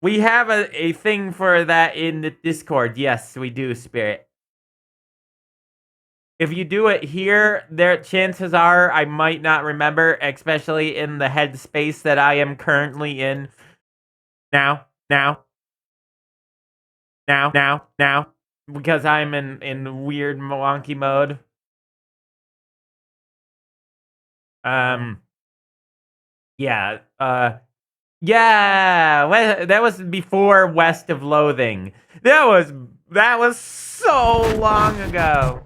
We have a thing for that in the Discord. Yes, we do, Spirit. If you do it here, chances are I might not remember, especially in the headspace that I am currently in. Now. Because I'm in weird wonky mode. Yeah, yeah, that was before West of Loathing. That was so long ago.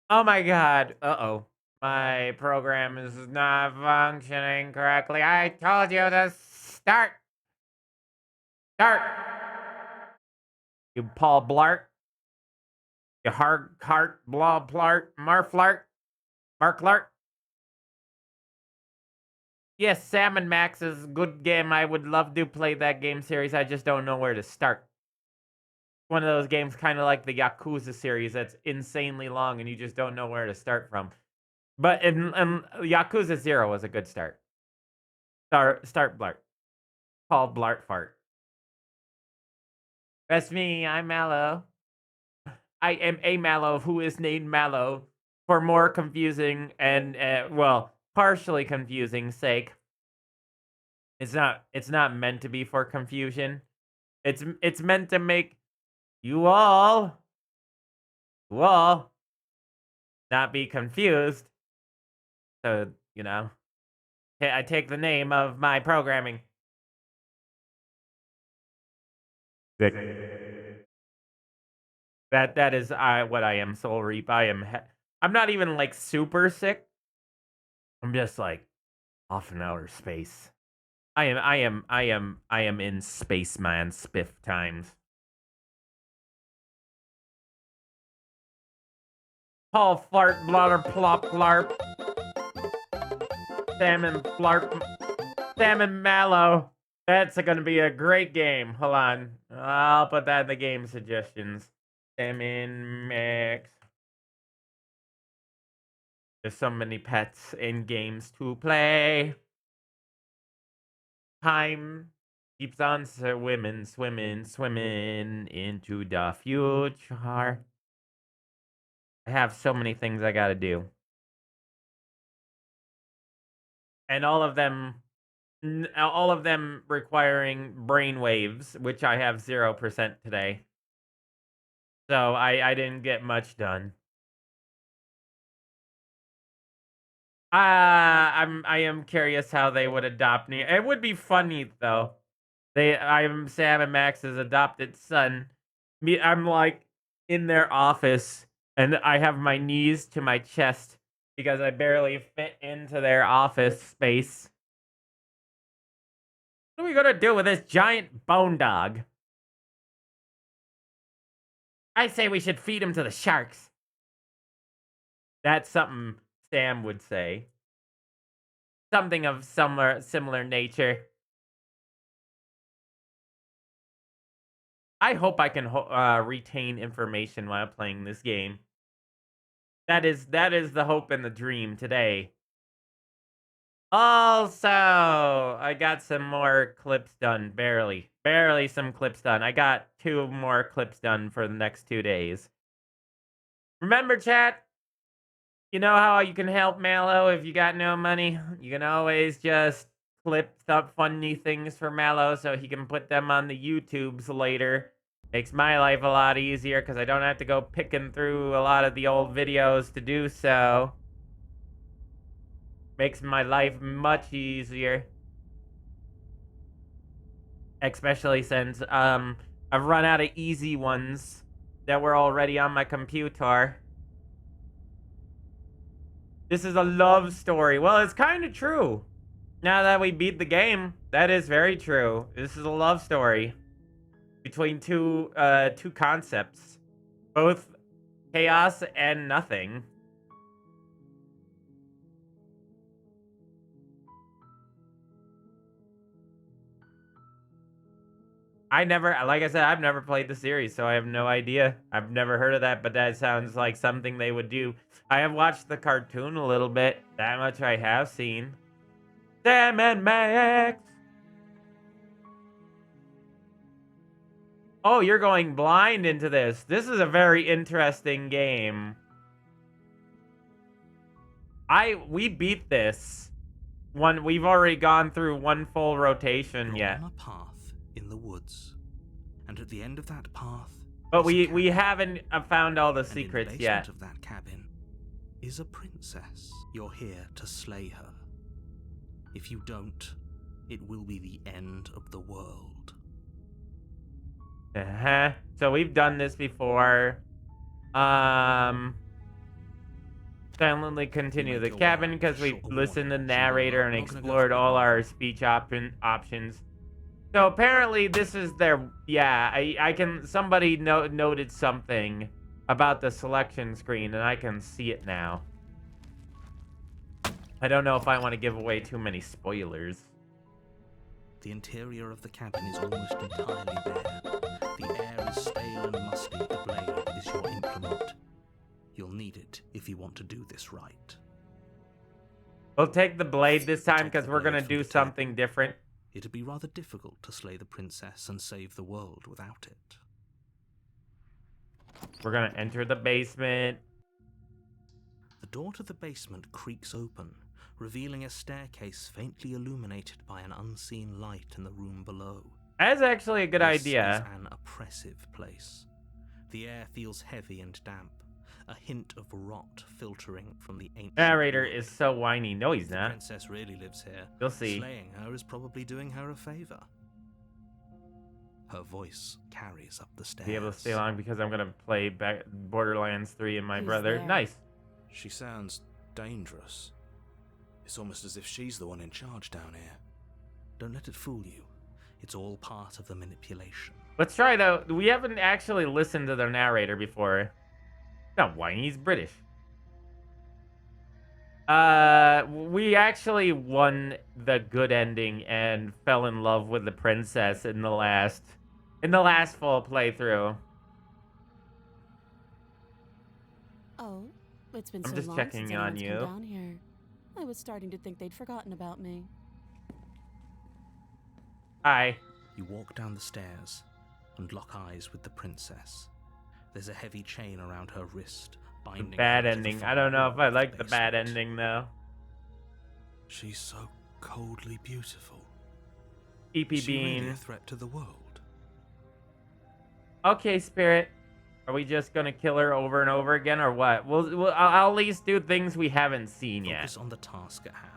Oh my god. Uh-oh. My program is not functioning correctly. I told you to start. Start. You Paul Blart. You heart blah blart. Marflart. Marklart. Yes, Sam & Max is a good game. I would love to play that game series. I just don't know where to start. One of those games kind of like the Yakuza series that's insanely long and you just don't know where to start from. But in Yakuza 0 was a good start. Start Blart. Paul Blart Fart. That's me. I'm Mallow. I am a Mallow who is named Mallow for more confusing and well, partially confusing sake. It's not meant to be for confusion. It's meant to make you all not be confused. So, you know, I take the name of my programming. That is what I am, Soul Reap. I'm not even like super sick. I'm just like off in outer space. I am in spaceman spiff times. Paul Fart Blotter Plop Blarp. Salmon Blarp. Salmon Mallow. That's gonna be a great game. Hold on. I'll put that in the game suggestions. Salmon Max. There's so many pets in games to play. Time keeps on swimming into the future. I have so many things I gotta do. And all of them requiring brainwaves, which I have 0% today. So I didn't get much done. I am curious how they would adopt me. It would be funny though. I'm Sam & Max's adopted son. I'm like in their office and I have my knees to my chest because I barely fit into their office space. What are we gonna do with this giant bone dog? I say we should feed him to the sharks. That's something Sam would say. Something of similar nature. I hope I can retain information while playing this game. That is the hope and the dream today. Also, I got some more clips done. Barely some clips done. I got 2 more clips done for the next 2 days. Remember, chat? You know how you can help Mallow if you got no money? You can always just clip up funny things for Mallow so he can put them on the YouTubes later. Makes my life a lot easier because I don't have to go picking through a lot of the old videos to do so. Makes my life much easier. Especially since I've run out of easy ones that were already on my computer. This is a love story. Well, it's kind of true. Now that we beat the game, that is very true. This is a love story between two concepts, both chaos and nothing. Like I said, I've never played the series, so I have no idea. I've never heard of that, but that sounds like something they would do. I have watched the cartoon a little bit. That much I have seen. Sam & Max! Oh, you're going blind into this. This is a very interesting game. We beat this. We've already gone through one full rotation You're yet. on a path in the woods, and at the end of that path, But we haven't found all the secrets yet. yet. In the basement of that cabin is a princess. You're here to slay her. If you don't, it will be the end of the world. So we've done this before. Silently continue the cabin because we listened to the narrator and explored all our speech options. So apparently this is their, somebody noted something about the selection screen and I can see it now. I don't know if I want to give away too many spoilers. The interior of the cabin is almost entirely bare. The air is stale and musty. The blade is your implement. You'll need it if you want to do this right. We'll take the blade this time because we're going to do something different. It'd be rather difficult to slay the princess and save the world without it. We're going to enter the basement. The door to the basement creaks open, revealing a staircase faintly illuminated by an unseen light in the room below. That's actually a good idea. This is an oppressive place. The air feels heavy and damp. A hint of rot filtering from the ancient narrator wood. Is so whiny. No, he's not. The princess really lives here. You'll see. Slaying her is probably doing her a favor. Her voice carries up the stairs. Be able to stay long because I'm gonna play Borderlands 3 and my brother. There? Nice. She sounds dangerous. It's almost as if she's the one in charge down here. Don't let it fool you. It's all part of the manipulation. Let's try though. We haven't actually listened to the narrator before. Not whiny, he's British. We actually won the good ending and fell in love with the princess in the last full playthrough. Oh, it's been I'm so just long checking since on anyone's you. come down here. I was starting to think they'd forgotten about me. Hi. You walk down the stairs and lock eyes with the princess. There's a heavy chain around her wrist, binding Bad her to the ending. far I don't know if I wall like of the bad basement. ending though. She's so coldly beautiful. EP Is she really Bean. a threat to the world? Okay, Spirit. Are we just gonna kill her over and over again, or what? I'll at least do things we haven't seen yet. Focus on the task at hand.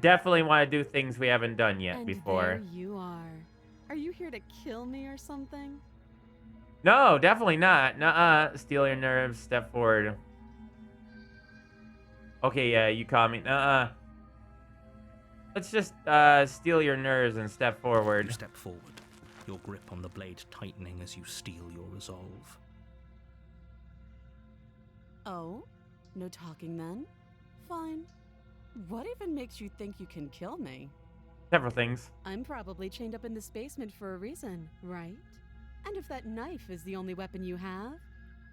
Definitely want to do things we haven't done yet And before. there you are. Are you here to kill me or something? No, definitely not. Nuh-uh. Steal your nerves. Step forward. Okay, yeah, you caught me. Nuh-uh. Let's just steal your nerves and step You forward. step forward, your grip on the blade tightening as you steel your resolve. Oh? No talking then? Fine. What even makes you think you can kill me? Several things. I'm probably chained up in this basement for a reason, right? And if that knife is the only weapon you have,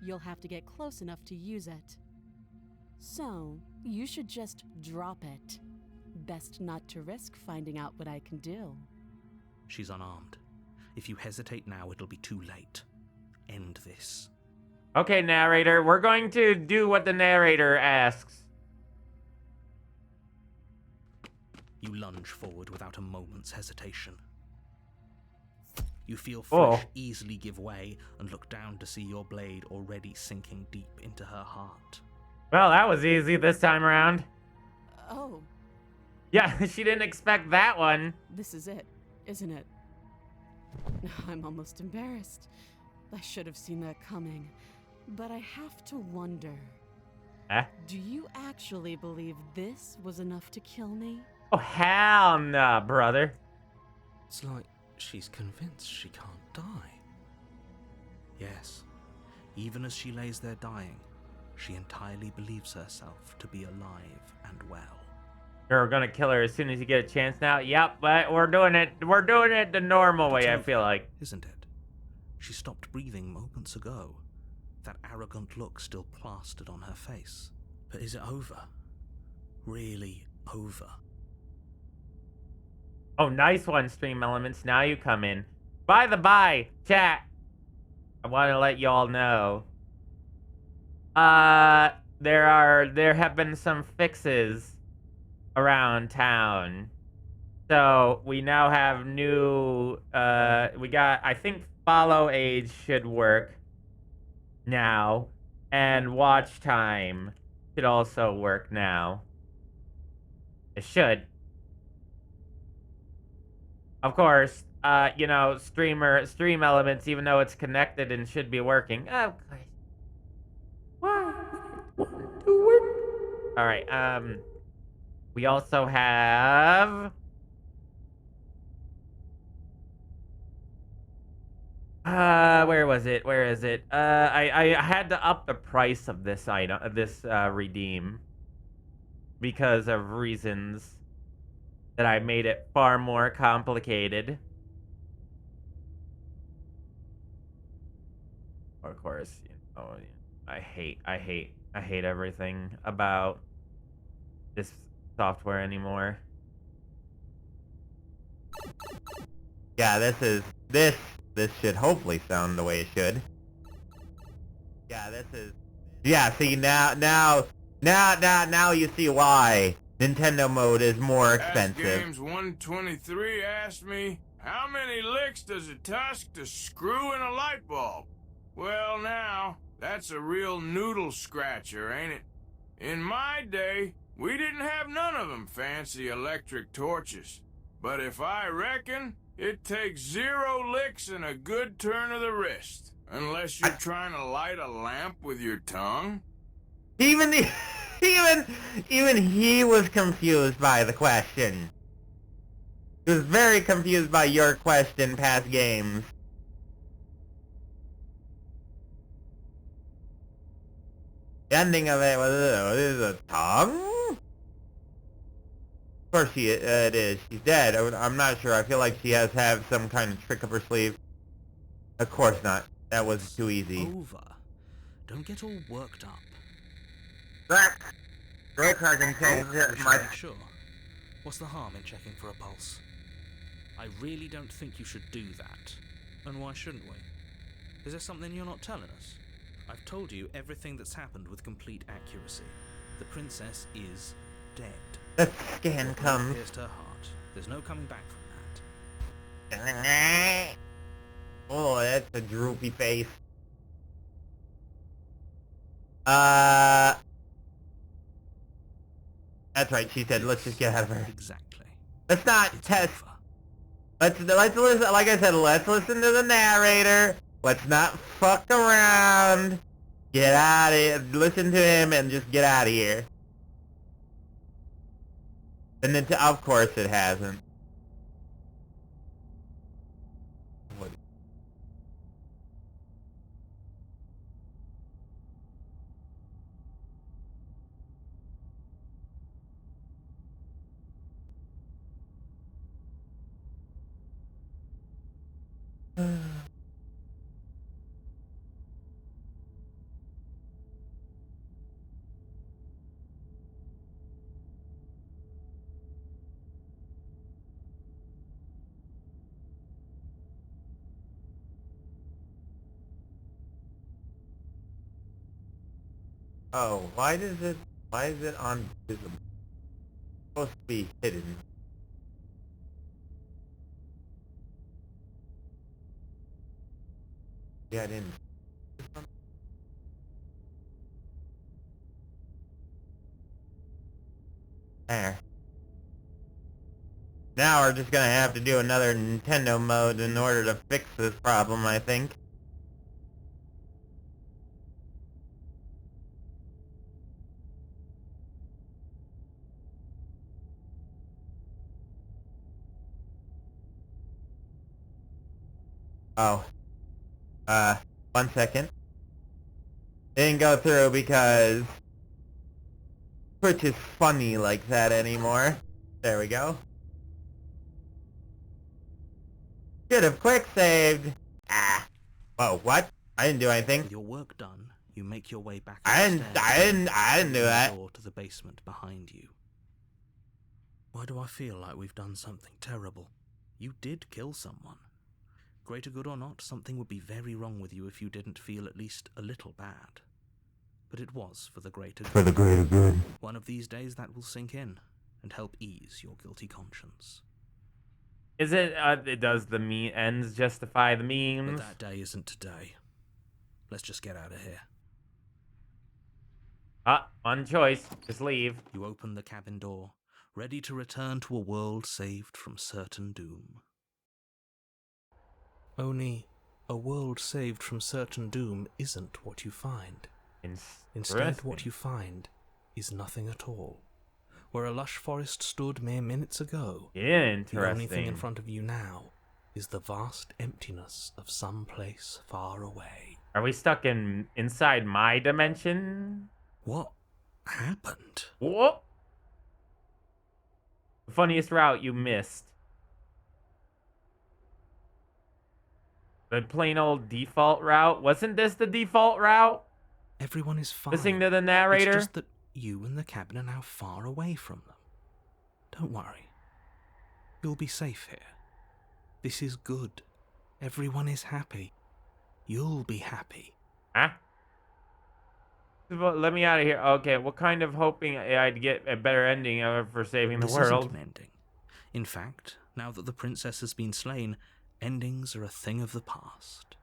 you'll have to get close enough to use it. So, you should just drop it. Best not to risk finding out what I can do. She's unarmed. If you hesitate now, it'll be too late. End this. Okay, narrator. We're going to do what the narrator asks. You lunge forward without a moment's hesitation. You feel flesh easily give way and look down to see your blade already sinking deep into her heart. Well, that was easy this time around. Oh, Yeah, she didn't expect that one. this is it, isn't it? I'm almost embarrassed. I should have seen that coming. But I have to wonder, Eh? do you actually believe this was enough to kill me? Oh, hell nah, brother. It's like she's convinced she can't die. Yes, even as she lays there dying, she entirely believes herself to be alive and well. We're gonna kill her as soon as you get a chance now. Yep, but we're doing it. We're doing it the normal way, I It's feel over, like. Isn't it? She stopped breathing moments ago. That arrogant look still plastered on her face. But is it over? Really over? Oh, nice one, Stream Elements. Now you come in. By the by, chat, I want to let y'all know. There have been some fixes around town. So we now have new, we got, I think follow age should work now, and watch time should also work now. It should. Of course, you know, stream elements, even though it's connected and should be working. Oh, why? Alright, we also have... where was it? Where is it? I had to up the price of this item, redeem. Because of reasons that I made it far more complicated. Of course, you know, I hate everything about this software anymore. Yeah, this should hopefully sound the way it should. Yeah, see now you see why Nintendo mode is more expensive. As Games 123 asked me, how many licks does it tusk to screw in a light bulb? Well now, that's a real noodle scratcher, ain't it? In my day, we didn't have none of them fancy electric torches. But if I reckon, it takes 0 licks and a good turn of the wrist. Unless you're trying to light a lamp with your tongue. Even he was confused by the question. He was very confused by your question past games. The ending of it was, is a tongue? Of course it is. She's dead. I'm not sure. I feel like she has to have some kind of trick up her sleeve. Of course not. That was too easy. Over. Don't get all worked up. Rick, I can change it. Sure. What's the harm in checking for a pulse? I really don't think you should do that. And why shouldn't we? Is there something you're not telling us? I've told you everything that's happened with complete accuracy. The princess is dead. The scan comes. Pierced her heart. There's no coming back from that. Oh, that's a droopy face. That's right, she said, let's just get out of her. Exactly. Let's not test. Let's listen, like I said, let's listen to the narrator. Let's not fuck around. Get out of here. Listen to him and just get out of here. And then, of course it hasn't. What? Oh, why is it on visible? It's supposed to be hidden. Yeah, I didn't. There. Now we're just gonna have to do another Nintendo mode in order to fix this problem, I think. Oh. 1 second. Didn't go through because Twitch is funny like that anymore. There we go. Should have quick saved. Ah. Whoa, what? I didn't do anything. With your work done, you make your way back I upstairs. didn't do that. Door to the basement behind you. Why do I feel like we've done something terrible? You did kill someone. Greater good or not, something would be very wrong with you if you didn't feel at least a little bad. But it was for the greater good. For the greater good. One of these days that will sink in and help ease your guilty conscience. Is it, does the ends justify the memes? But that day isn't today. Let's just get out of here. One choice. Just leave. You open the cabin door, ready to return to a world saved from certain doom. Only, a world saved from certain doom isn't what you find. Instead, what you find is nothing at all. Where a lush forest stood mere minutes ago, Interesting. the only thing in front of you now is the vast emptiness of some place far away. Are we stuck inside my dimension? What happened? Whoop! The funniest route you missed. The plain old default route? Wasn't this the default route? Everyone is fine. Listening to the narrator? It's just that you and the cabin are now far away from them. Don't worry. You'll be safe here. This is good. Everyone is happy. You'll be happy. Huh? Let me out of here. Okay, what kind of hoping I'd get a better ending for saving the This world? isn't an ending. In fact, now that the princess has been slain, endings are a thing of the past.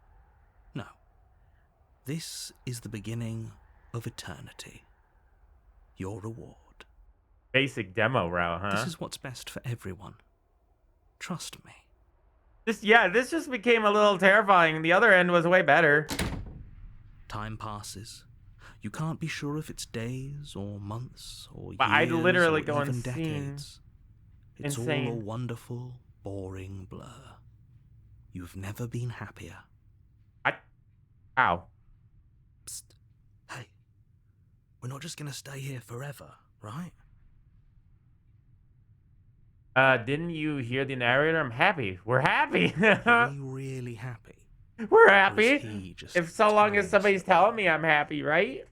No. This is the beginning of eternity. Your reward. Basic demo route, huh? This is what's best for everyone. Trust me. This just became a little terrifying. The other end was way better. Time passes. You can't be sure if it's days or months or years But I'd literally or go even insane. decades. It's all a Insane. wonderful, boring blur. You've never been happier. Ow. Psst. Hey. We're not just gonna stay here forever, right? Didn't you hear the narrator? I'm happy. We're happy. Are we really happy? We're Or is happy. he just If so long as telling somebody's us? telling me I'm happy, right?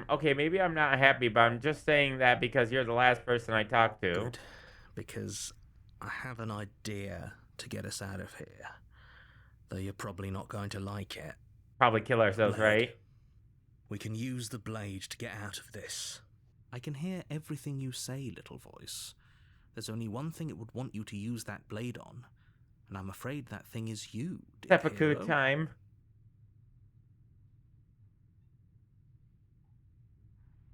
Okay, maybe I'm not happy, but I'm just saying that because you're the last person I talked to. Good. Because I have an idea to get us out of here. Though you're probably not going to like it. Probably kill ourselves, Blade. right? We can use the blade to get out of this. I can hear everything you say, little voice. There's only one thing it would want you to use that blade on, and I'm afraid that thing is you, dear Seppuku hero. time.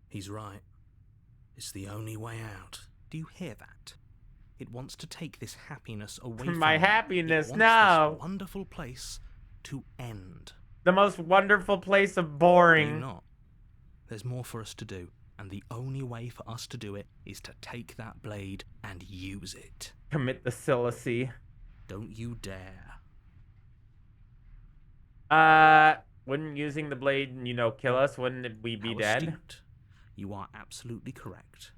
He's right. It's the only way out. Do you hear that? It wants to take this happiness away from My you. happiness, It wants no. this wonderful place to end. The most wonderful place of Do you boring. not? There's more for us to do, and the only way for us to do it is to take that blade and use it. Commit the celibacy. Don't you dare. Wouldn't using the blade, kill us? Wouldn't we be How dead? astute. You are absolutely correct.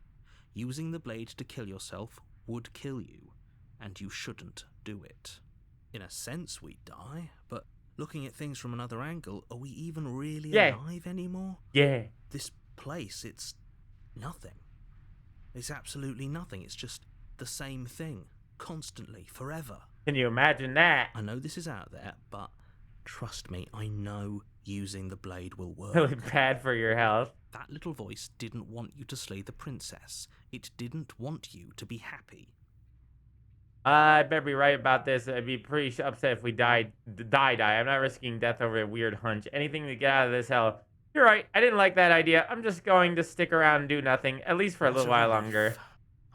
Using the blade to kill yourself would kill you, and you shouldn't do it. In a sense, we'd die, but looking at things from another angle, are we even really alive anymore? Yeah. This place, it's nothing. It's absolutely nothing. It's just the same thing, constantly, forever. Can you imagine that? I know this is out there, but trust me, I know using the blade will work. Really bad for your health. That little voice didn't want you to slay the princess. It didn't want you to be happy. I better be right about this. I'd be pretty upset if we die. I'm not risking death over a weird hunch. Anything to get out of this hell. You're right. I didn't like that idea. I'm just going to stick around and do nothing, at least for a That's little while relief. longer.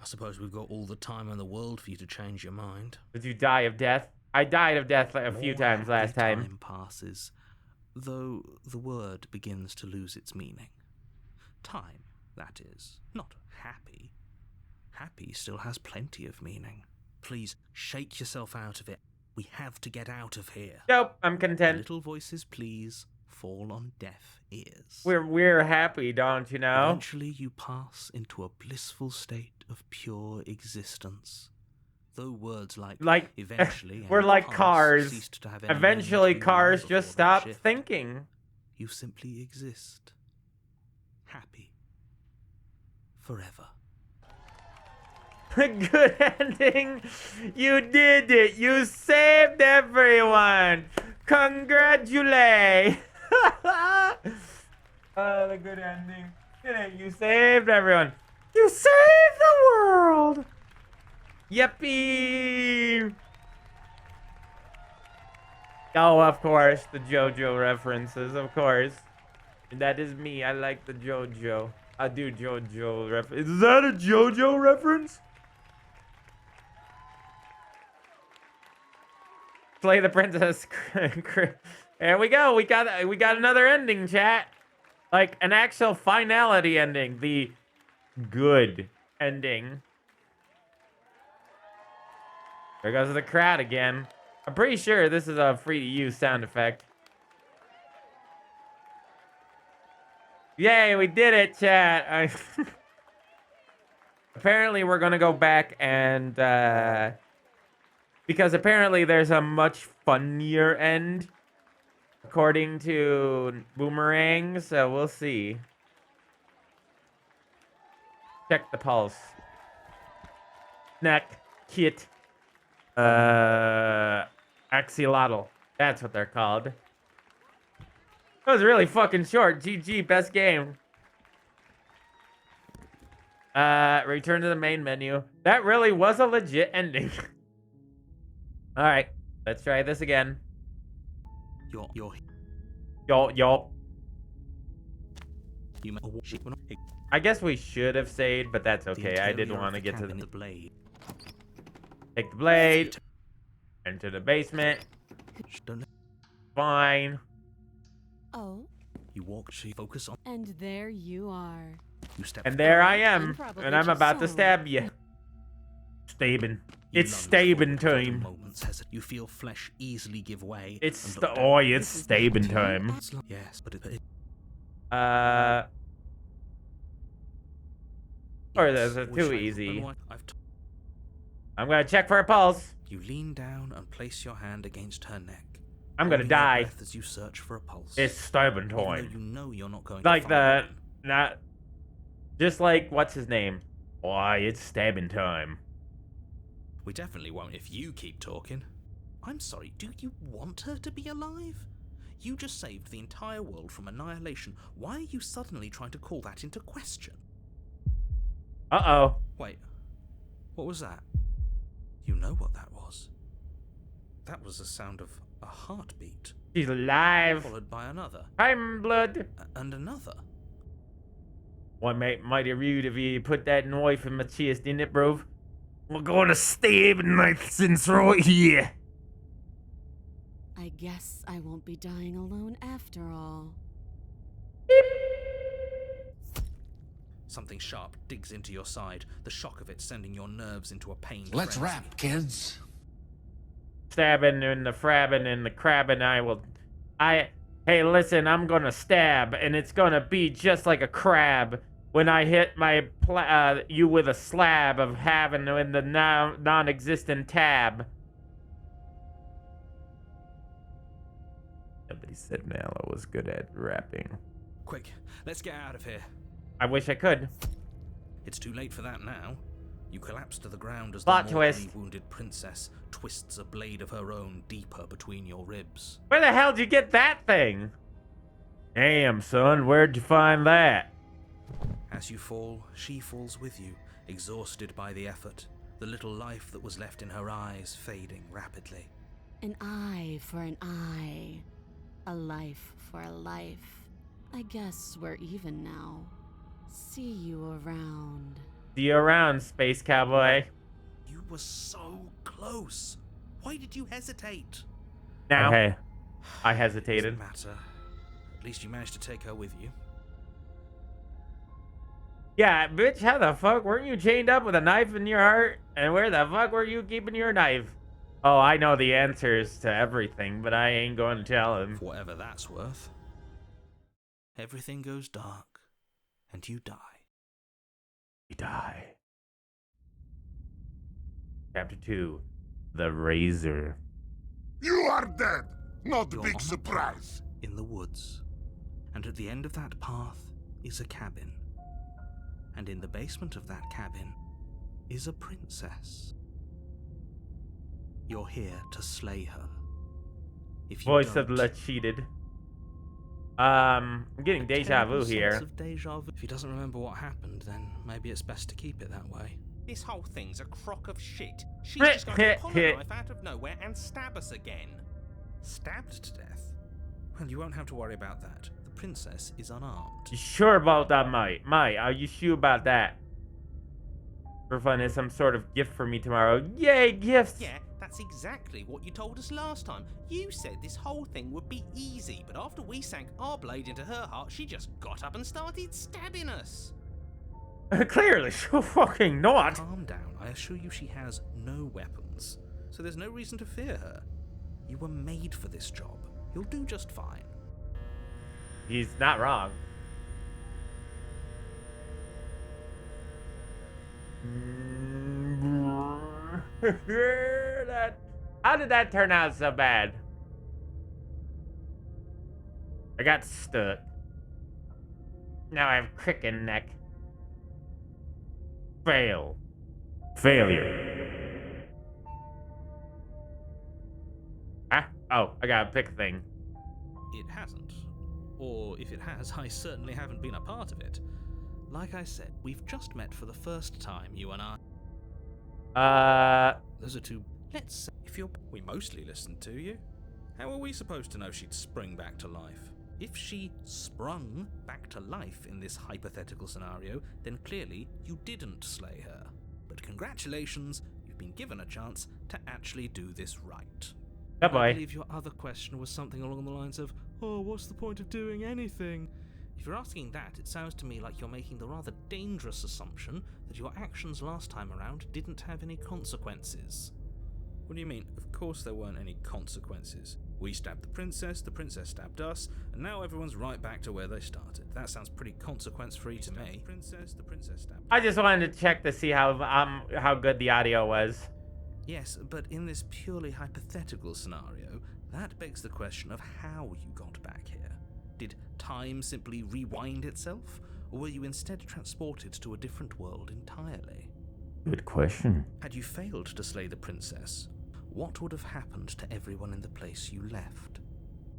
I suppose we've got all the time in the world for you to change your mind. Did you die of death? I died of death a few More times last happy time. Time passes, though the word begins to lose its meaning. Time, that is, not happy. Happy still has plenty of meaning. Please, shake yourself out of it. We have to get out of here. Nope, I'm The content. little voices, please, fall on deaf ears. We're happy, don't you know? Eventually you pass into a blissful state of pure existence. Though words like eventually we're and like pass cars. ceased to have any Eventually, meaning to you cars before just that stop shift, thinking. You simply exist. Happy. Forever. Good ending. You did it. You saved everyone. Congratulate. Oh, the good ending. Did it. You saved everyone. You saved the world. Yippee. Oh, of course, the JoJo references, of course. That is me. I like the JoJo. I do JoJo reference. Is that a JoJo reference? Slay the princess. There we go. We got another ending, chat. Like an actual finality ending. The good ending. There goes the crowd again. I'm pretty sure this is a free to use sound effect. Yay, we did it, chat. Apparently, we're gonna go back and because apparently there's a much funnier end, according to Boomerang. So we'll see. Check the pulse. Neck, kit, axolotl. That's what they're called. That was really fucking short. GG, best game. Return to the main menu. That really was a legit ending. All right, let's try this again. Yo. I guess we should have saved, but that's okay. I didn't want to get to the blade. Take the blade. Enter the basement. Fine. Oh. You walk, focus on. And there you are. You step. And there I am, And probably and I'm just about to so. stab you. Stabbing. You It's lunge stabbing forward without a time. moment's hesitation. You feel flesh easily give way. It's and look down. oi, it's stabbing time. Yes, but it Or those are too easy. I'm gonna check for a pulse. You lean down and place your hand against her neck. I'm gonna holding your die. breath as you search for a pulse. It's stabbing Even though time. you know you're not going Like to the, find one. not, just like, what's his name? Why, it's stabbing time. We definitely won't if you keep talking. I'm sorry, do you want her to be alive? You just saved the entire world from annihilation. Why are you suddenly trying to call that into question? Uh-oh. Wait, what was that? You know what that was. That was the sound of a heartbeat, She's alive. followed by another, Time blood. and another. Why, mate, mighty rude if you put that knife in my chest, didn't it, bro? We're gonna stab knife since right here. I guess I won't be dying alone after all. Something sharp digs into your side, the shock of it sending your nerves into a pained Let's frenzy. wrap, kids. Stabbing and the frabbing and the crabbing, hey, listen, I'm gonna stab, and it's gonna be just like a crab when I hit my you with a slab of having in the non-existent tab. Somebody said Malo was good at rapping. Quick, let's get out of here. I wish I could. It's too late for that now. You collapse to the ground as Plot the mortally twist. wounded princess twists a blade of her own deeper between your ribs. Where the hell did you get that thing? Damn, son, where'd you find that? As you fall, she falls with you, exhausted by the effort, the little life that was left in her eyes fading rapidly. An eye for an eye. A life for a life. I guess we're even now. See you around. See you around, space cowboy. You were so close. Why did you hesitate? Now. Okay, I Doesn't hesitated. matter. At least you managed to take her with you. Yeah, bitch, how the fuck? Weren't you chained up with a knife in your heart? And where the fuck were you keeping your knife? Oh, I know the answers to everything, but I ain't going to tell him. For whatever that's worth. Everything goes dark, and you die. We die. Chapter 2. The Razor. You are dead. Not a You're big on a surprise. path in the woods, and at the end of that path is a cabin. And in the basement of that cabin is a princess. You're here to slay her. If you Voice of don't, the cheated. I'm getting a deja vu terrible here. sense of deja vu. If he doesn't remember what happened, then maybe it's best to keep it that way. This whole thing's a crock of shit. She's just going to pull a knife out of nowhere and stab us again. Stabbed to death? Well, you won't have to worry about that. The princess is unarmed. You sure about that, mate? Mate, are you sure about that? For finding some sort of gift for me tomorrow. Yay, gifts! Yeah, that's exactly what you told us last time. You said this whole thing would be easy, but after we sank our blade into her heart, she just got up and started stabbing us. Clearly, so fucking not. Calm down. I assure you she has no weapons, so there's no reason to fear her. You were made for this job. You'll do just fine. He's not wrong. How did that turn out so bad? I got stuck. Now I have cricket neck. Fail. Failure. Ah? Oh, I gotta pick a thing. It hasn't. Or if it has, I certainly haven't been a part of it. Like I said, we've just met for the first time, you and I. Those are two. Let's say, if you're. We mostly listened to you. How are we supposed to know she'd spring back to life? If she sprung back to life in this hypothetical scenario, then clearly you didn't slay her. But congratulations, you've been given a chance to actually do this right. Oh boy. I believe your other question was something along the lines of, oh, what's the point of doing anything? If you're asking that, it sounds to me like you're making the rather dangerous assumption that your actions last time around didn't have any consequences. What do you mean? Of course there weren't any consequences. We stabbed the princess stabbed us, and now everyone's right back to where they started. That sounds pretty consequence-free to me. The princess stabbed. I just wanted to check to see how good the audio was. Yes, but in this purely hypothetical scenario, that begs the question of how you got back here. Did time simply rewind itself, or were you instead transported to a different world entirely? Good question. Had you failed to slay the princess, what would have happened to everyone in the place you left?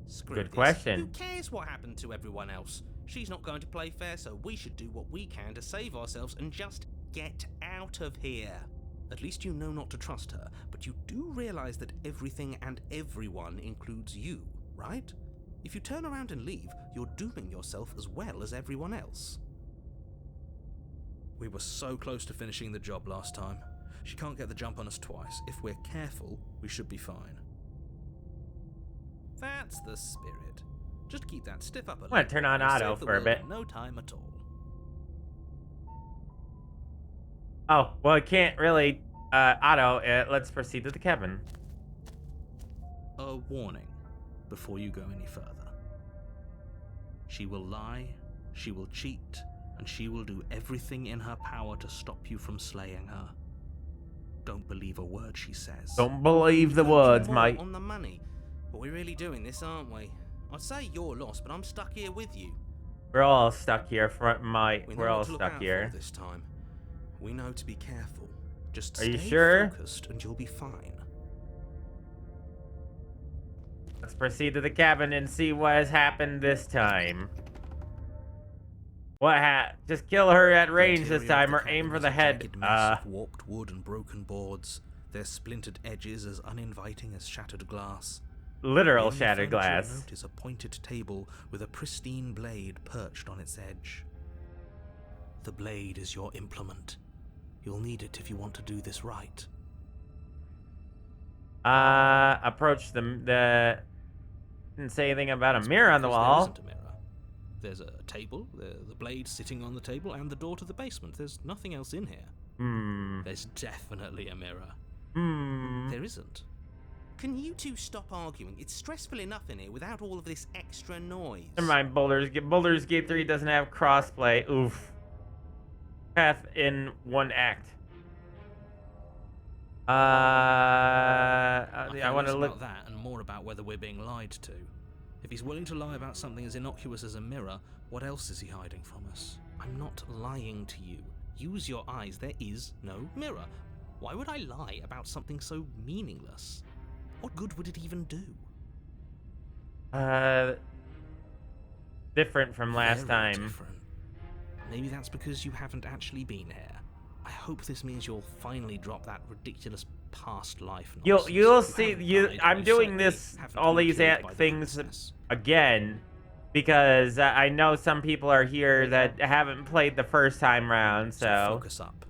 Screw Good this. question. Who cares what happened to everyone else? She's not going to play fair, so we should do what we can to save ourselves and just get out of here. At least you know not to trust her, but you do realize that everything and everyone includes you, right? If you turn around and leave, you're dooming yourself as well as everyone else. We were so close to finishing the job last time. She can't get the jump on us twice. If we're careful, we should be fine. That's the spirit. Just keep that stiff upper lip. I'm gonna turn on We'll auto save the for a world bit. in no time at all. Oh, well, I can't really auto. Let's proceed to the cabin. A warning before you go any further. She will lie, she will cheat, and she will do everything in her power to stop you from slaying her. Don't believe a word she says. Don't believe the words, More mate. on the money. But we're really doing this, aren't we? I'd say you're lost, but I'm stuck here with you. We're all stuck here, mate. We know We're what all to look stuck out here. for this time. We know to be careful. Just Are you stay sure? focused and you'll be fine. Let's proceed to the cabin and see what has happened this time. Just kill her at range this time, or aim for the head. Of warped wood and broken boards, their splintered edges as uninviting as shattered glass. Literal The only shattered furniture glass. note is a pointed table with a pristine blade perched on its edge. The blade is your implement. You'll need it if you want to do this right. Approach the didn't say anything about a mirror on the Because there wall. isn't a mirror. There's a table, the blade sitting on the table, and the door to the basement. There's nothing else in here. There's definitely a mirror. There isn't. Can you two stop arguing? It's stressful enough in here without all of this extra noise. Never mind, Baldur's Gate 3 doesn't have crossplay. Oof. Path in one act. I want to less look. about that and more about whether we're being lied to. If he's willing to lie about something as innocuous as a mirror, what else is he hiding from us? I'm not lying to you. Use your eyes, there is no mirror. Why would I lie about something so meaningless? What good would it even do? Different from last Very time. different. Maybe that's because you haven't actually been here. I hope this means you'll finally drop that ridiculous past life nonsense. You'll You see. haven't died, I'm you doing certainly this, haven't all been these killed by the things princess. again, because I know some people are here that haven't played the first time round. So So focus up.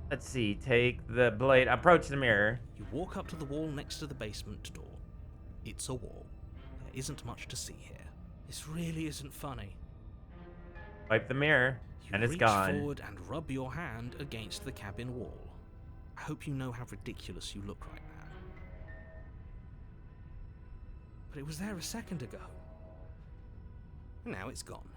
let's see. Take the blade. Approach the mirror. You walk up to the wall next to the basement door. It's a wall. There isn't much to see here. This really isn't funny. Wipe the mirror, You and it's reach gone. forward and rub your hand against the cabin wall. I hope you know how ridiculous you look right now. But it was there a second ago. Now it's gone.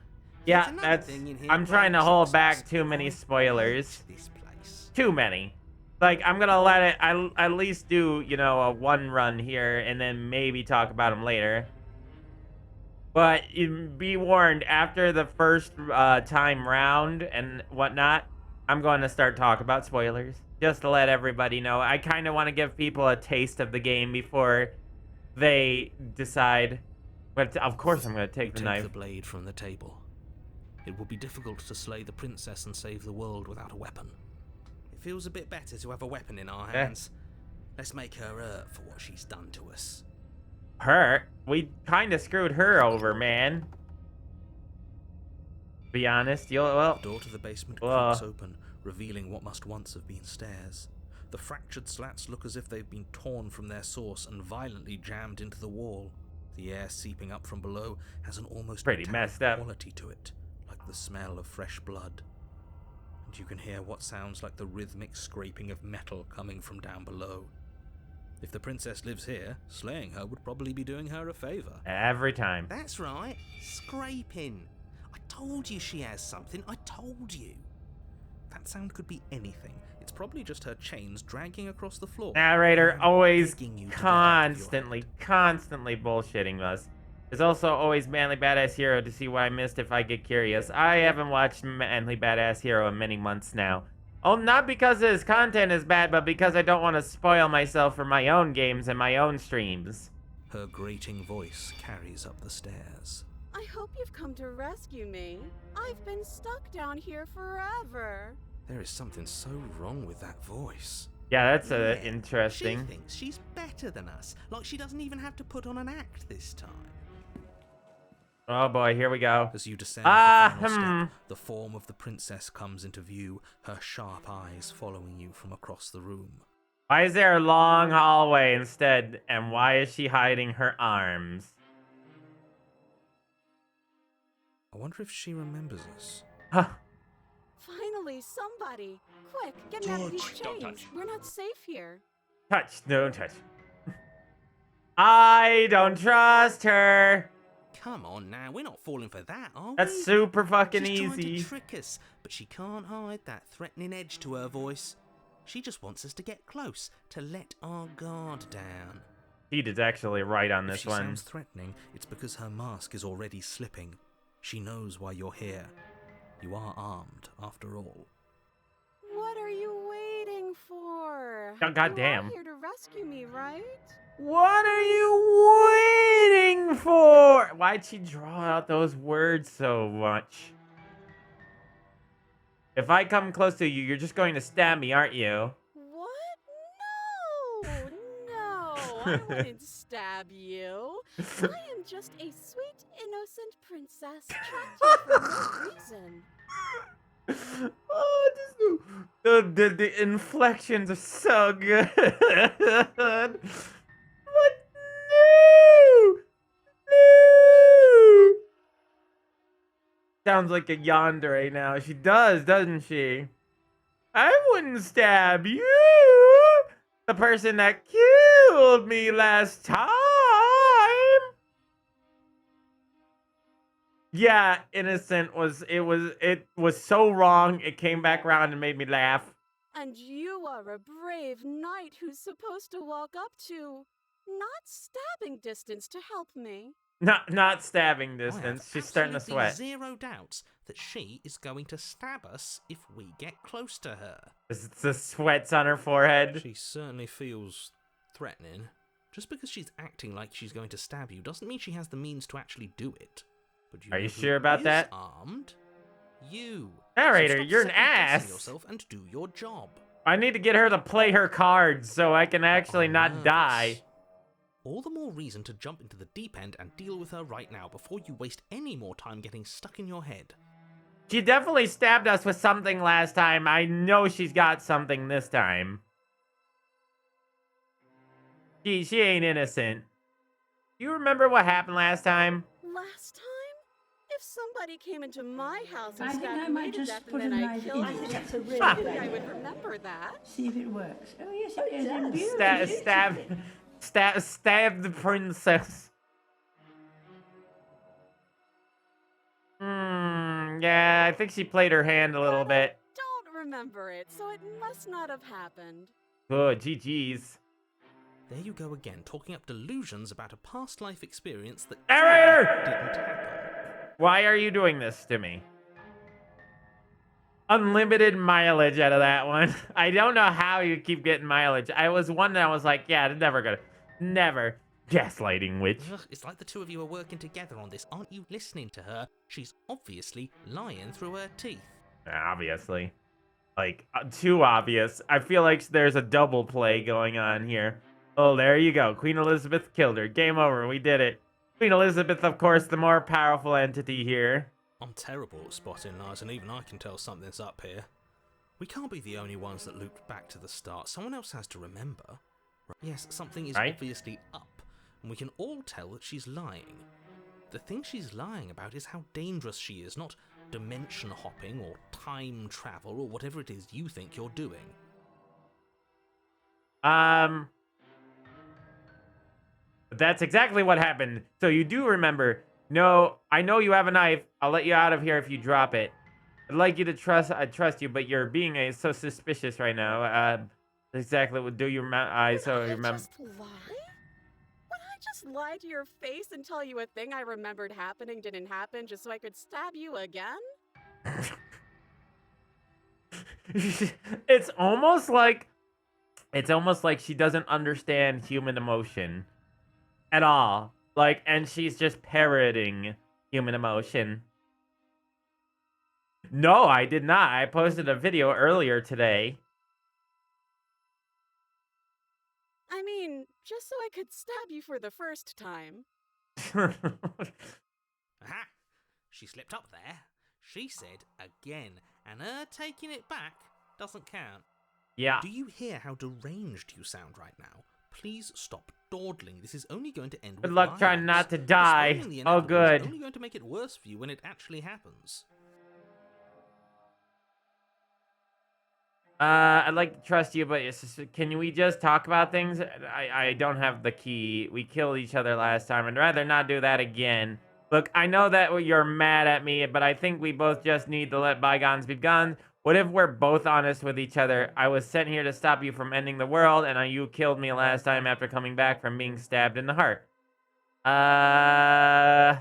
Yeah, There's another that's. thing in here I'm trying to breaks hold up back sense. too many I spoilers. hate this place. Too many. Like, I'm gonna let it. I at least do, you know, a one run here, and then maybe talk about them later. But be warned, after the first time round and whatnot, I'm going to start talking about spoilers. Just to let everybody know. I kind of want to give people a taste of the game before they decide. But of course I'm going to take the knife. The blade from the table. It will be difficult to slay the princess and save the world without a weapon. It feels a bit better to have a weapon in our Yeah. hands. Let's make her hurt for what she's done to us. Her? We kind of screwed her over, man. Be honest, well, The door to the basement Whoa. creaks open, revealing what must once have been stairs. The fractured slats look as if they've been torn from their source and violently jammed into the wall. The air seeping up from below has an almost Pretty metallic messed up. quality to it, like the smell of fresh blood. And you can hear what sounds like the rhythmic scraping of metal coming from down below. If the princess lives here, slaying her would probably be doing her a favor. every time. That's right, scraping. I told you she has something, I told you. That sound could be anything. It's probably just her chains dragging across the floor. Narrator And always begging you to get out of your constantly bullshitting us. There's also always Manly Badass Hero to see what I missed if I get curious. I haven't watched Manly Badass Hero in many months now. Oh, not because his content is bad, but because I don't want to spoil myself for my own games and my own streams. Her grating voice carries up the stairs. I hope you've come to rescue me. I've been stuck down here forever. There is something so wrong with that voice. Yeah, that's Yeah, interesting. She thinks she's better than us, like she doesn't even have to put on an act this time. Oh boy, here we go. As you descend Ah, the final step, the form of the princess comes into view, her sharp eyes following you from across the room. Why is there a long hallway instead, and why is she hiding her arms? I wonder if she remembers us. Huh. Finally, somebody! Quick, get me out of these chains. We're not safe here. Touch, don't touch. I don't trust her. Come on now, we're not falling for that, are we? That's super fucking She's trying easy. to trick us, but she can't hide that threatening edge to her voice. She just wants us to get close, to let our guard down. Pete is actually right on If this she one. sounds threatening, it's because her mask is already slipping. She knows why you're here. You are armed, after all. What are you waiting for? Oh, goddamn. You are here to rescue me, right? What are you waiting for? Why'd she draw out those words so much? If I come close to you, you're just going to stab me, aren't you? What? No, I wouldn't stab you. I am just a sweet, innocent princess trapped here for no reason. Oh, just the inflections are so good. But no! No! Sounds like a yonder right now. She does, doesn't she? I wouldn't stab you. The person that killed me last time. Yeah, innocent was so wrong. It came back around and made me laugh. And you are a brave knight who's supposed to walk up to Not stabbing distance to help me. Not stabbing I have distance. She's starting to absolutely sweat. zero doubts that she is going to stab us if we get close to her. The sweat's on her forehead. She certainly feels threatening. Just because she's acting like she's going to stab you doesn't mean she has the means to actually do it. But Are you know sure who about is that? Armed? You. Narrator, stop you're an second-guessing ass. yourself and do your job. I need to get her to play her cards so I can actually I'm not nervous. die. All the more reason to jump into the deep end and deal with her right now before you waste any more time getting stuck in your head. She definitely stabbed us with something last time. I know she's got something this time. She ain't innocent. Do you remember what happened last time? Last time? If somebody came into my house and I think I stabbed me might to just death and put then a I knife killed in you, it. That's a really Ha! good I would idea. remember that. See if it works. Oh yes, it does. Stab the princess. Yeah, I think she played her hand a little bit. Don't remember it, so it must not have happened. Good, GG's. There you go again, talking up delusions about a past life experience that Narrator! didn't happen. Why are you doing this to me? Unlimited mileage out of that one. I don't know how you keep getting mileage. I was one that I was like, yeah, it's never gonna. Never. Gaslighting witch. Ugh, it's like the two of you are working together on this. Aren't you listening to her? She's obviously lying through her teeth. Obviously. Like, too obvious. I feel like there's a double play going on here. Oh, there you go. Queen Elizabeth killed her. Game over. We did it. Queen Elizabeth, of course, the more powerful entity here. I'm terrible at spotting lies, and even I can tell something's up here. We can't be the only ones that looped back to the start. Someone else has to remember. Right? Yes, something is Right? obviously up, and we can all tell that she's lying. The thing she's lying about is how dangerous she is, not dimension hopping or time travel or whatever it is you think you're doing. That's exactly what happened. So you do remember. No, I know you have a knife. I'll let you out of here if you drop it. I'd like you to trust. I trust you, but you're being so suspicious right now. Exactly what do you remember? I remember. Just lie? Would I just lie to your face and tell you a thing I remembered happening didn't happen just so I could stab you again? It's almost like she doesn't understand human emotion at all. Like, and she's just parroting human emotion. No, I did not. I posted a video earlier today. I mean, just so I could stab you for the first time. Aha! She slipped up there. She said again, and her taking it back doesn't count. Yeah. Do you hear how deranged you sound right now? Please stop dawdling. This is only going to end with Good luck trying violence. not to die. Postponing the Oh, inevitable good. is only going to make it worse for you when it actually happens. I'd like to trust you, but can we just talk about things? I don't have the key. We killed each other last time. I'd rather not do that again. Look, I know that you're mad at me, but I think we both just need to let bygones be bygones. What if we're both honest with each other? I was sent here to stop you from ending the world, and you killed me last time after coming back from being stabbed in the heart. I'd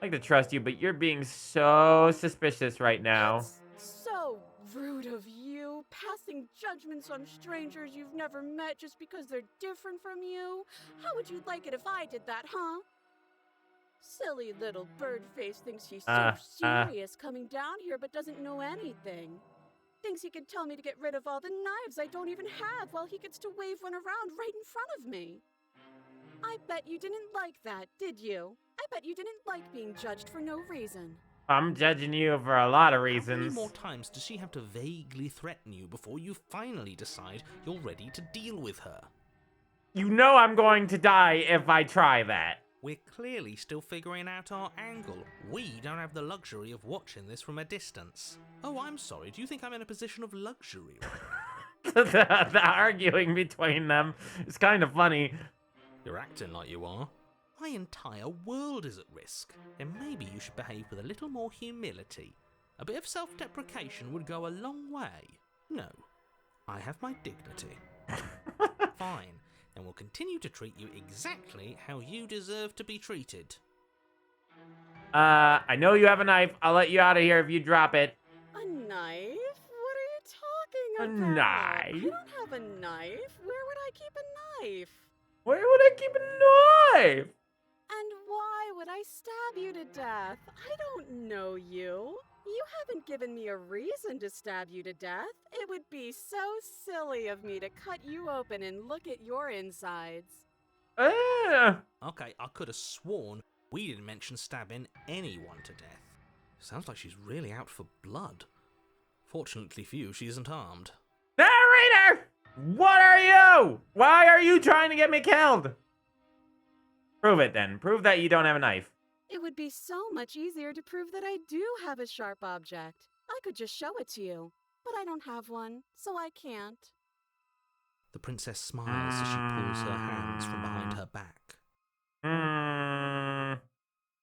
like to trust you, but you're being so suspicious right now. That's so rude of you, passing judgments on strangers you've never met just because they're different from you. How would you like it if I did that, huh? Silly little bird face thinks he's so serious coming down here but doesn't know anything. Thinks he can tell me to get rid of all the knives I don't even have while he gets to wave one around right in front of me. I bet you didn't like that, did you? I bet you didn't like being judged for no reason. I'm judging you for a lot of How many reasons. more times does she have to vaguely threaten you before you finally decide you're ready to deal with her? You know I'm going to die if I try that. We're clearly still figuring out our angle. We don't have the luxury of watching this from a distance. Oh, I'm sorry. Do you think I'm in a position of luxury right now? The arguing between them is kind of funny. You're acting like you are. My entire world is at risk. Then maybe you should behave with a little more humility. A bit of self-deprecation would go a long way. No, I have my dignity. Fine, and we'll continue to treat you exactly how you deserve to be treated. I know you have a knife. I'll let you out of here if you drop it. A knife? What are you talking A about? knife? I don't have a knife. Where would I keep a knife? Where would I keep a knife? And why would I stab you to death? I don't know you. You haven't given me a reason to stab you to death. It would be so silly of me to cut you open and look at your insides. Okay, I could have sworn we didn't mention stabbing anyone to death. Sounds like she's really out for blood. Fortunately for you, she isn't armed. Narrator! What are you? Why are you trying to get me killed? Prove it then. Prove that you don't have a knife. It would be so much easier to prove that I do have a sharp object. I could just show it to you, but I don't have one, so I can't. The princess smiles as she pulls her hands from behind her back.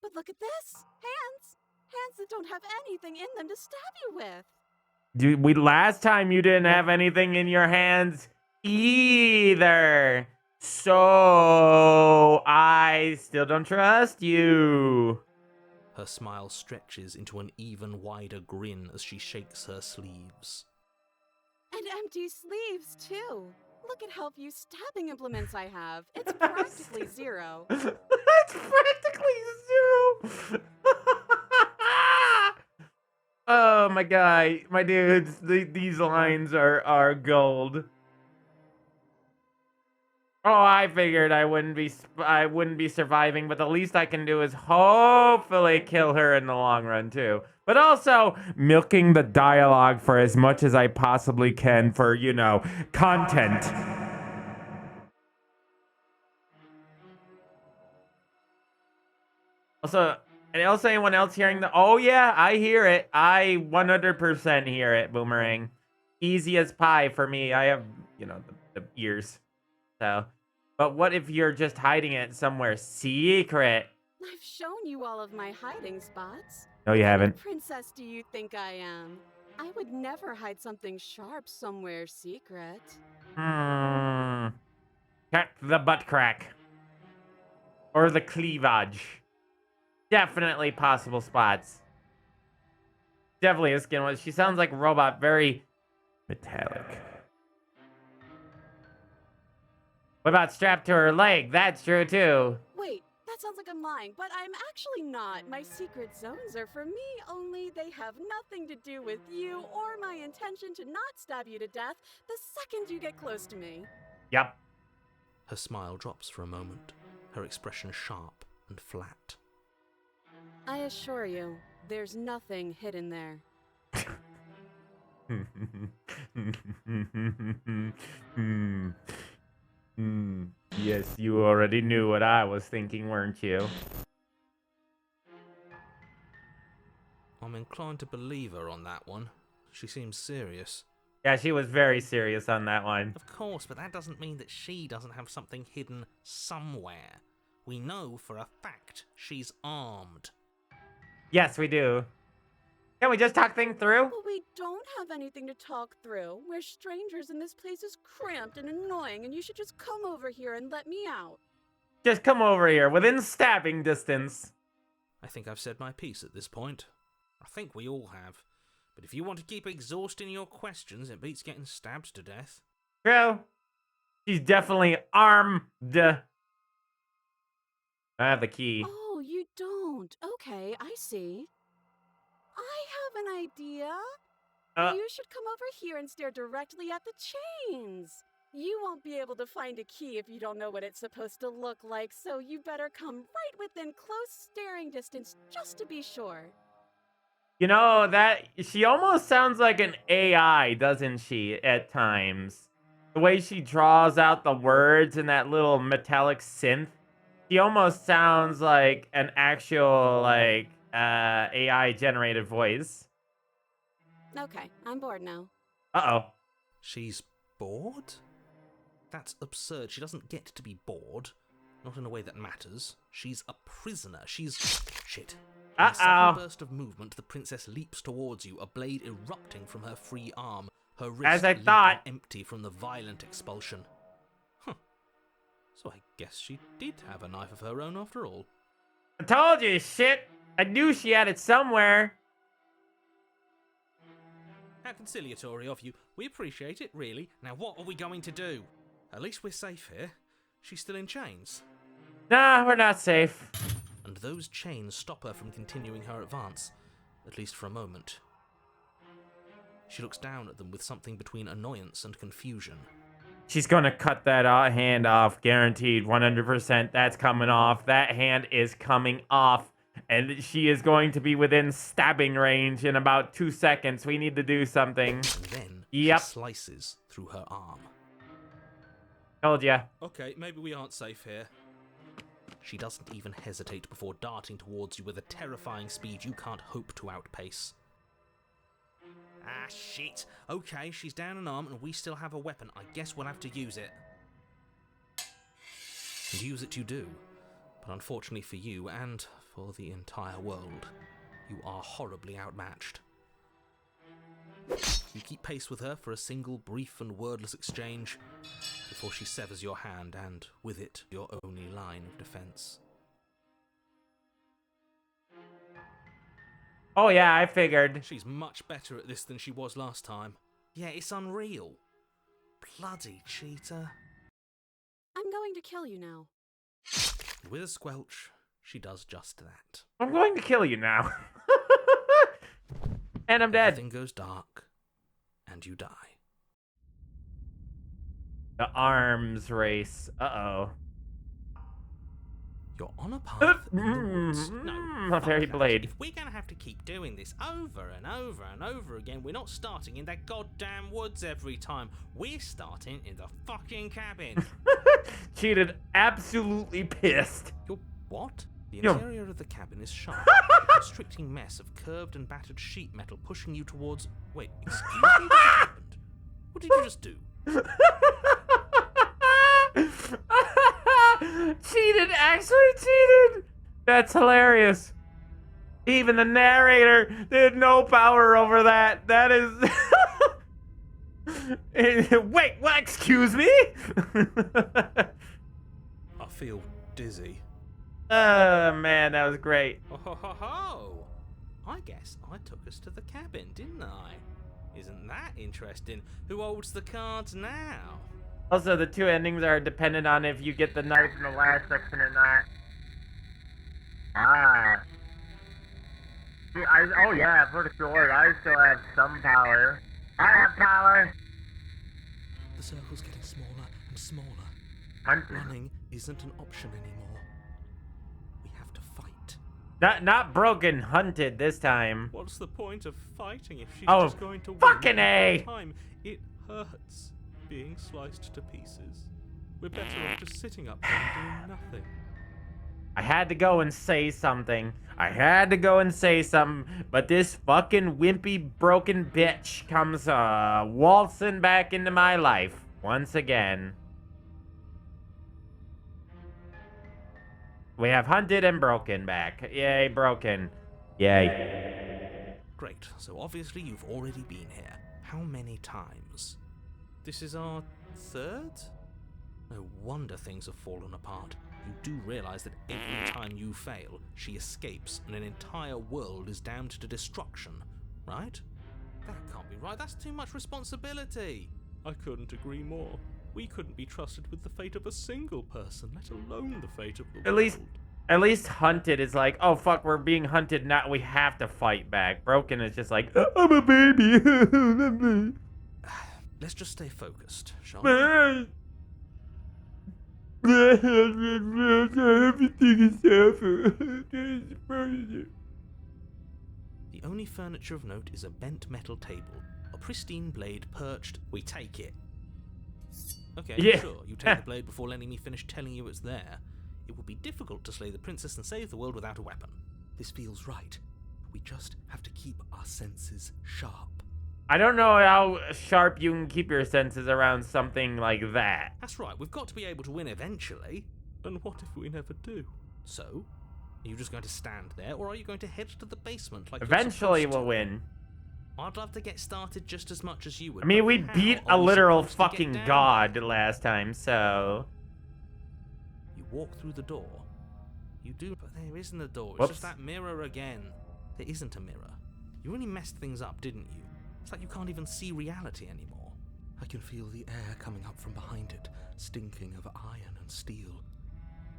But look at this! Hands! Hands that don't have anything in them to stab you with. Last time you didn't have anything in your hands either. So I still don't trust you. Her smile stretches into an even wider grin as she shakes her sleeves. And empty sleeves, too. Look at how few stabbing implements I have. It's practically zero. It's practically zero. Oh my god, my dudes, these lines are gold. Oh, I figured I wouldn't be surviving, but the least I can do is hopefully kill her in the long run too. But also milking the dialogue for as much as I possibly can for, you know, content. Also, anyone else hearing the? Oh yeah, I hear it. I 100% hear it, Boomerang. Easy as pie for me. I have, you know, the ears. So, but what if you're just hiding it somewhere secret? I've shown you all of my hiding spots. No, you haven't. What princess do you think I am? I would never hide something sharp somewhere secret. Cut the butt crack. Or the cleavage. Definitely possible spots. Definitely a skin one. She sounds like a robot, very metallic. What about strapped to her leg? That's true too. Wait, that sounds like I'm lying, but I'm actually not. My secret zones are for me, only they have nothing to do with you or my intention to not stab you to death the second you get close to me. Yep. Her smile drops for a moment, her expression sharp and flat. I assure you, there's nothing hidden there. Yes, you already knew what I was thinking, weren't you? I'm inclined to believe her on that one. She seems serious. Yeah, she was very serious on that one. Of course, but that doesn't mean that she doesn't have something hidden somewhere. We know for a fact she's armed. Yes, we do. Can we just talk things through? But we don't have anything to talk through. We're strangers and this place is cramped and annoying and you should just come over here and let me out. Just come over here, within stabbing distance. I think I've said my piece at this point. I think we all have. But if you want to keep exhausting your questions, it beats getting stabbed to death. True. She's definitely armed. I have the key. Oh, you don't. Okay, I see. I have an idea. You should come over here and stare directly at the chains. You won't be able to find a key if you don't know what it's supposed to look like, so you better come right within close staring distance just to be sure. You know, that she almost sounds like an AI, doesn't she, at times? The way she draws out the words in that little metallic synth. She almost sounds like an actual, like, AI generated voice. Okay, I'm bored now. Uh-oh. She's bored? That's absurd. She doesn't get to be bored. Not in a way that matters. She's a prisoner. She's... Shit. In a sudden burst of movement, the princess leaps towards you, a blade erupting from her free arm, her wrist As I thought. empty from the violent expulsion. So I guess she did have a knife of her own after all. I told you, shit. I knew she had it somewhere. How conciliatory of you. We appreciate it, really. Now what are we going to do? At least we're safe here. She's still in chains. Nah, we're not safe. And those chains stop her from continuing her advance, at least for a moment. She looks down at them with something between annoyance and confusion. She's gonna cut that hand off, guaranteed, 100%. That's coming off. That hand is coming off. And she is going to be within stabbing range in about 2 seconds. We need to do something. And then Yep. she slices through her arm. Told ya. Okay, maybe we aren't safe here. She doesn't even hesitate before darting towards you with a terrifying speed you can't hope to outpace. Ah, shit. Okay, she's down an arm and we still have a weapon. I guess we'll have to use it. And use it you do. But unfortunately for you, and for the entire world, you are horribly outmatched. You keep pace with her for a single brief and wordless exchange before she severs your hand and, with it, your only line of defense. Oh yeah, I figured. She's much better at this than she was last time. Yeah, it's unreal. Bloody cheater. I'm going to kill you now. With a squelch, she does just that. I'm going to kill you now. And I'm dead. Everything goes dark, and you die. The arms race. Uh-oh. You're on a path in the woods. A fairy fuck that. blade. If we're gonna have to keep doing this over and over and over again, we're not starting in that goddamn woods every time. We're starting in the fucking cabin. Cheated. Absolutely pissed. You're what? The Yo. interior of the cabin is sharp, a constricting mess of curved and battered sheet metal pushing you towards... Wait, excuse me? What happened? What did you just do? Cheated. Actually cheated. That's hilarious. Even the narrator did no power over that. That is... Wait, what? Excuse me? I feel dizzy. Oh, man, that was great. Oh, ho, ho, ho. I guess I took us to the cabin, didn't I? Isn't that interesting? Who holds the cards now? Also, the two endings are dependent on if you get the knife in the last section or not. Ah. See, oh yeah, for sure. I still have some power. I have power. The circle's getting smaller and smaller. Hunter. Running isn't an option anymore. We have to fight. Not broken, hunted this time. What's the point of fighting if she's Oh, just going to win fucking every A! time? It hurts being sliced to pieces. We're better off just sitting up there and doing nothing. I had to go and say something. But this fucking wimpy, broken bitch comes waltzing back into my life once again. We have hunted and broken back. Yay, broken. Yay. Great, so obviously you've already been here. How many times? This is our third? No wonder things have fallen apart. You do realize that every time you fail, she escapes and an entire world is damned to destruction, right? That can't be right. That's too much responsibility. I couldn't agree more. We couldn't be trusted with the fate of a single person, let alone the fate of the world. At least hunted is like, oh fuck, we're being hunted, now we have to fight back. Broken is just like, I'm a baby. Let's just stay focused, shall we? Everything is safer. The only furniture of note is a bent metal table, a pristine blade perched. We take it. Okay, Yeah. sure, you take the blade before letting me finish telling you it's there. It would be difficult to slay the princess and save the world without a weapon. This feels right. We just have to keep our senses sharp. I don't know how sharp you can keep your senses around something like that. That's right, we've got to be able to win eventually. And what if we never do? So, are you just going to stand there, or are you going to head to the basement like Eventually you're supposed we'll to? win. I'd love to get started just as much as you would. I mean, but we how beat are a we literal supposed to get fucking down? god last time, so... walk through the door. You do, but there isn't a door. It's Whoops. just that mirror again. There isn't a mirror. You really messed things up, didn't you? It's like you can't even see reality anymore. I can feel the air coming up from behind it, stinking of iron and steel.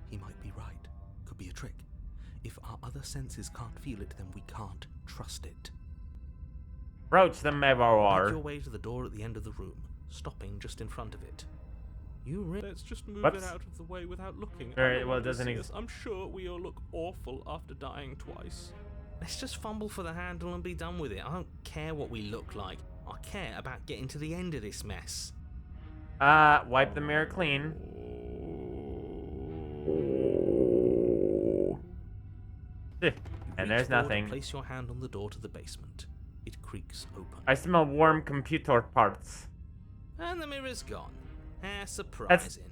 He might be right. Could be a trick. If our other senses can't feel it, then we can't trust it. Approach the Make your Memoir. way to the door at the end of the room, stopping just in front of it. Let's just move Whoops. it out of the way without looking. Alright, I don't well, want to doesn't see ex- us. I'm sure we all look awful after dying twice. Let's just fumble for the handle and be done with it. I don't care what we look like. I care about getting to the end of this mess. Wipe the mirror clean. And there's Reach forward nothing. and place your hand on the door to the basement. It creaks open. I smell warm computer parts. And the mirror's gone. How surprising.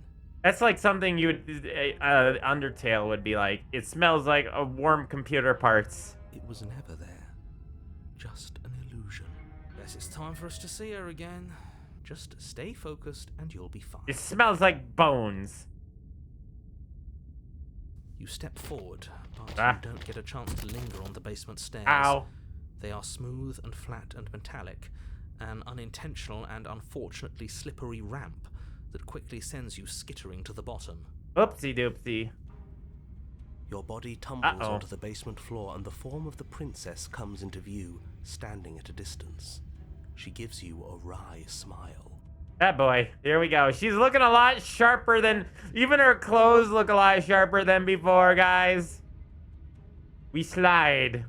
That's like something you would, Undertale would be like. It smells like a warm computer parts. It was never there. Just an illusion. Guess it's time for us to see her again. Just stay focused and you'll be fine. It smells like bones. You step forward, but Ah. you don't get a chance to linger on the basement stairs. Ow. They are smooth and flat and metallic, an unintentional and unfortunately slippery ramp that quickly sends you skittering to the bottom. Oopsie doopsie. Your body tumbles Uh-oh. onto the basement floor and the form of the princess comes into view, standing at a distance. She gives you a wry smile. That boy. Here we go. She's looking a lot sharper than... Even her clothes look a lot sharper than before, guys. We slide.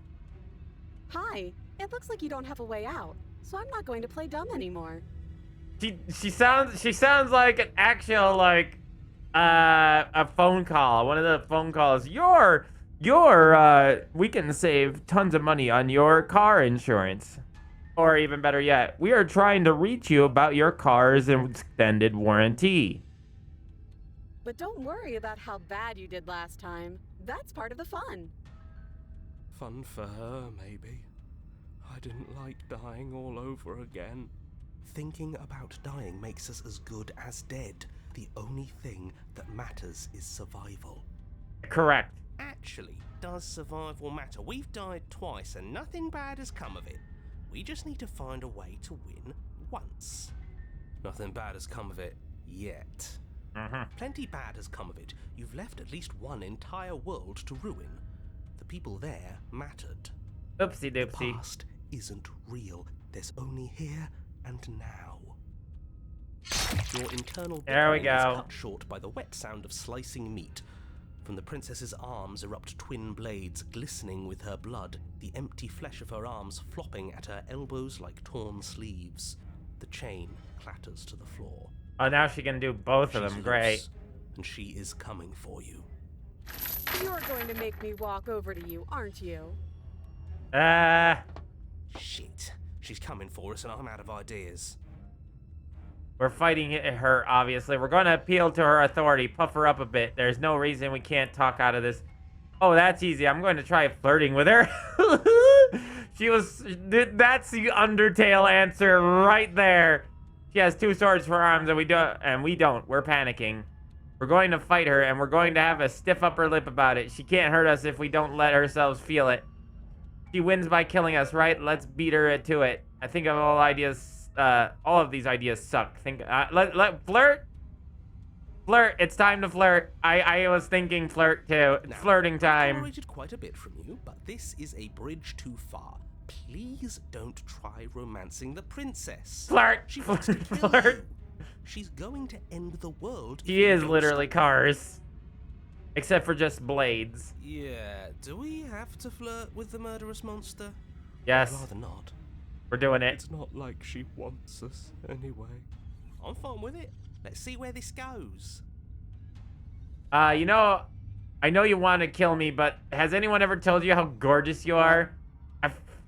Hi. It looks like you don't have a way out, so I'm not going to play dumb anymore. She sounds like an actual, like, a phone call. One of the phone calls. We can save tons of money on your car insurance. Or even better yet, we are trying to reach you about your car's extended warranty. But don't worry about how bad you did last time. That's part of the fun. Fun for her, maybe. I didn't like dying all over again. Thinking about dying makes us as good as dead. The only thing that matters is survival. Correct. Actually, does survival matter? We've died twice and nothing bad has come of it. We just need to find a way to win once. Nothing bad has come of it yet. Plenty bad has come of it. You've left at least one entire world to ruin. The people there mattered. Oopsie The doopsie. past isn't real. There's only here and now. Your internal There we bickering is go. cut short by the wet sound of slicing meat. From the princess's arms erupt twin blades, glistening with her blood, the empty flesh of her arms flopping at her elbows like torn sleeves. The chain clatters to the floor. Oh, now she can do both of She's them. Great. loose, and she is coming for you. You're going to make me walk over to you, aren't you? Shit. She's coming for us and I'm out of ideas. We're fighting her, obviously. We're going to appeal to her authority, puff her up a bit. There's no reason we can't talk out of this. Oh, that's easy. I'm going to try flirting with her. That's the Undertale answer right there. She has 2 swords for arms and we don't. We're panicking. We're going to fight her and we're going to have a stiff upper lip about it. She can't hurt us if we don't let ourselves feel it. She wins by killing us, right? Let's beat her to it. I think of all of these ideas suck. Let flirt. Flirt. It's time to flirt. I was thinking flirt too. It's Now, flirting I've time. tolerated quite a bit from you, but this is a bridge too far. Please don't try romancing the princess. Flirt. She wants to kill Flirt. you. She's going to end the world. if She you is don't literally stop her. cars. Except for just blades. Yeah, do we have to flirt with the murderous monster? Yes, Rather not. we're doing it. It's not like she wants us anyway. I'm fine with it. Let's see where this goes. You know, I know you want to kill me, but has anyone ever told you how gorgeous you are?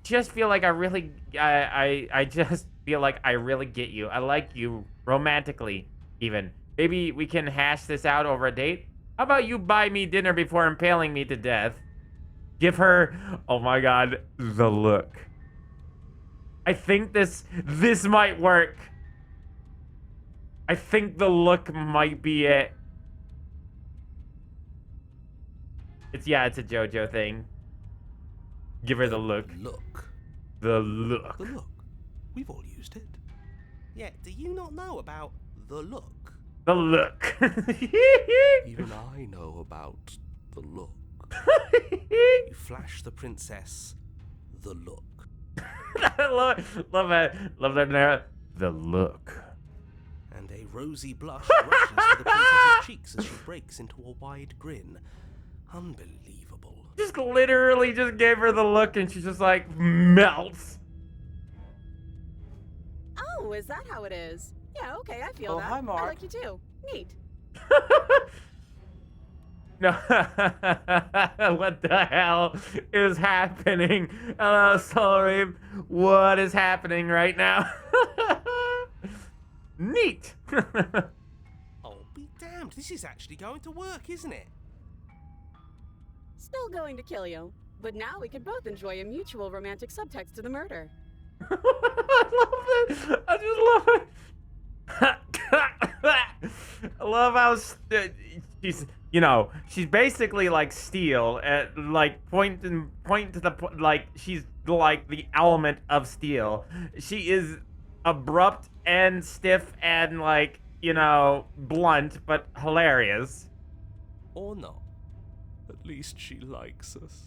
Just feel like I just feel like I really get you. I like you romantically, even. Maybe we can hash this out over a date? How about you buy me dinner before impaling me to death? Give her, oh my god, the look. I think this might work. I think the look might be it. It's a JoJo thing. Give her the look. Look. The look. The look. We've all used it. Yeah, do you not know about The look. The look. Even I know about the look. You flash the princess the look. love it. Love that narrative. The look. And a rosy blush rushes to the princess's cheeks as she breaks into a wide grin. Unbelievable. Just literally just gave her the look and she just like melts. Oh, is that how it is? Yeah, okay, I feel Oh, that. hi, Mark. I like you too. Neat. No. What the hell is happening? Hello, sorry. What is happening right now? Neat. Oh, be damned, this is actually going to work, isn't it? Still going to kill you. But now we can both enjoy a mutual romantic subtext to the murder. I love it. I just love it. I love how she's, you know, she's basically like steel, like pointing to the like she's like the element of steel. She is abrupt and stiff and like, you know, blunt but hilarious. Or not. At least she likes us.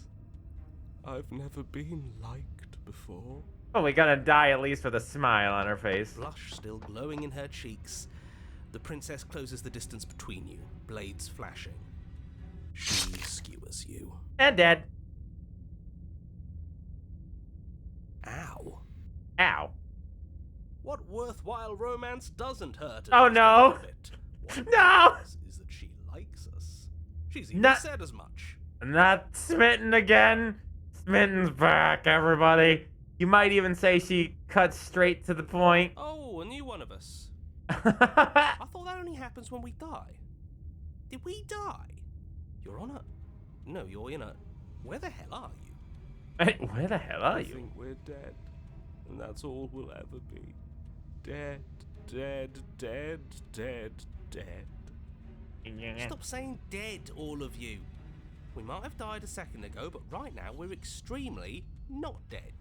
I've never been liked before. Oh, we gotta die at least with a smile on her face. Blush still glowing in her cheeks. The princess closes the distance between you, blades flashing. She skewers you. And dead. Ow. Ow. What worthwhile romance doesn't hurt? Oh, no. What No. is that she likes us. She's even Not- said as much. Not smitten again. Smitten's back, everybody. You might even say she cuts straight to the point. Oh, a new one of us. I thought that only happens when we die. Did we die? You're on a... No, you're in a... Where the hell are you? Hey, where the hell are I you? think we're dead. And that's all we'll ever be. Dead, dead, dead, dead, dead. Stop saying dead, all of you. We might have died a second ago, but right now we're extremely not dead.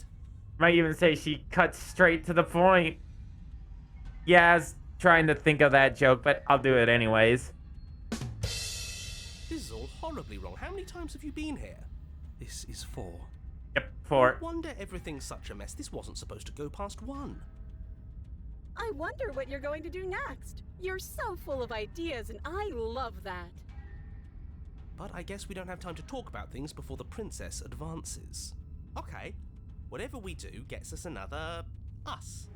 Might even say she cuts straight to the point. Yeah, I was trying to think of that joke, but I'll do it anyways. This is all horribly wrong. How many times have you been here? This is 4. Yep, 4. No wonder everything's such a mess. This wasn't supposed to go past 1. I wonder what you're going to do next. You're so full of ideas, and I love that. But I guess we don't have time to talk about things before the princess advances. Okay, whatever we do gets us another us.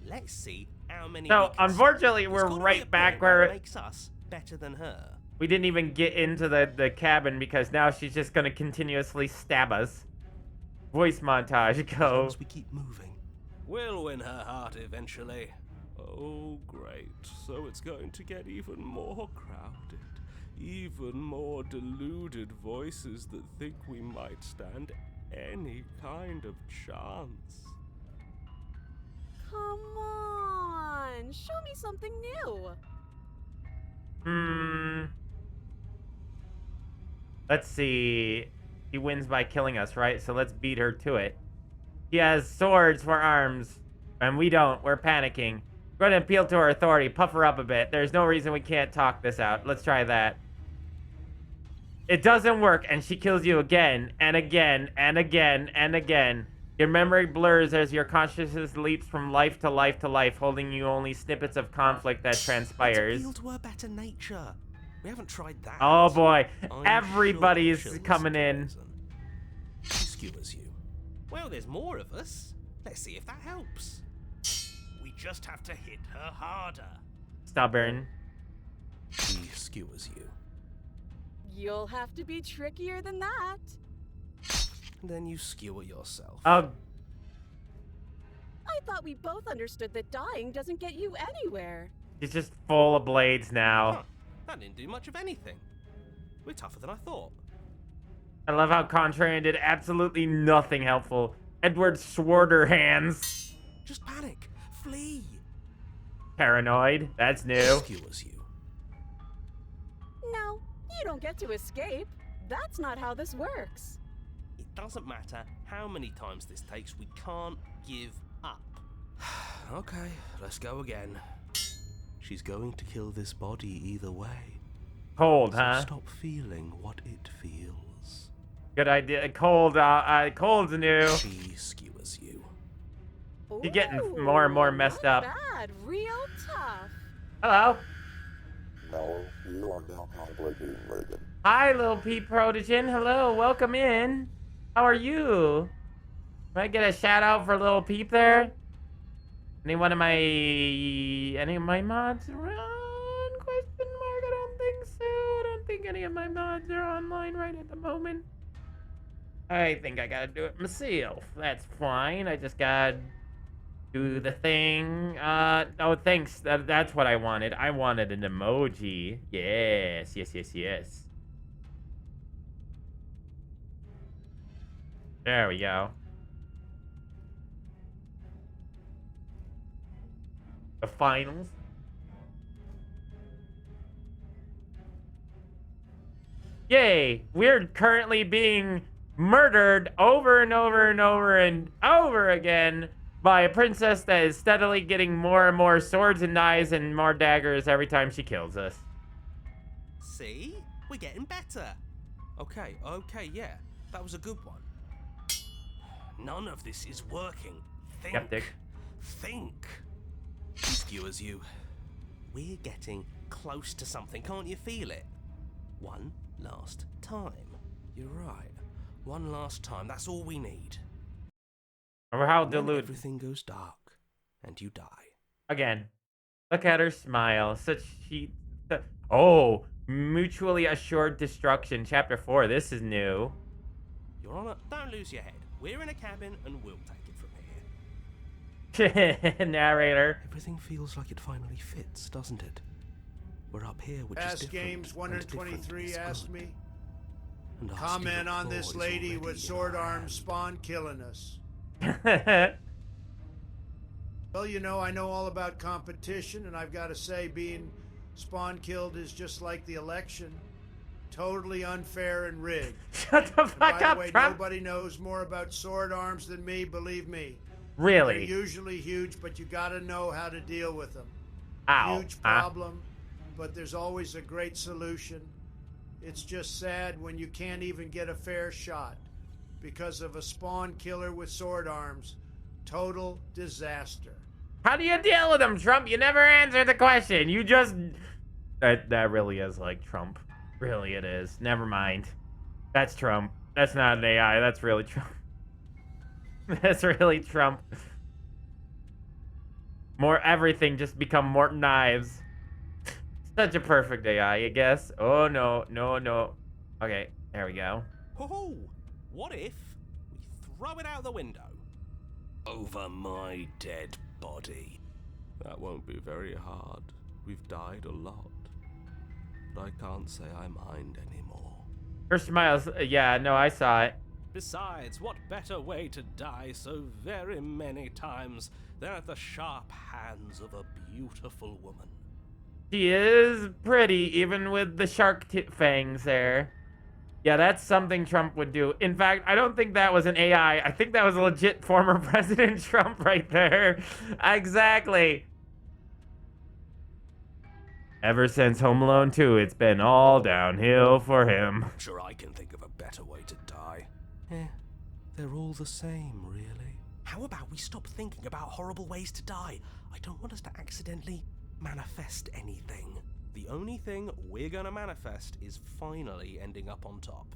Let's see how many. So, we can unfortunately, There's we're gotta be right a back point where it makes us better than her. we didn't even get into the cabin because now she's just gonna continuously stab us. Voice montage, go. As we keep moving. We'll win her heart eventually. Oh, great. So it's going to get even more crowded. Even more deluded voices that think we might stand any kind of chance. Come on, show me something new. Let's see. He wins by killing us, right? So let's beat her to it. He has swords for arms, and we don't. We're panicking. Go ahead and appeal to her authority. Puff her up a bit. There's no reason we can't talk this out. Let's try that. It doesn't work, and she kills you again, and again, and again, and again. Your memory blurs as your consciousness leaps from life to life to life, holding you only snippets of conflict that transpires. Appeal to her better nature. We haven't tried that. Oh boy, I'm everybody's sure coming in. She skewers you. Well, there's more of us. Let's see if that helps. We just have to hit her harder. Stubborn. She skewers you. You'll have to be trickier than that. Then you skewer yourself. Oh, I thought we both understood that dying doesn't get you anywhere. she's just full of blades now. Huh, that didn't do much of anything. We're tougher than I thought. I love how Contrarian did absolutely nothing helpful. Edward sword her hands. Just panic. Flee. Paranoid. That's new. Skewers you. No, you don't get to escape. That's not how this works. It doesn't matter how many times this takes, we can't give up. Okay, let's go again. She's going to kill this body either way. Cold, So huh? stop feeling what it feels. Good idea. Cold's new. She skewers you. You're getting more and more messed not up. Bad, real tough. Hello. No, you are now probably being rated. Hi, little Pete Protogen. Hello, welcome in. How are you? Can I get a shout out for little Peep there? Any of my mods around? Question mark. I don't think so. I don't think any of my mods are online right at the moment. I think I gotta do it myself. That's fine. I just gotta do the thing. Oh, thanks. That's what I wanted. I wanted an emoji. Yes, yes, yes, yes. There we go. The finals. Yay! We're currently being murdered over and over and over and over again by a princess that is steadily getting more and more swords and knives and more daggers every time she kills us. See? We're getting better. Okay, yeah, that was a good one. None of this is working. Think. Skeptic. Think. She skewers you. We're getting close to something, can't you feel it? One last time. You're right. One last time, that's all we need. Or how And then dilute. everything goes dark, and you die. Again. Look at her smile. Oh, mutually assured destruction. Chapter 4. This is new. Your Honor, Don't lose your head. We're in a cabin and we'll take it from here. Narrator. everything feels like it finally fits, doesn't it? We're up here, which is Ask different. Games and 123 different is asked good. me. And our Comment steel on claw this is lady already with in sword our arms hand. spawn killing us. Well, you know, I know all about competition, and I've got to say, being spawn killed is just like the election. Totally unfair and rigged. Shut the And fuck by the up, way, Trump. nobody knows more about sword arms than me, believe me. They're Really? usually huge, but you got to know how to deal with them. Ow. Huge problem, but there's always a great solution. It's just sad when you can't even get a fair shot because of a spawn killer with sword arms. Total disaster. How do you deal with him, Trump? You never answered the question. You just... That really is like Trump. Really it is. Never mind. That's Trump. That's not an AI. That's really Trump. That's really Trump. More everything just become more knives. Such a perfect AI, I guess. Oh, no. No, no. Okay, there we go. Ho-ho! What if we throw it out the window? Over my dead body. That won't be very hard. We've died a lot. But I can't say I mind anymore. Her smiles. Yeah, no, I saw it. Besides, what better way to die so very many times than at the sharp hands of a beautiful woman? She is pretty, even with the shark fangs there. Yeah, that's something Trump would do. In fact, I don't think that was an AI. I think that was a legit former President Trump right there. Exactly. Ever since Home Alone 2, it's been all downhill for him. I'm sure I can think of a better way to die. They're all the same, really. How about we stop thinking about horrible ways to die? I don't want us to accidentally manifest anything. The only thing we're gonna manifest is finally ending up on top.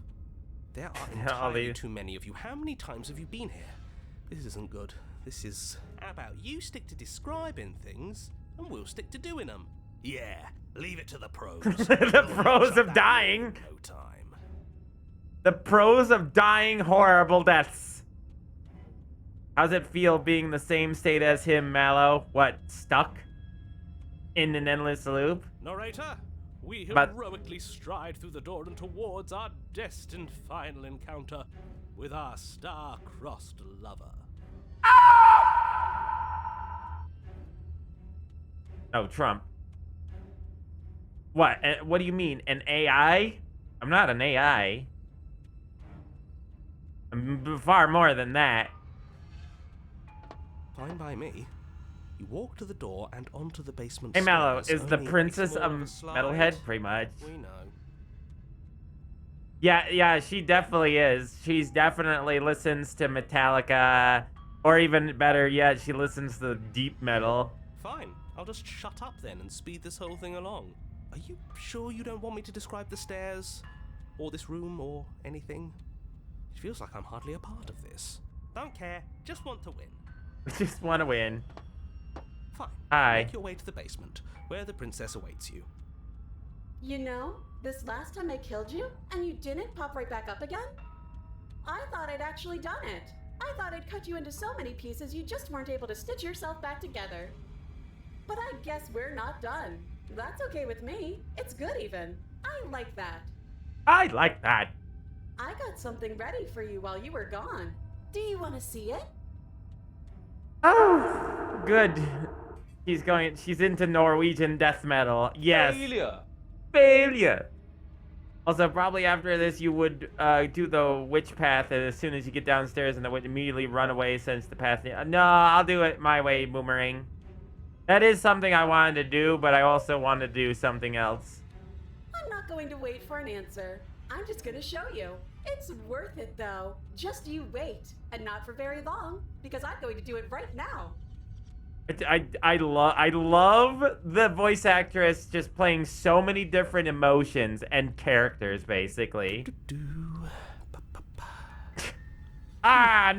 There are entirely too many of you. How many times have you been here? This isn't good. This is... How about you stick to describing things, and we'll stick to doing them? Yeah, leave it to the pros. The pros of dying. No time. The pros of dying horrible deaths. How's it feel being the same state as him, MalO? What, stuck? In an endless loop? Narrator, we But- heroically stride through the door and towards our destined final encounter with our star-crossed lover. Oh, Trump. What? What do you mean? An AI? I'm not an AI. far more than that. Fine by me. You walk to the door and onto the basement Hey, Mallow, stairs, is the only- princess It's more of of a slide. Metalhead? Pretty much. We know. Yeah, she definitely is. She's definitely listens to Metallica, or even better yet, she listens to deep metal. Fine. I'll just shut up then and speed this whole thing along. Are you sure you don't want me to describe the stairs? Or this room, or anything? It feels like I'm hardly a part of this. Don't care. Just want to win. Just want to win. Fine. Hi. Make your way to the basement, where the princess awaits you. You know, this last time I killed you, and you didn't pop right back up again? I thought I'd actually done it. I thought I'd cut you into so many pieces you just weren't able to stitch yourself back together. But I guess we're not done. That's okay with me. It's good even. I like that. I like that. I got something ready for you while you were gone. Do you want to see it? Oh, good. She's into Norwegian death metal. Yes. Failure. Also, probably after this, you would do the witch path as soon as you get downstairs, and then would immediately run away since the path. No, I'll do it my way, Boomerang. That is something I wanted to do, but I also want to do something else. I'm not going to wait for an answer. I'm just going to show you. It's worth it, though. Just you wait, and not for very long, because I'm going to do it right now. I love the voice actress just playing so many different emotions and characters, basically. Ah.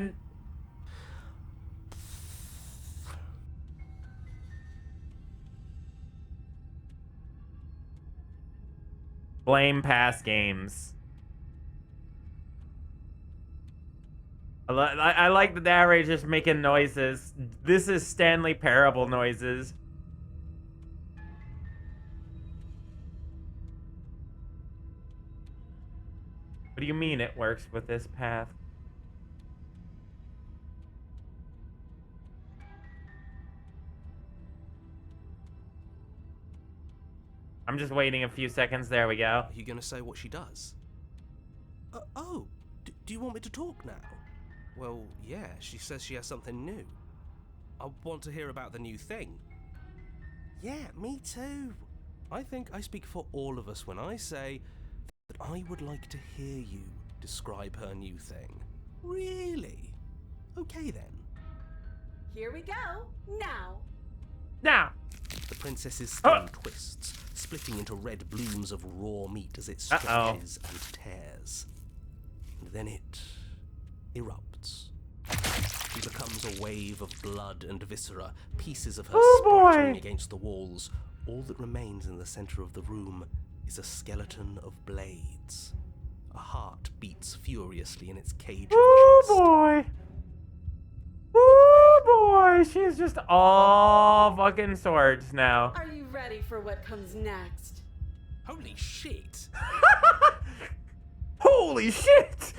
Blame past games. I like the narrator just making noises. This is Stanley Parable noises. What do you mean it works with this path? I'm just waiting a few seconds. There we go. Are you going to say what she does? Do you want me to talk now? Well, yeah, she says she has something new. I want to hear about the new thing. Yeah, me too. I think I speak for all of us when I say that I would like to hear you describe her new thing. Really? Okay then. Here we go. Now. Now. The princess's skin twists, splitting into red blooms of raw meat as it stretches and tears. And then it erupts. She becomes a wave of blood and viscera, pieces of her splattering against the walls. All that remains in the center of the room is a skeleton of blades. A heart beats furiously in its cage of chest. Oh boy, she's just all fucking swords now. Are you ready for what comes next? Holy shit! Holy shit!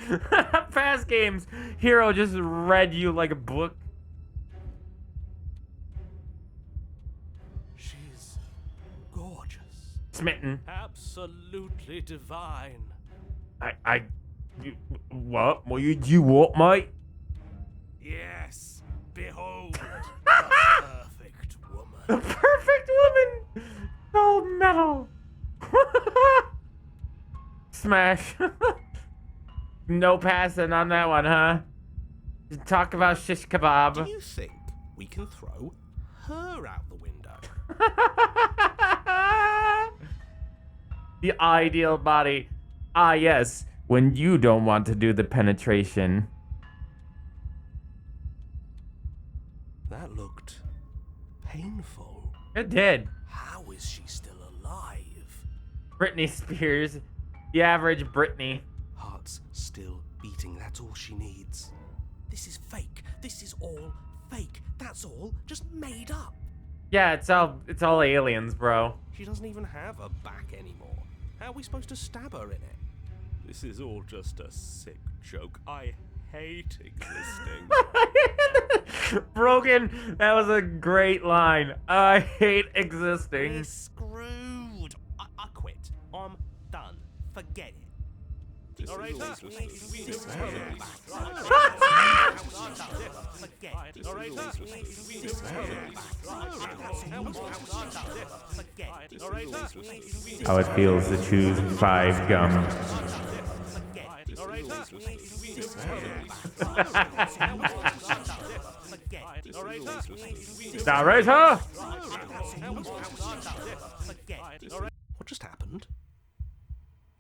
Past games, Hero just read you like a book. She's gorgeous. Smitten. Absolutely divine. What? What you what, mate? Yes, behold, the perfect woman. The perfect woman! Gold medal! Smash. No passing on that one, huh? Just talk about shish kebab. Do you think we can throw her out the window? The ideal body. Ah, yes. When you don't want to do the penetration. That looked painful. It did. How is she still alive? Britney Spears. The average Britney. Heart's still beating. That's all she needs. This is fake. This is all fake. That's all just made up. Yeah, it's all aliens, bro. She doesn't even have a back anymore. How are we supposed to stab her in it? This is all just a sick joke. I hate existing. Broken. That was a great line. I hate existing. We're screwed. I quit. I'm done. Forget it. How it feels to choose 5 gum. Narrator! What just happened?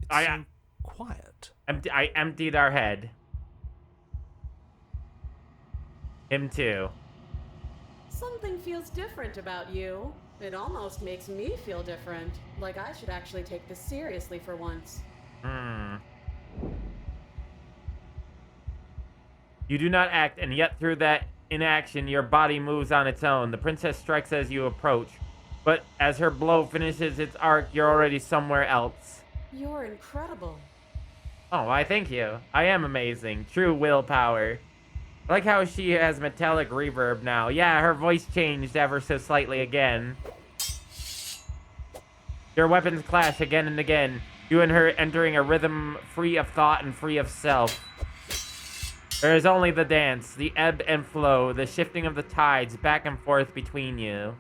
It's I so quiet. I emptied our head. Him too. Something feels different about you. It almost makes me feel different. Like I should actually take this seriously for once. You do not act, and yet through that inaction, your body moves on its own. The princess strikes as you approach, but as her blow finishes its arc, you're already somewhere else. You're incredible. Oh, why, thank you. I am amazing. True willpower. I like how she has metallic reverb now. Yeah, her voice changed ever so slightly again. Your weapons clash again and again. You and her entering a rhythm free of thought and free of self. There is only the dance, the ebb and flow, the shifting of the tides back and forth between you.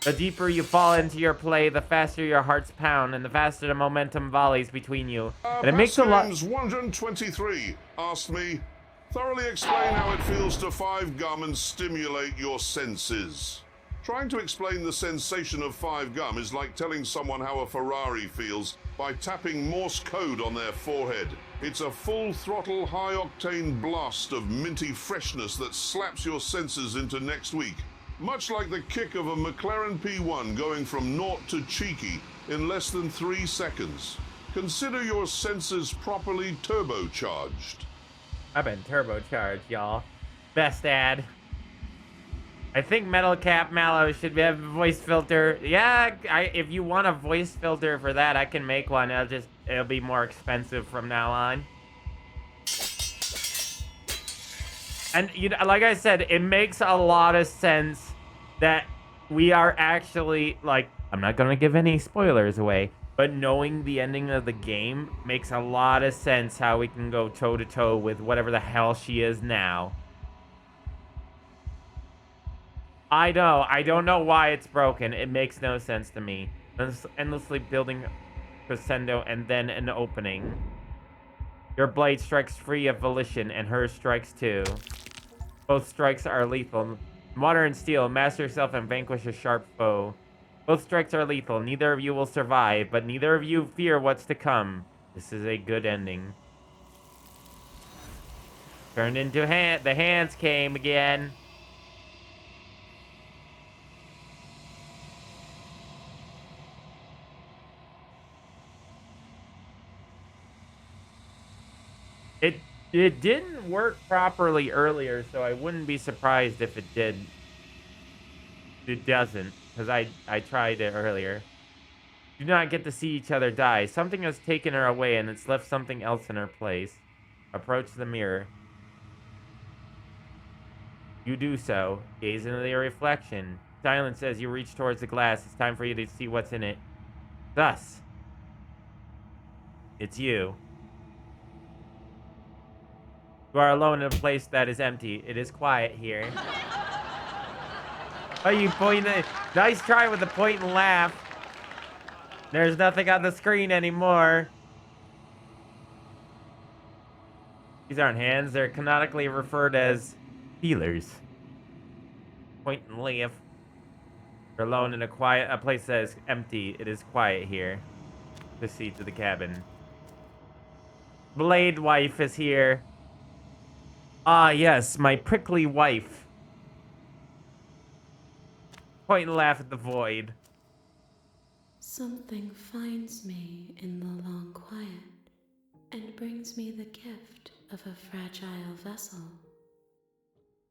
The deeper you fall into your play, the faster your hearts pound, and the faster the momentum volleys between you. And it makes a lot. 123 asked me, thoroughly explain how it feels to 5 gum and stimulate your senses. Trying to explain the sensation of 5 gum is like telling someone how a Ferrari feels by tapping Morse code on their forehead. It's a full-throttle, high-octane blast of minty freshness that slaps your senses into next week. Much like the kick of a McLaren P1 going from naught to cheeky in less than 3 seconds. Consider your senses properly turbocharged. I've been turbocharged, y'all. Best ad. I think Metal Cap MalO's should have a voice filter. Yeah, if you want a voice filter for that, I can make one. It'll be more expensive from now on. And you know, like I said, it makes a lot of sense that we are actually, like, I'm not gonna give any spoilers away, but knowing the ending of the game makes a lot of sense how we can go toe-to-toe with whatever the hell she is now. I know. I don't know why it's broken. It makes no sense to me. Endlessly building crescendo and then an opening. Your blade strikes free of volition and hers strikes too. Both strikes are lethal. Water and steel, master yourself and vanquish a sharp foe. Both strikes are lethal. Neither of you will survive, but neither of you fear what's to come. This is a good ending. Turned into the hands came again. It didn't work properly earlier, so I wouldn't be surprised if it did. It doesn't, because I tried it earlier. Do not get to see each other die. Something has taken her away, and it's left something else in her place. Approach the mirror. You do so. Gaze into your reflection. Silence as you reach towards the glass. It's time for you to see what's in it. Thus, it's you. You are alone in a place that is empty. It is quiet here. Oh, you point it. Nice try with the point and laugh. There's nothing on the screen anymore. These aren't hands. They're canonically referred as feelers. Point and laugh. You're alone in a place that is empty. It is quiet here. Proceed to the cabin. Blade wife is here. Ah, yes, my prickly wife. Point and laugh at the void. Something finds me in the long quiet and brings me the gift of a fragile vessel.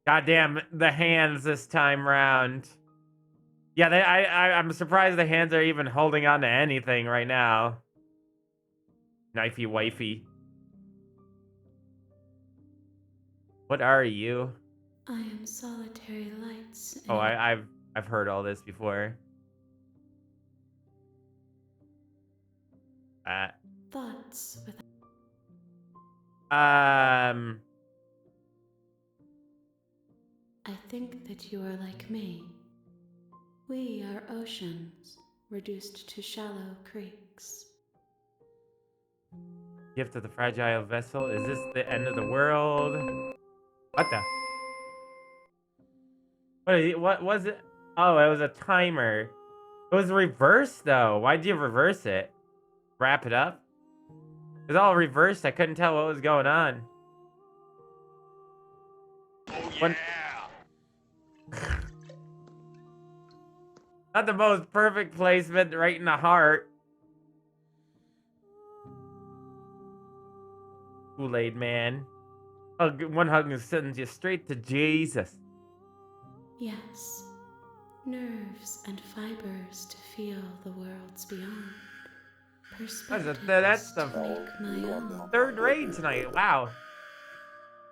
Goddamn, the hands this time round. Yeah, I'm surprised the hands are even holding on to anything right now. Knifey wifey. What are you? I am solitary lights. Oh, I've heard all this before. Thought thoughts with. I think that you are like me. We are oceans, reduced to shallow creeks. Gift of the fragile vessel. Is this the end of the world? What the? What was it? Oh, it was a timer. It was reversed though. Why'd you reverse it? Wrap it up? It was all reversed. I couldn't tell what was going on. Oh, When... yeah! Not the most perfect placement, right in the heart. Kool-Aid man. One hug sends you straight to Jesus. Yes. Nerves and fibers to feel the worlds beyond. That's the third raid tonight. Wow.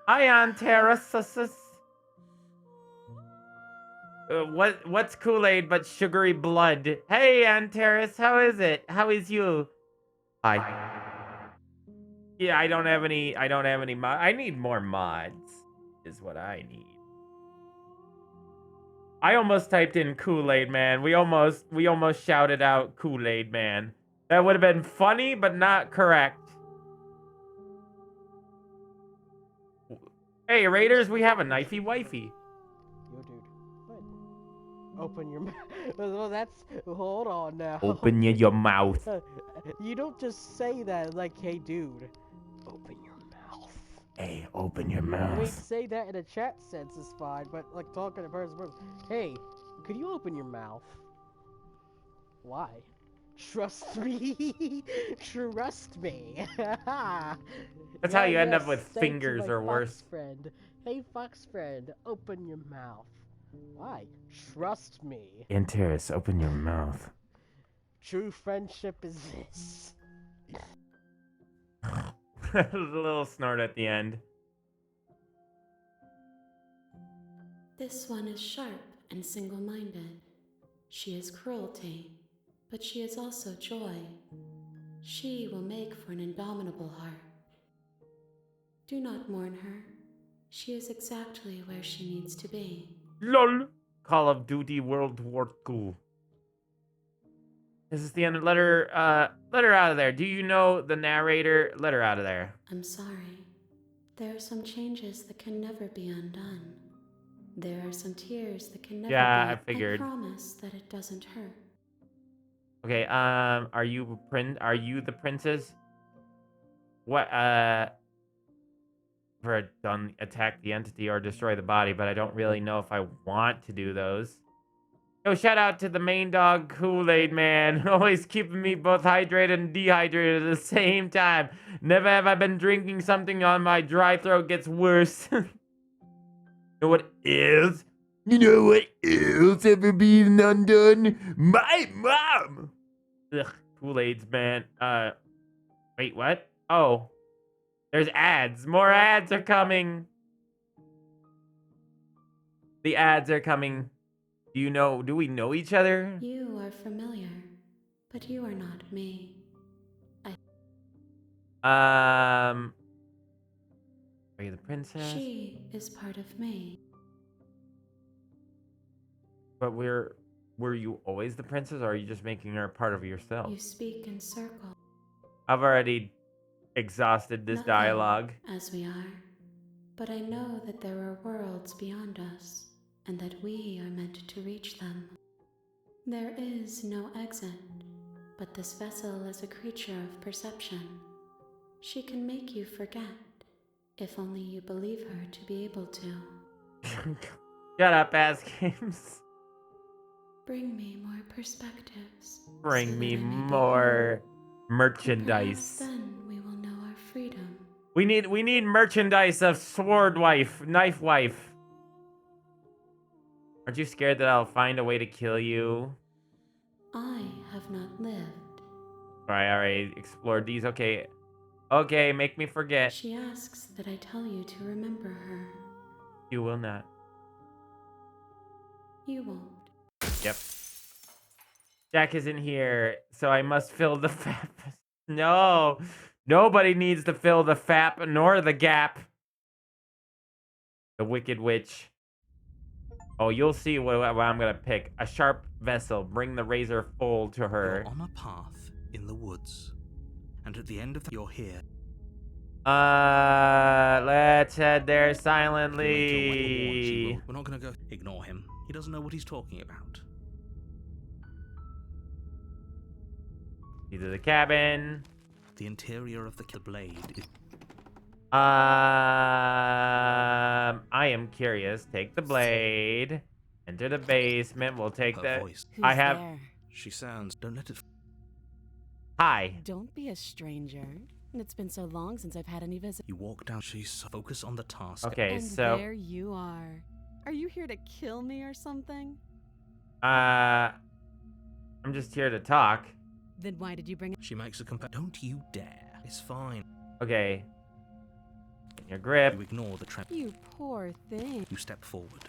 Hi, Antares. What's Kool-Aid but sugary blood? Hey, Antares, how is it? How is you? Hi. Yeah, I don't have any mod. I need more mods, is what I need. I almost typed in Kool-Aid man. We almost shouted out Kool-Aid man. That would have been funny, but not correct. Hey, Raiders, we have a knifey wifey. Yo, dude. What? Open your mouth. Well, that's... Hold on now. Open your mouth. You don't just say that like, hey, dude. Open your mouth. Hey, open your I mean, mouth. say that in a chat sense is fine, but like talking to person, hey, could you open your mouth? Why? Trust me. Trust me. That's how you end up with fingers or worse. Friend. Hey, fox friend, open your mouth. Why? Trust me. Antares, open your mouth. True friendship is this. A little snort at the end. This one is sharp and single-minded. She is cruelty, but she is also joy. She will make for an indomitable heart. Do not mourn her. She is exactly where she needs to be. LOL. Call of Duty World War II. This is the end of letter out of there. Do you know the narrator? Let her out of there. I'm sorry. There are some changes that can never be undone. There are some tears that can never be... I figured. I promise that it doesn't hurt. Okay, are you the princess? What, for done attack the entity or destroy the body, but I don't really know if I want to do those. Yo, shout out to the main dog, Kool-Aid man. Always keeping me both hydrated and dehydrated at the same time. Never have I been drinking something on my dry throat gets worse. You know what is? You know what else ever been undone? My mom! Ugh, Kool-Aid's man. Wait, what? Oh. There's ads. More ads are coming. The ads are coming. Do we know each other? You are familiar, but you are not me. Are you the princess? She is part of me. But were you always the princess, or are you just making her part of yourself? You speak in circles. I've already exhausted this dialogue. As we are, but I know that there are worlds beyond us, and that we are meant to reach them. There is no exit, but this vessel is a creature of perception. She can make you forget, if only you believe her to be able to. Shut up, ass games. Bring me more perspectives. Bring me more merchandise. Then we will know our freedom. We need merchandise of sword wife, knife wife. Aren't you scared that I'll find a way to kill you? I have not lived. Alright, explored these. Okay, make me forget. She asks that I tell you to remember her. You will not. You won't. Yep. Jack isn't here, so I must fill the fat. No, Nobody needs to fill the fap nor the gap. The Wicked Witch. Oh, you'll see what I'm gonna pick. A sharp vessel. Bring the razor full to her. You're on a path in the woods, and at the end of you're here. Let's head there We're silently. not gonna go. Ignore him. He doesn't know what he's talking about. Either the cabin. The interior of the blade is I am curious. Take the blade. Enter the basement. We'll take her that. voice. Who's I have. there? She sounds. Don't let it. Hi. Don't be a stranger. It's been so long since I've had any visitors. You walk down. She's focus on the task. Okay, And so. there you are. Are you here to kill me or something? I'm just here to talk. Then why did you bring it? She makes a compare. Don't you dare. It's fine. Okay. In your grip. You ignore the trap. You poor thing. You step forward.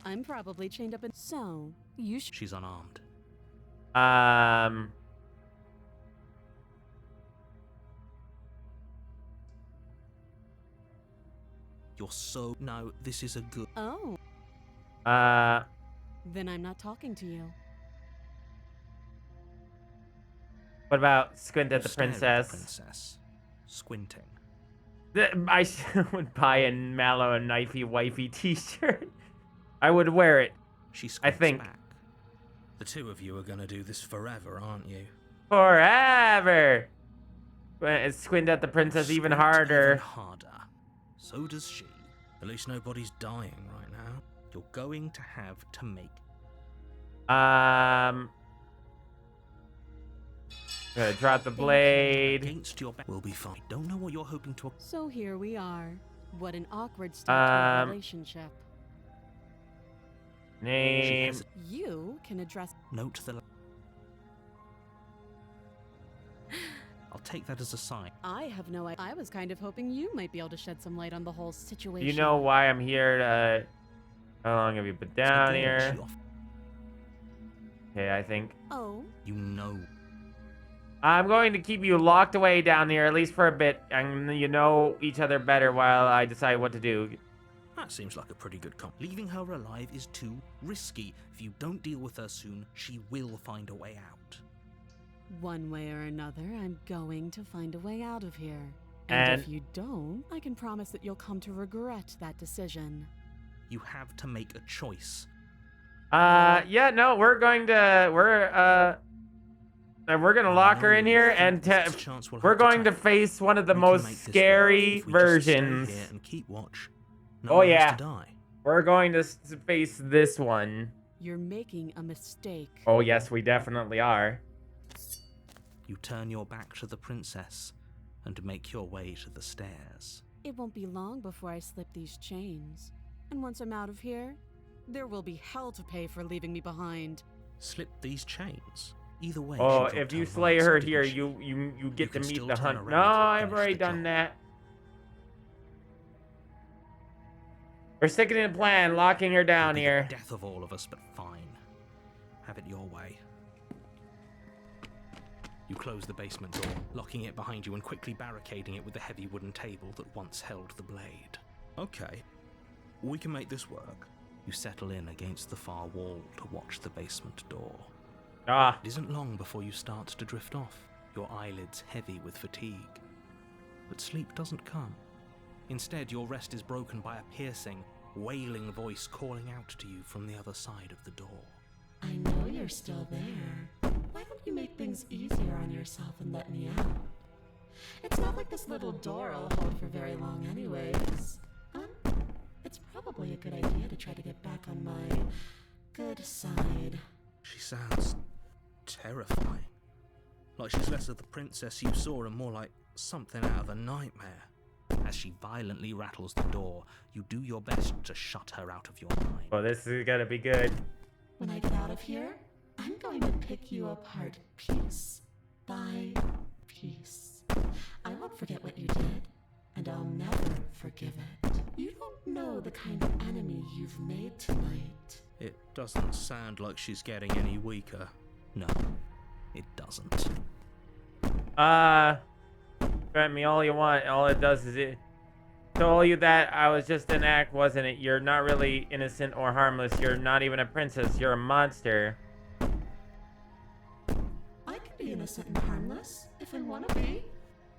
I'm probably chained up in. So, you should. She's unarmed. You're so. No, this is a good. Oh. Then I'm not talking to you. What about squint at the Stare princess? Princess. Squinting. I would buy a Mallow and knifey wifey t-shirt. I would wear it. She I squints think. back. The two of you are gonna do this forever, aren't you? Forever. Squint at the princess even Squint harder. Even harder. So does she. At least nobody's dying right now. You're going to have to make. Gonna drop the blade. Against your back. We'll be fine. Don't know what you're hoping to. So here we are. What an awkward start to a relationship. Name. You can address. Note the. I'll take that as a sign. I have no idea. I was kind of hoping you might be able to shed some light on the whole situation. You know why I'm here to... How long have you been down here? Okay, I think... Oh? You know. I'm going to keep you locked away down here, at least for a bit. And you know each other better while I decide what to do. That seems like a pretty good comp. Leaving her alive is too risky. If you don't deal with her soon, she will find a way out. One way or another, I'm going to find a way out of here. And if you don't, I can promise that you'll come to regret that decision. You have to make a choice. Yeah, no, we're going to lock her in here, and we're going to face one of the most scary versions. And keep watch. Oh yeah, we're going to face this one. You're making a mistake. Oh yes, we definitely are. You turn your back to the princess and make your way to the stairs. It won't be long before I slip these chains. And once I'm out of here, there will be hell to pay for leaving me behind. Slip these chains? Either way. Oh, if you slay her here, you get to meet the hunt. No, I've already done that. We're sticking to the plan, locking her down here. Death of all of us, but fine. Have it your way. You close the basement door, locking it behind you and quickly barricading it with the heavy wooden table that once held the blade. Okay, we can make this work. You settle in against the far wall to watch the basement door. It isn't long before you start to drift off, your eyelids heavy with fatigue. But sleep doesn't come. Instead, your rest is broken by a piercing, wailing voice calling out to you from the other side of the door. I know you're still there. Why don't you make things easier on yourself and let me out? It's not like this little door will hold for very long anyways. It's probably a good idea to try to get back on my good side. She sounds terrifying. Like she's less of the princess you saw and more like something out of a nightmare. As she violently rattles the door, you do your best to shut her out of your mind. Oh, this is gonna be good. When I get out of here, I'm going to pick you apart piece by piece. I won't forget what you did, and I'll never forgive it. You don't know the kind of enemy you've made tonight. It doesn't sound like she's getting any weaker. No, it doesn't. Threaten me all you want. All it does is it told you that I was just an act, wasn't it? You're not really innocent or harmless. You're not even a princess. You're a monster. I can be innocent and harmless if I want to be.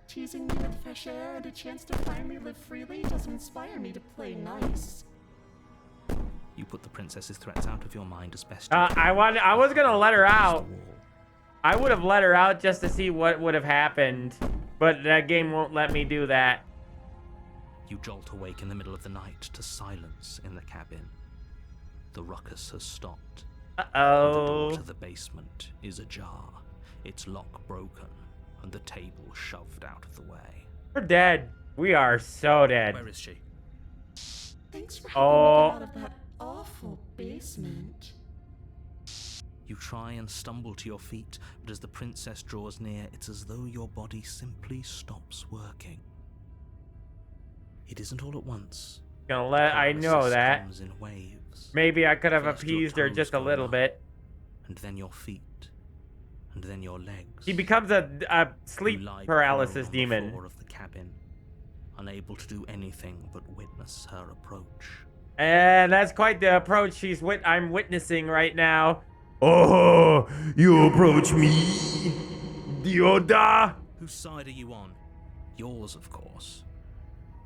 Teasing me with fresh air and a chance to finally live freely doesn't inspire me to play nice. You put the princess's threats out of your mind as best you can. I was gonna let her out. I would have let her out just to see what would have happened, but that game won't let me do that. You jolt awake in the middle of the night to silence in the cabin. The ruckus has stopped. Uh-oh. The door to the basement is ajar, its lock broken, and the table shoved out of the way. We're dead. We are so dead. Where is she? Thanks for helping me get out of that awful basement. You try and stumble to your feet, but as the princess draws near, it's as though your body simply stops working. It isn't all at once. Gonna let I know that. Comes in waves. Maybe I could have First appeased your her toes just a go little up, bit. And then your feet, and then your legs. He becomes a sleep paralysis On demon. the floor of the cabin, unable to do anything but witness her approach. And that's quite the approach I'm witnessing right now. Oh, you approach me, Dioda. Whose side are you on? Yours, of course.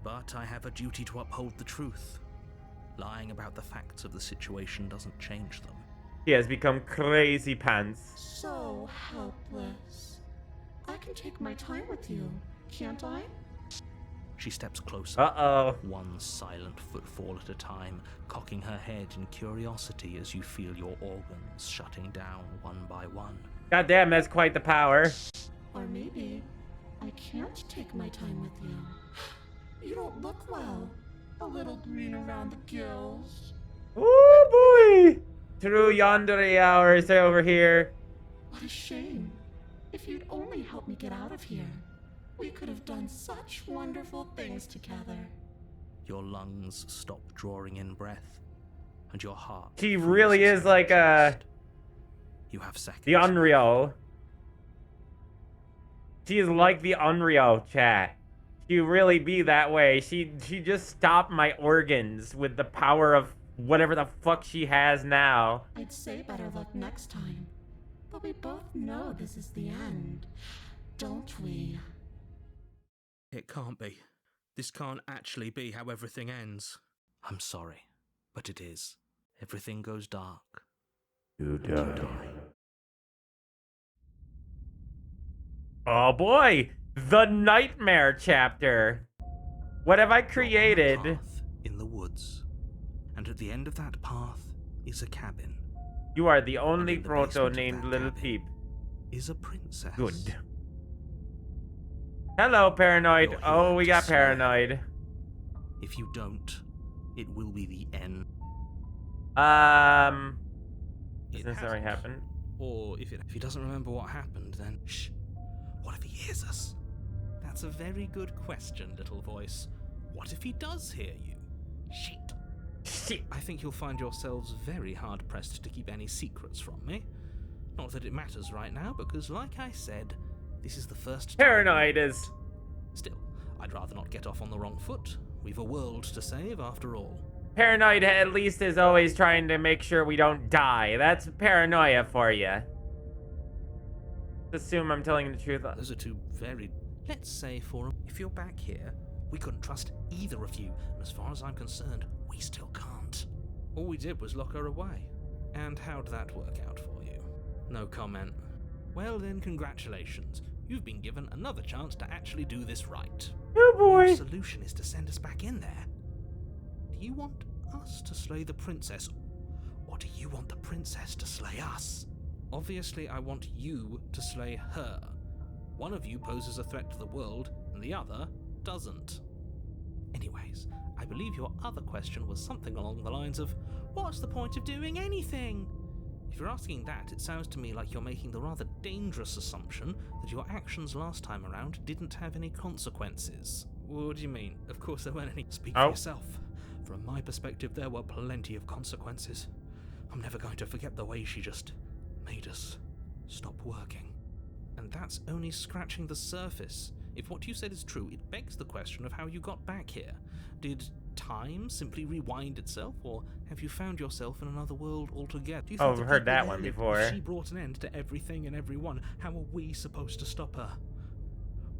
But I have a duty to uphold the truth. Lying about the facts of the situation doesn't change them. He has become crazy pants. So helpless. I can take my time with you, can't I? She steps closer. Uh-oh. One silent footfall at a time, cocking her head in curiosity as you feel your organs shutting down one by one. Goddamn, that's quite the power. Or maybe I can't take my time with you. You don't look well. A little green around the gills. Oh boy! Through yonder hours over here. What a shame. If you'd only help me get out of here, we could have done such wonderful things together. Your lungs stop drawing in breath, and your heart. She really is like You have seconds. the Unreal. She is like the Unreal, chat. She really be that way. She just stopped my organs with the power of whatever the fuck she has now. I'd say better luck next time. But we both know this is the end, don't we? It can't be. This can't actually be how everything ends. I'm sorry, but it is. Everything goes dark. You die. Oh boy! The Nightmare chapter! What have I created? Path in the woods. And at the end of that path is a cabin. You are the only the proto basement of named that Little cabin Peep. Is a princess. Good. Hello, Paranoid. Oh, we got Paranoid. If you don't, it will be the end. Since already happened. Or if he doesn't remember what happened, then shh. What if he hears us? That's a very good question, little voice. What if he does hear you? Shit. Shit. I think you'll find yourselves very hard-pressed to keep any secrets from me. Not that it matters right now, because like I said, this is the first time. Paranoid is... Still, I'd rather not get off on the wrong foot. We've a world to save after all. Paranoid at least is always trying to make sure we don't die. That's paranoia for you. Assume I'm telling the truth. Those are two very... Let's say if you're back here, we couldn't trust either of you, and as far as I'm concerned, we still can't. All we did was lock her away. And how'd that work out for you? No comment. Well then, congratulations. You've been given another chance to actually do this right. Oh boy! The solution is to send us back in there. Do you want us to slay the princess, or do you want the princess to slay us? Obviously, I want you to slay her. One of you poses a threat to the world, and the other doesn't. Anyways, I believe your other question was something along the lines of, what's the point of doing anything? If you're asking that, it sounds to me like you're making the rather dangerous assumption that your actions last time around didn't have any consequences. What do you mean? Of course there weren't any. Speak for yourself. From my perspective, there were plenty of consequences. I'm never going to forget the way she just made us stop working. And that's only scratching the surface. If what you said is true, it begs the question of how you got back here. Did time simply rewind itself, or have you found yourself in another world altogether? Do you think I've heard that one before. If she brought an end to everything and everyone, how are we supposed to stop her?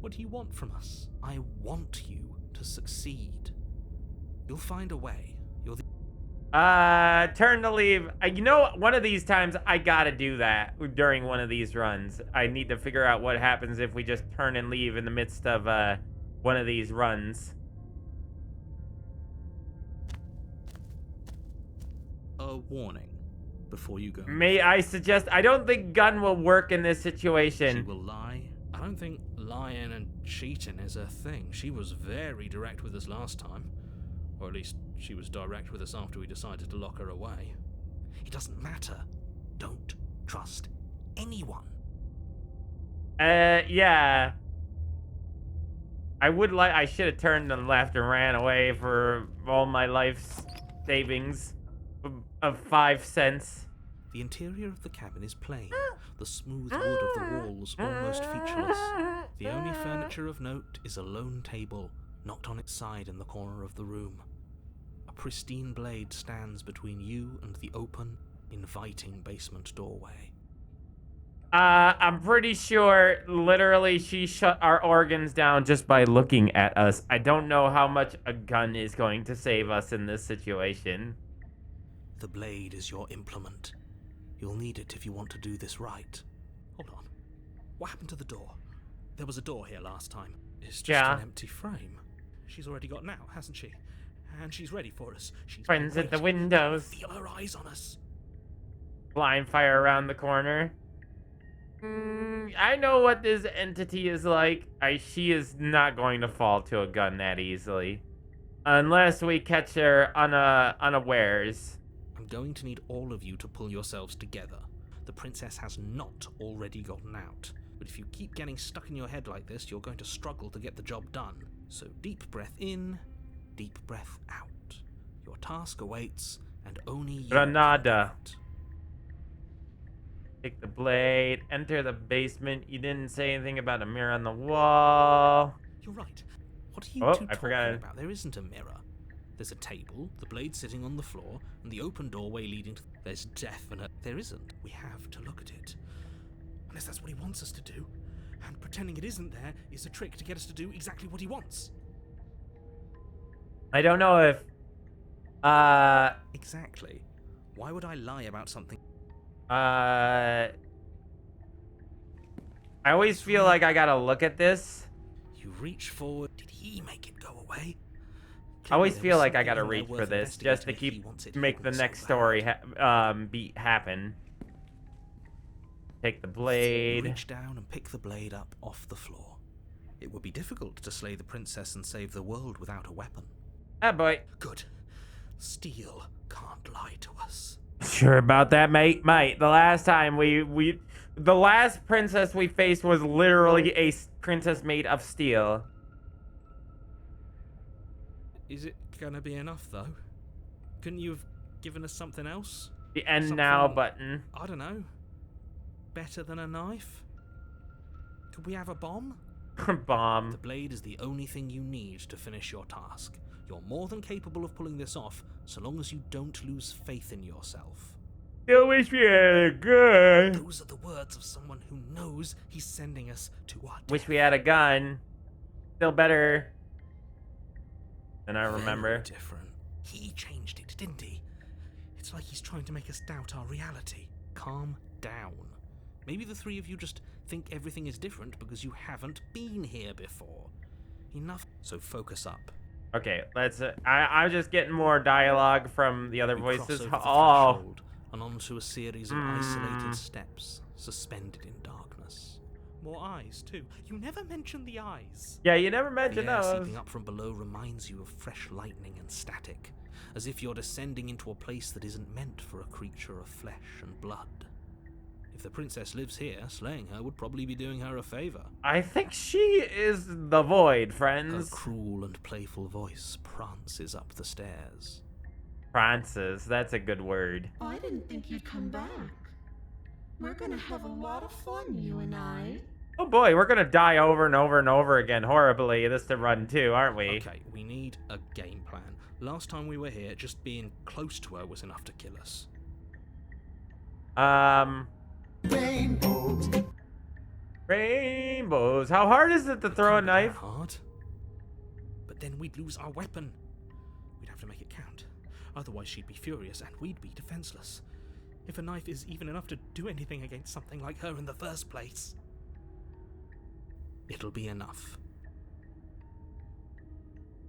What do you want from us? I want you to succeed. You'll find a way. You're the Turn to leave. You know, one of these times I gotta do that during one of these runs. I need to figure out what happens if we just turn and leave in the midst of one of these runs. A warning before you go. May I suggest, I don't think gun will work in this She situation. will lie. I don't think lying and cheating is a thing. She was very direct with us last time. Or at least she was direct with us after we decided to lock her away. It doesn't matter. Don't trust anyone. Yeah. I should have turned and left and ran away for all my life savings of 5 cents. The interior of the cabin is plain, the smooth wood of the walls almost featureless. The only furniture of note is a lone table, knocked on its side in the corner of the room. A pristine blade stands between you and the open, inviting basement doorway. I'm pretty sure literally she shut our organs down just by looking at us. I don't know how much a gun is going to save us in this situation. The blade is your implement. You'll need it if you want to do this right. Hold on. What happened to the door? There was a door here last time. It's just an empty frame. She's already gotten out, hasn't she? And she's ready for us. She's Friends at the windows. Feel her eyes on us. Blind fire around the corner. I know what this entity is like. She is not going to fall to a gun that easily. Unless we catch her unawares. I'm going to need all of you to pull yourselves together. The princess has not already gotten out. But if you keep getting stuck in your head like this, you're going to struggle to get the job done. So deep breath in, deep breath out. Your task awaits, and only you Granada. Take the blade, enter the basement. You didn't say anything about a mirror on the wall. You're right. What are you two talking about? There isn't a mirror. There's a table, the blade sitting on the floor, and the open doorway leading to... There's definite... There isn't. We have to look at it. Unless that's what he wants us to do. And pretending it isn't there is a trick to get us to do exactly what he wants. I don't know if... Exactly. Why would I lie about something? I always feel like I gotta look at this. You reach forward. Did he make it go away? I always feel like I gotta reach for this just to make the next story happen. Take the blade. Reach down and pick the blade up off the floor. It would be difficult to slay the princess and save the world without a weapon. Ah, boy. Good. Steel can't lie to us. Sure about that, mate? Mate, the last time the last princess we faced was literally a princess made of steel. Is it gonna be enough, though? Couldn't you have given us something else? The end now button. I don't know. Better than a knife? Could we have a bomb? Bomb. The blade is the only thing you need to finish your task. You're more than capable of pulling this off, so long as you don't lose faith in yourself. Still wish we had a gun. Those are the words of someone who knows he's sending us to our death. Wish we had a gun. Still better than I remember. Very different. He changed it, didn't he? It's like he's trying to make us doubt our reality. Calm down. Maybe the three of you just think everything is different because you haven't been here before. Enough. So focus up. Okay, let's. I'm just getting more dialogue from the other voices. And onto a series of isolated steps, suspended in darkness. More eyes too. You never mention the eyes. Yeah, you never mention the air those. Seeping up from below reminds you of fresh lightning and static, as if you're descending into a place that isn't meant for a creature of flesh and blood. If the princess lives here, slaying her would probably be doing her a favor. I think she is the void, friends. Her cruel and playful voice prances up the stairs. Prances, that's a good word. I didn't think you'd come back. We're gonna have a lot of fun, you and I. Oh boy, we're gonna die over and over and over again horribly this to run too, aren't we? Okay, we need a game plan. Last time we were here, just being close to her was enough to kill us. Rainbows. Rainbows. How hard is it to throw a knife? Hard. But then we'd lose our weapon. We'd have to make it count. Otherwise she'd be furious and we'd be defenseless. If a knife is even enough to do anything against something like her in the first place, it'll be enough.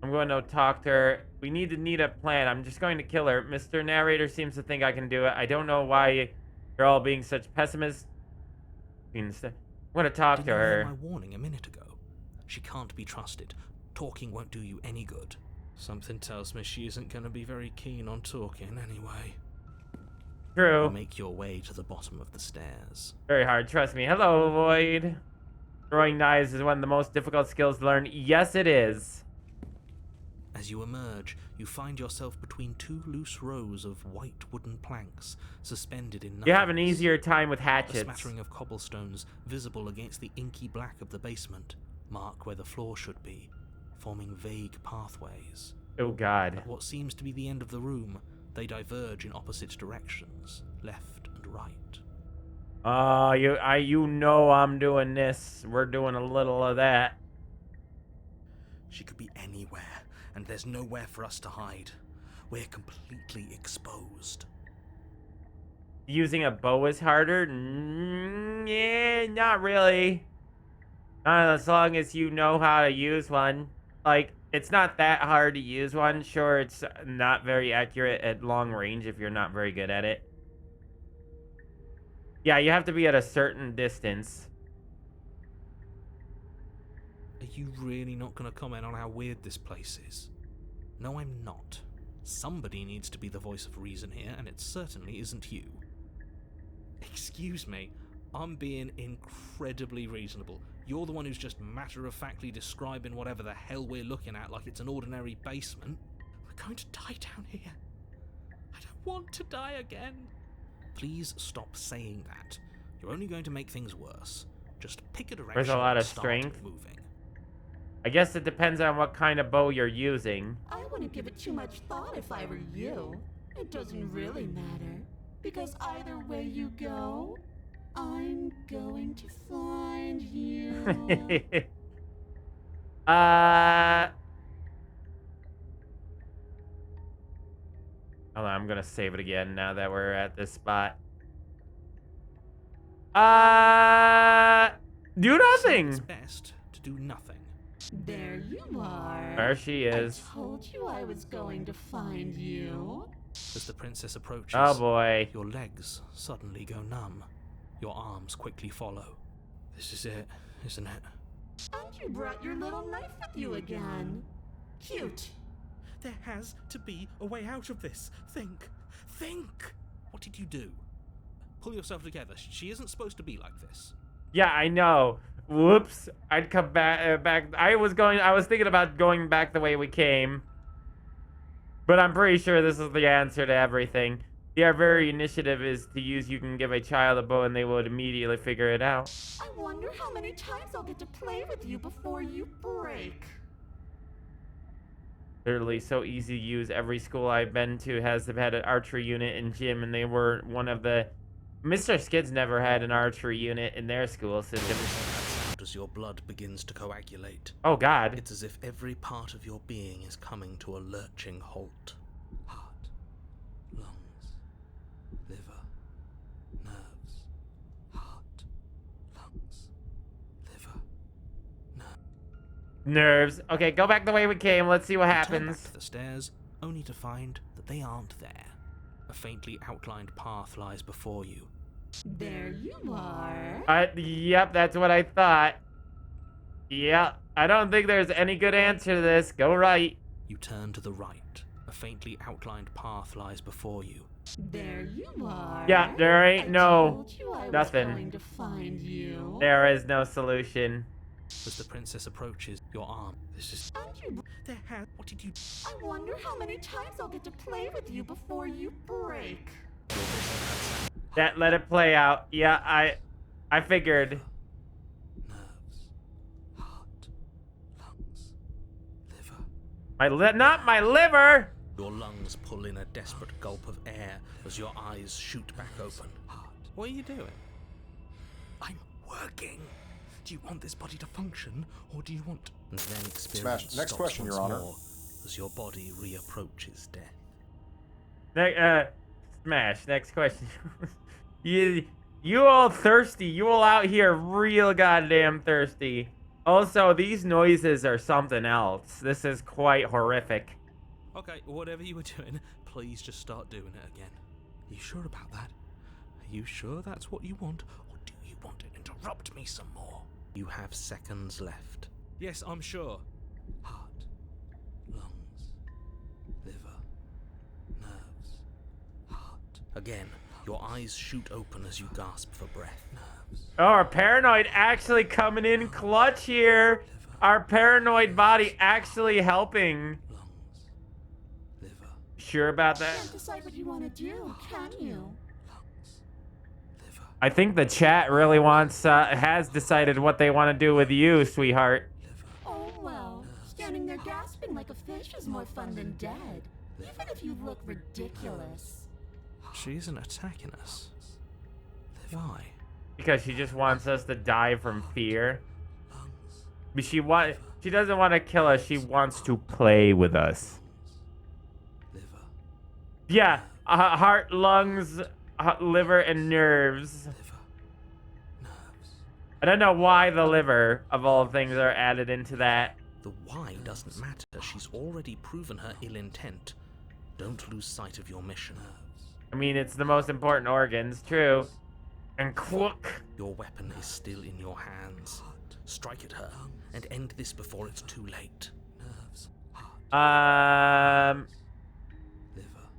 I'm going to talk to her. We need a plan. I'm just going to kill her. Mr. Narrator seems to think I can do it. I don't know why you're all being such pessimists. I'm going to talk to her. Didn't you hear my warning a minute ago? She can't be trusted. Talking won't do you any good. Something tells me she isn't going to be very keen on talking anyway. True. Make your way to the bottom of the stairs. Very hard, trust me. Hello, Void. Throwing knives is one of the most difficult skills to learn. Yes, it is. As you emerge, you find yourself between two loose rows of white wooden planks, suspended in nothingness. You have an easier time with hatchets. A smattering of cobblestones, visible against the inky black of the basement, mark where the floor should be, forming vague pathways. Oh, God. At what seems to be the end of the room, they diverge in opposite directions, left and right. Oh, you know I'm doing this. We're doing a little of that. She could be anywhere, and there's nowhere for us to hide. We're completely exposed. Using a bow is harder? Yeah, not really. Not as long as you know how to use one. Like, it's not that hard to use one. Sure, it's not very accurate at long range if you're not very good at it. Yeah, you have to be at a certain distance. Are you really not going to comment on how weird this place is? No, I'm not. Somebody needs to be the voice of reason here, and it certainly isn't you. Excuse me, I'm being incredibly reasonable. You're the one who's just matter-of-factly describing whatever the hell we're looking at like it's an ordinary basement. We're going to die down here. I don't want to die again. Please stop saying that. You're only going to make things worse. Just pick a direction. There's a lot of and start strength. Moving. I guess it depends on what kind of bow you're using. I wouldn't give it too much thought if I were you. It doesn't really matter. Because either way you go, I'm going to find you. Hold on, I'm gonna save it again now that we're at this spot. Do nothing. It's best to do nothing. There you are. There she is. I told you I was going to find you. As the princess approaches, Oh boy. Your legs suddenly go numb. Your arms quickly follow. This is it, isn't it? And you brought your little knife with you again. Cute. There has to be a way out of this. Think. What did you do? Pull yourself together. She isn't supposed to be like this. Yeah, I know. Whoops. I'd come back. I was thinking about going back the way we came. But I'm pretty sure this is the answer to everything. The very initiative is to use you can give a child a bow and they would immediately figure it out. I wonder how many times I'll get to play with you before you break. Literally so easy to use. Every school I've been to has had an archery unit and gym, and they were one of the... Mr. Skids never had an archery unit in their school system. As your blood begins to coagulate. Oh God. It's as if every part of your being is coming to a lurching halt. Heart, lungs, liver, nerves. Heart, lungs, liver, nerves. Okay, go back the way we came. Let's see what happens. Turn back to the stairs, only to find that they aren't there. A faintly outlined path lies before you. There you are. Yep, that's what I thought. Yeah, I don't think there's any good answer to this. Go right. You turn to the right. A faintly outlined path lies before you. There you are. Yeah, there ain't nothing. Going to find you. There is no solution. As the princess approaches, your arm. This is. What did you? I wonder how many times I'll get to play with you before you break. Let it play out. Yeah, I figured. Nerves. Not my liver! Your lungs pull in a desperate gulp of air as your eyes shoot back open. What are you doing? I'm working. Do you want this body to function, or do you want... And then experience Smash. Next question, Your Honor. As your body reapproaches death. Smash. Next question. You all thirsty. You all out here real goddamn thirsty. Also, these noises are something else. This is quite horrific. Okay, whatever you were doing, please just start doing it again. Are you sure about that? Are you sure that's what you want, or do you want to interrupt me some more? You have seconds left. Yes, I'm sure. Heart, lungs, liver, nerves, heart. Again, your eyes shoot open as you gasp for breath. Nerves. Oh, our paranoid actually coming in clutch here. Our paranoid body actually helping. Sure about that? Can't decide what you want to do, can you? I think the chat really has decided what they want to do with you, sweetheart. Oh well, standing there gasping like a fish is more fun than dead, even if you look ridiculous. She isn't attacking us. Why? Because she just wants us to die from fear. But she doesn't want to kill us. She wants to play with us. Yeah, heart, lungs, liver, and nerves. I don't know why the liver, of all things, are added into that. The why doesn't matter. She's already proven her ill intent. Don't lose sight of your mission. I mean, it's the most important organs, true. And clook. Your weapon is still in your hands. Strike at her and end this before it's too late.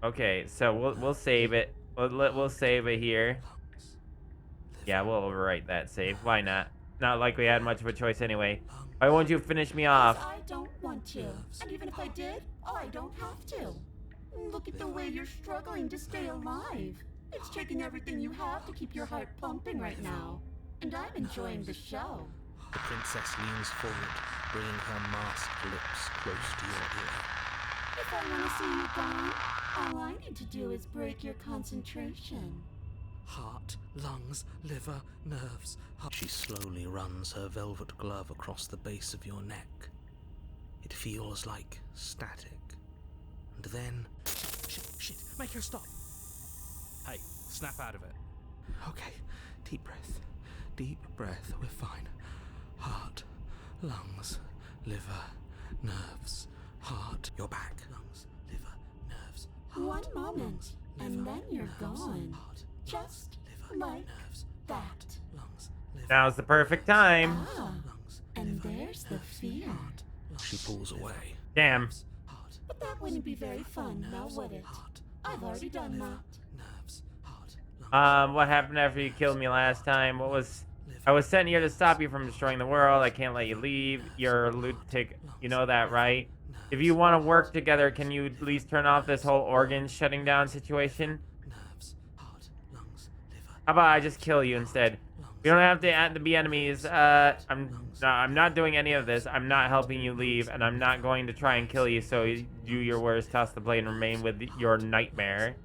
Okay, so we'll save it. We'll save it here. Yeah, we'll overwrite that save. Why not? Not like we had much of a choice anyway. Why won't you finish me off? I don't want to. And even if I did, I don't have to. Look at the way you're struggling to stay alive. It's taking everything you have to keep your heart pumping right now. And I'm enjoying the show. The princess leans forward, bringing her masked lips close to your ear. If I want to see you gone, all I need to do is break your concentration. Heart, lungs, liver, nerves. She slowly runs her velvet glove across the base of your neck. It feels like static. And then... Shit, make her stop. Hey, snap out of it. Okay, deep breath, we're fine. Heart, lungs, liver, nerves, heart. You're back. Lungs, liver, nerves, heart. One moment, and then you're gone. Just like that. Now's the perfect time. Ah, and there's the fear. She pulls away. Damn. But that wouldn't be very fun, now would it? I've already done that. What happened after you killed me last time? I was sent here to stop you from destroying the world. I can't let you leave. You're a lunatic. You know that, right? If you want to work together, can you at least turn off this whole organ shutting down situation? How about I just kill you instead? We don't have to be enemies. I'm not doing any of this. I'm not helping you leave, and I'm not going to try and kill you, so you do your worst, toss the blade, and remain with your nightmare.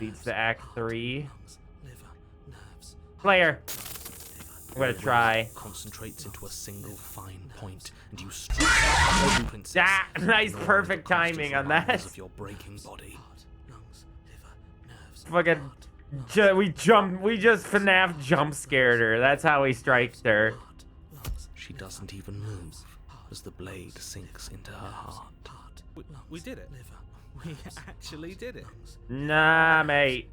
Leads to Act 3. Player. I'm gonna try. Concentrates into a single fine point, and you strike the princess. Ah, nice, perfect timing on that. Of your breaking body. Fucking, we just FNAF jump scared her. That's how we striked her. She doesn't even move as the blade sinks into her heart. We did it. We actually did it. Nah, mate.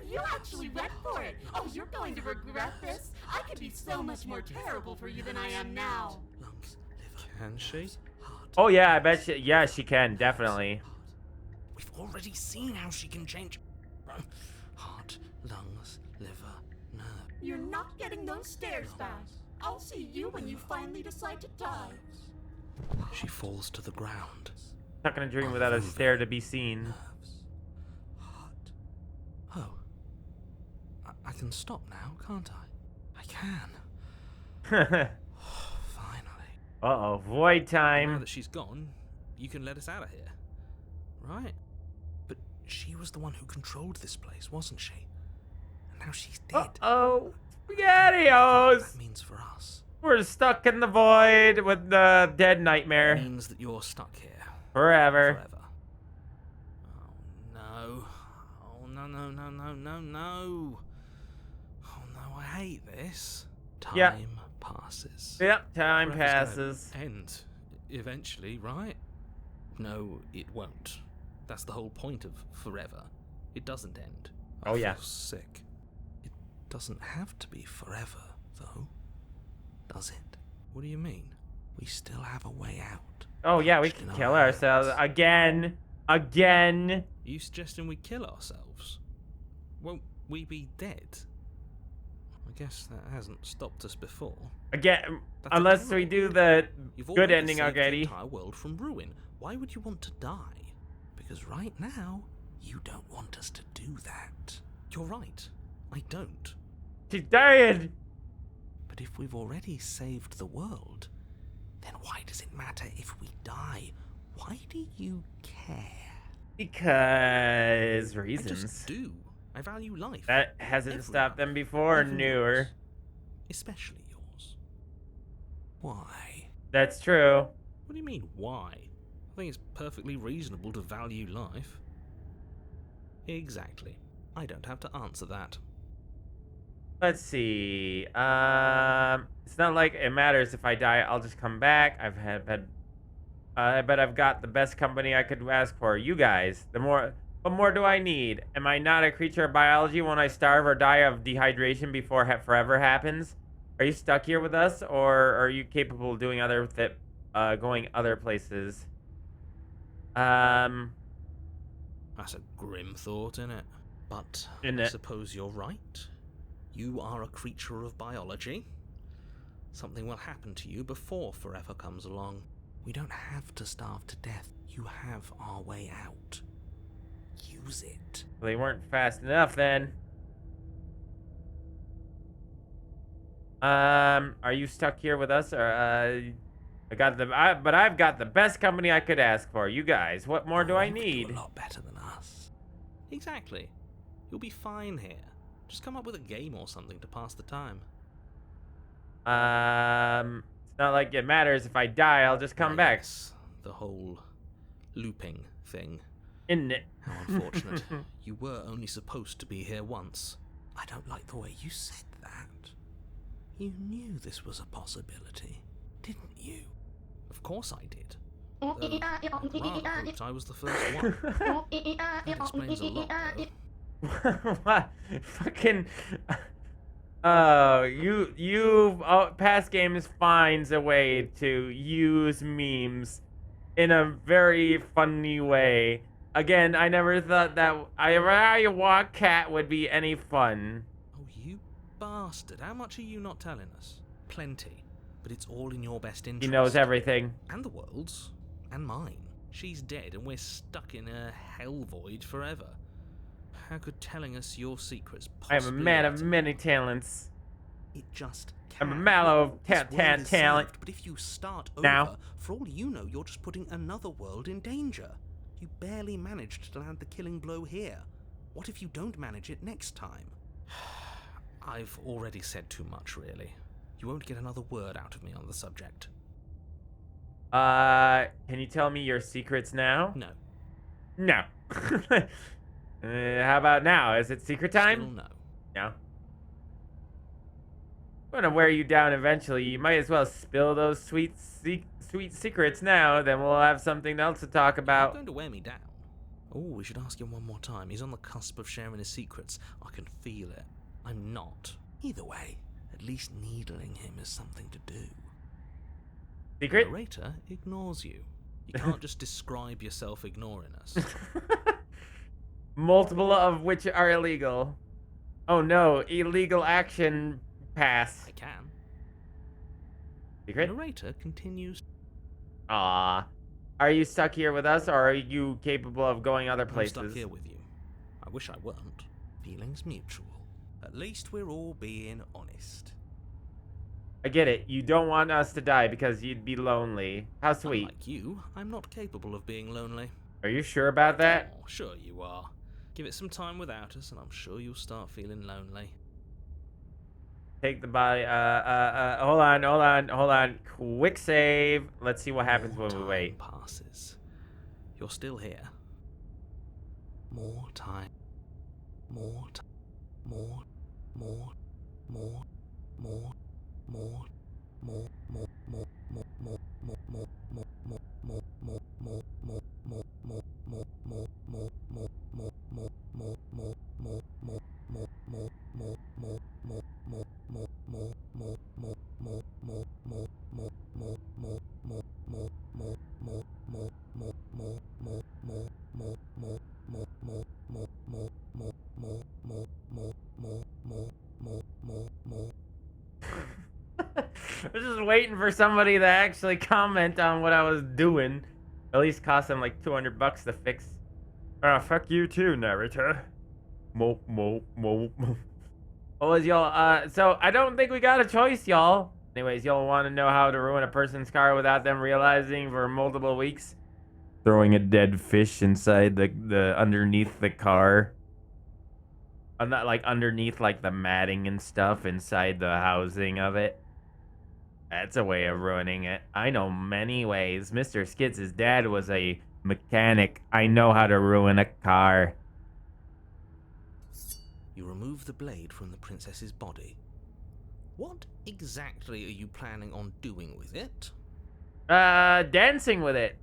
You actually went for it. Oh, you're going to regret this. I could be so much more terrible for you than I am now. Can she? Oh yeah, I bet she can, definitely. We've already seen how she can change. Heart, lungs, liver, nerve. You're not getting those stairs back. I'll see you when you finally decide to die. She falls to the ground. Not gonna dream without a stare to be seen. Oh. I can stop now, can't I? I can. Fine. Uh-oh, void Now time. that she's gone, you can let us out of here, right? But she was the one who controlled this place, wasn't she? And now she's dead. Uh-oh, SpaghettiOs! That means for us. We're stuck in the void with the dead nightmare. It means that you're stuck here. Forever. Forever. Oh no. Oh no, no, no, no, no, no. Oh no, I hate this. Time passes. Yep, time Forever's passes. gonna end eventually, right? No, it won't. That's the whole point of forever. It doesn't end. Oh, yeah. I feel sick. It doesn't have to be forever, though. Does it? What do you mean? We still have a way out. Oh yeah, we can kill ourselves again. Again. Are you suggesting we kill ourselves? Won't we be dead? I guess that hasn't stopped us before. Again, That's unless we do the You've good already ending saved already. the entire world from ruin. Why would you want to die? Because right now, you don't want us to do that. You're right. I don't. She's dying. But if we've already saved the world, then why does it matter if we die? Why do you care? Because I reasons. just do. I value life. That hasn't Everyone's. stopped them before, Even newer. yours. Especially yours. Why? That's true. What do you mean, why? I think it's perfectly reasonable to value life. Exactly. I don't have to answer that. Let's see. It's not like it matters if I die. I'll just come back. But I've got the best company I could ask for. You guys. What more do I need? Am I not a creature of biology when I starve or die of dehydration before forever happens? Are you stuck here with us, or are you capable of doing going other places? That's a grim thought, innit? But Isn't I it? suppose you're right. You are a creature of biology. Something will happen to you before forever comes along. We don't have to starve to death. You have our way out. Use it. They weren't fast enough then. Are you stuck here with us, or but I've got the best company I could ask for. You guys, what more do I need? A lot better than us. Exactly. You'll be fine here. Just come up with a game or something to pass the time. It's not like it matters if I die. I'll just come back. Yes, the whole looping thing. Isn't it? How unfortunate. You were only supposed to be here once. I don't like the way you said that. You knew this was a possibility, didn't you? Of course I did. Though I'd rather hoped I was the first one. That explains a lot, though. What? Fucking. Oh, past games finds a way to use memes in a very funny way. Again, I never thought that I walk cat would be any fun. Oh, you bastard. How much are you not telling us? Plenty. But it's all in your best interest. He knows everything. And the world's. And mine. She's dead and we're stuck in a hell void forever. How could telling us your secrets I am a possibly man of matter? many talents. It just can. I'm a MalO's This world is talent. saved, but if you start Now. over, for all you know, you're just putting another world in danger. You barely managed to land the killing blow here. What if you don't manage it next time? I've already said too much, really. You won't get another word out of me on the subject. Can you tell me your secrets now? No. No. How about now? Is it secret time? Still no. No. I'm gonna wear you down eventually. You might as well spill those sweet secrets now. Then we'll have something else to talk You're about. going to wear me down. Oh, we should ask him one more time. He's on the cusp of sharing his secrets. I can feel it. I'm not. Either way, at least needling him is something to do. Secret? The narrator ignores you. You can't just describe yourself ignoring us. Multiple of which are illegal. Oh no, illegal action pass. I can. Secret? The narrator continues. Aw. Are you stuck here with us, or are you capable of going other places? I'm stuck here with you. I wish I weren't. Feelings mutual. At least we're all being honest. I get it. You don't want us to die because you'd be lonely. How sweet. Unlike you, I'm not capable of being lonely. Are you sure about that? Oh, sure you are. Give it some time without us, and I'm sure you'll start feeling lonely. Take the body. Hold on. Quick save. Let's see what happens when we wait. Passes. You're still here. More time. More time. More. I was just waiting for somebody to actually comment on what I was doing. At least cost them like $200 to fix. Fuck you too, narrator. What was y'all? So I don't think we got a choice, y'all. Anyways, y'all want to know how to ruin a person's car without them realizing for multiple weeks? Throwing a dead fish inside the underneath the car. I'm not like underneath like the matting and stuff inside the housing of it. That's a way of ruining it. I know many ways. Mr. Skids' dad was a mechanic. I know how to ruin a car. You remove the blade from the princess's body. What exactly are you planning on doing with it? Dancing with it.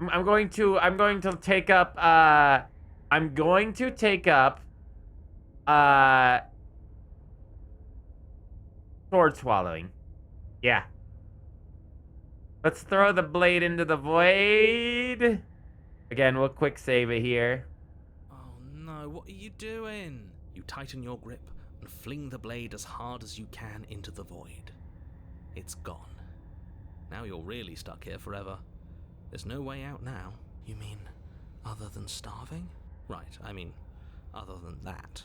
I'm going to take up, sword swallowing. Yeah. Let's throw the blade into the void. Again, we'll quick save it here. Oh no, what are you doing? You tighten your grip and fling the blade as hard as you can into the void. It's gone. Now you're really stuck here forever. There's no way out now. You mean, other than starving? Right, I mean, other than that.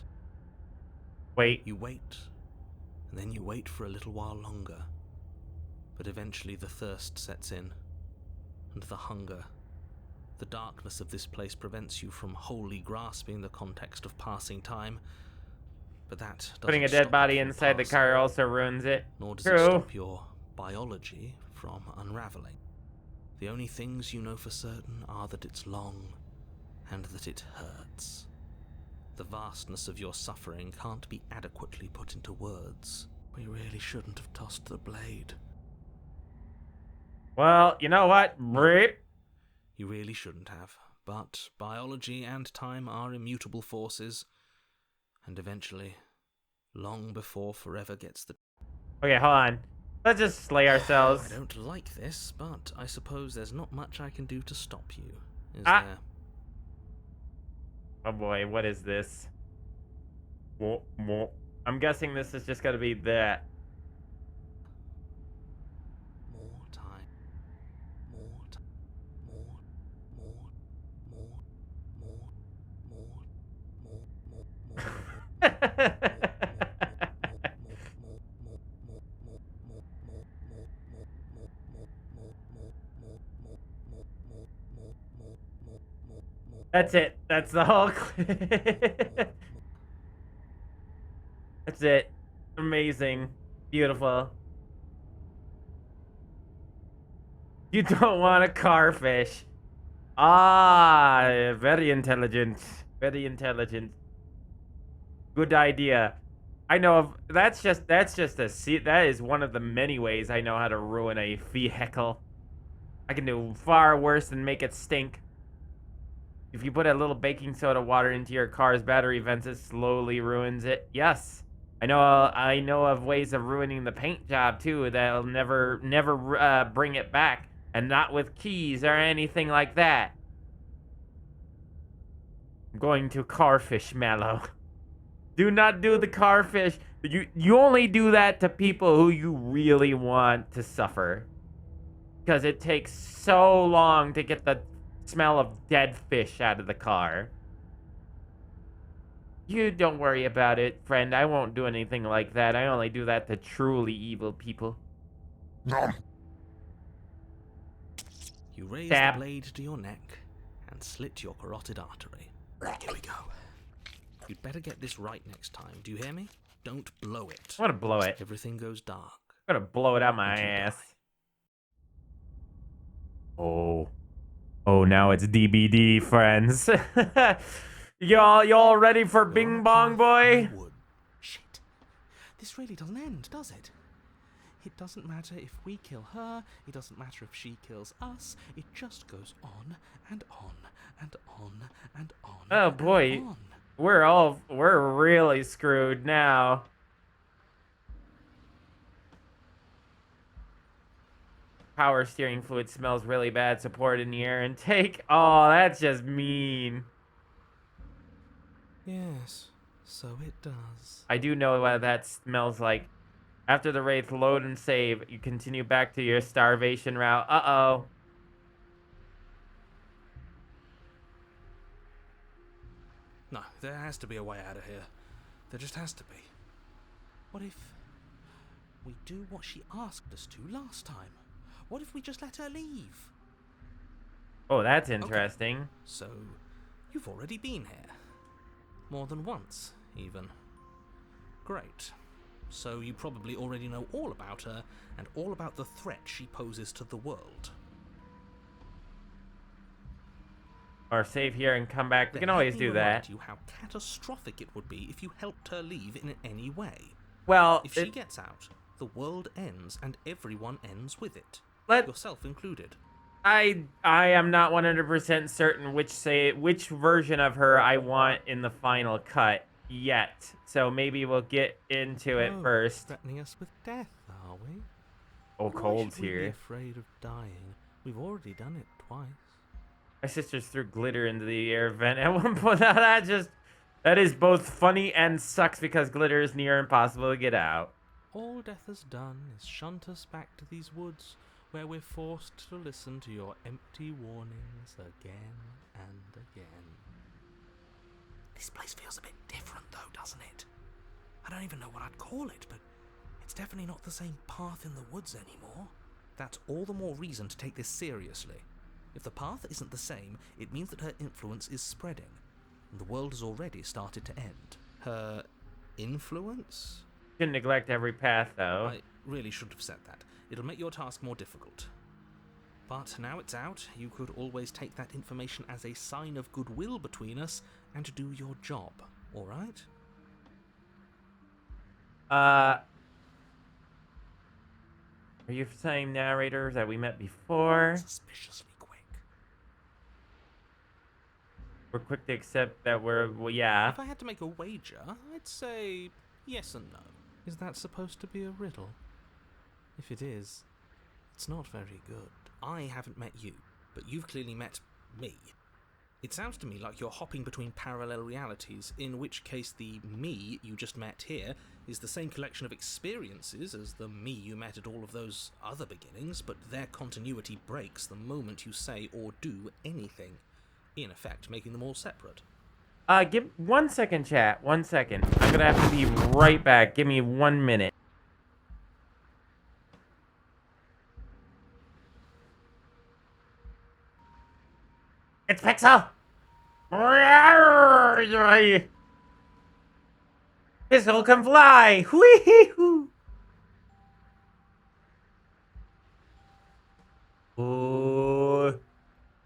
Wait. You wait, and then you wait for a little while longer. But eventually the thirst sets in, and the hunger. The darkness of this place prevents you from wholly grasping the context of passing time, but that doesn't Putting a dead stop body it from inside the passing, car also ruins it. nor does True. it stop your biology from unraveling. The only things you know for certain are that it's long, and that it hurts. The vastness of your suffering can't be adequately put into words. We really shouldn't have tossed the blade. Well, you know what? Rip. You really shouldn't have, but biology and time are immutable forces, and eventually, long before forever gets the... Okay, hold on. Let's just slay ourselves. I don't like this, but I suppose there's not much I can do to stop you, is there? Oh boy, what is this? I'm guessing this is just gonna be that. That's it. That's the whole clip. That's it. Amazing. Beautiful. You don't want a carfish. Ah, very intelligent. Very intelligent. Good idea. I know of that is one of the many ways I know how to ruin a vehicle. I can do far worse than make it stink. If you put a little baking soda water into your car's battery vents, it slowly ruins it. Yes. I know of ways of ruining the paint job too that'll never bring it back, and not with keys or anything like that. I'm going to carfish, Mallow. Do not do the carfish. You only do that to people who you really want to suffer. Because it takes so long to get the smell of dead fish out of the car. You don't worry about it, friend. I won't do anything like that. I only do that to truly evil people. Nom. You raise Stab. the blade to your neck and slit your carotid artery. Here we go. You'd better get this right next time. Do you hear me? Don't blow it. I'm gonna blow it. Everything goes dark. I'm gonna blow it out my Until you ass. die. Oh. Oh, now it's DBD, friends. Y'all ready for Bing Bong Boy? Wood. Shit. This really doesn't end, does it? It doesn't matter if we kill her, it doesn't matter if she kills us, it just goes on and on and on and on. Oh boy. And on. We're really screwed now. Power steering fluid smells really bad. Support in the air intake. Oh, that's just mean. Yes, so it does. I do know what that smells like. After the wraith load and save, you continue back to your starvation route. Uh-oh. No, there has to be a way out of here. There just has to be. What if we do what she asked us to last time? What if we just let her leave? Oh, that's interesting. Okay. So, you've already been here. More than once, even. Great. So you probably already know all about her, and all about the threat she poses to the world. Or save here and come back. We Then can always let me do that. remind you how catastrophic it would be if you helped her leave in any way. Well, If she gets out, the world ends, and everyone ends with it. Let- Yourself included. I am not 100% certain which version of her I want in the final cut yet. So maybe we'll get into it first. Threatening us with death, are we? Oh, Why Cold's should we be here. afraid of dying? We've already done it twice. My sisters threw glitter into the air vent at one point. That is both funny and sucks because glitter is near impossible to get out. All death has done is shunt us back to these woods, where we're forced to listen to your empty warnings again and again. This place feels a bit different though, doesn't it? I don't even know what I'd call it, but it's definitely not the same path in the woods anymore. That's all the more reason to take this seriously. If the path isn't the same, it means that her influence is spreading, and the world has already started to end. Her influence? Shouldn't neglect every path, though. I really shouldn't have said that. It'll make your task more difficult. But now it's out, you could always take that information as a sign of goodwill between us and do your job, alright? Are you the same narrators that we met before? Suspiciously quick. We're quick to accept that well, yeah. If I had to make a wager, I'd say yes and no. Is that supposed to be a riddle? If it is, it's not very good. I haven't met you, but you've clearly met me. It sounds to me like you're hopping between parallel realities, in which case the me you just met here is the same collection of experiences as the me you met at all of those other beginnings, but their continuity breaks the moment you say or do anything, in effect making them all separate. Give 1 second, chat. 1 second. I'm gonna have to be right back. Give me 1 minute. It's Pixel! Pixel can fly! Whee-hoo! Ooh.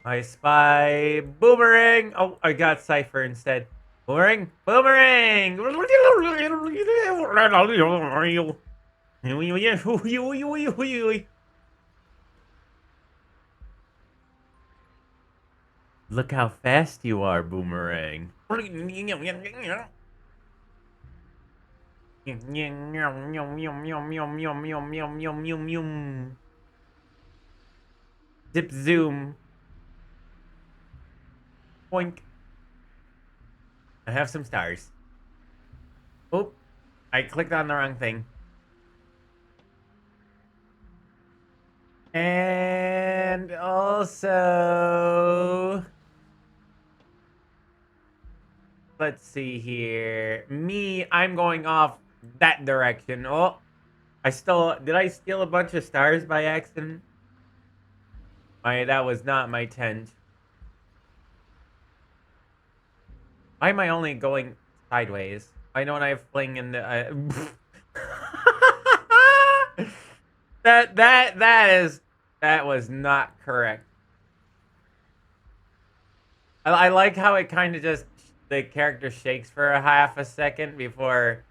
I spy Boomerang! Oh, I got Cypher instead. Boomerang! Boomerang! Look how fast you are, Boomerang. Zip zoom. Boink. I have some stars. Oh, I clicked on the wrong thing. And also, let's see here. Me, I'm going off that direction. Oh, Did I steal a bunch of stars by accident? That was not my intent. Why am I only going sideways? Why don't I fling in the... That was not correct. I like how it kind of just, the character shakes for a half a second before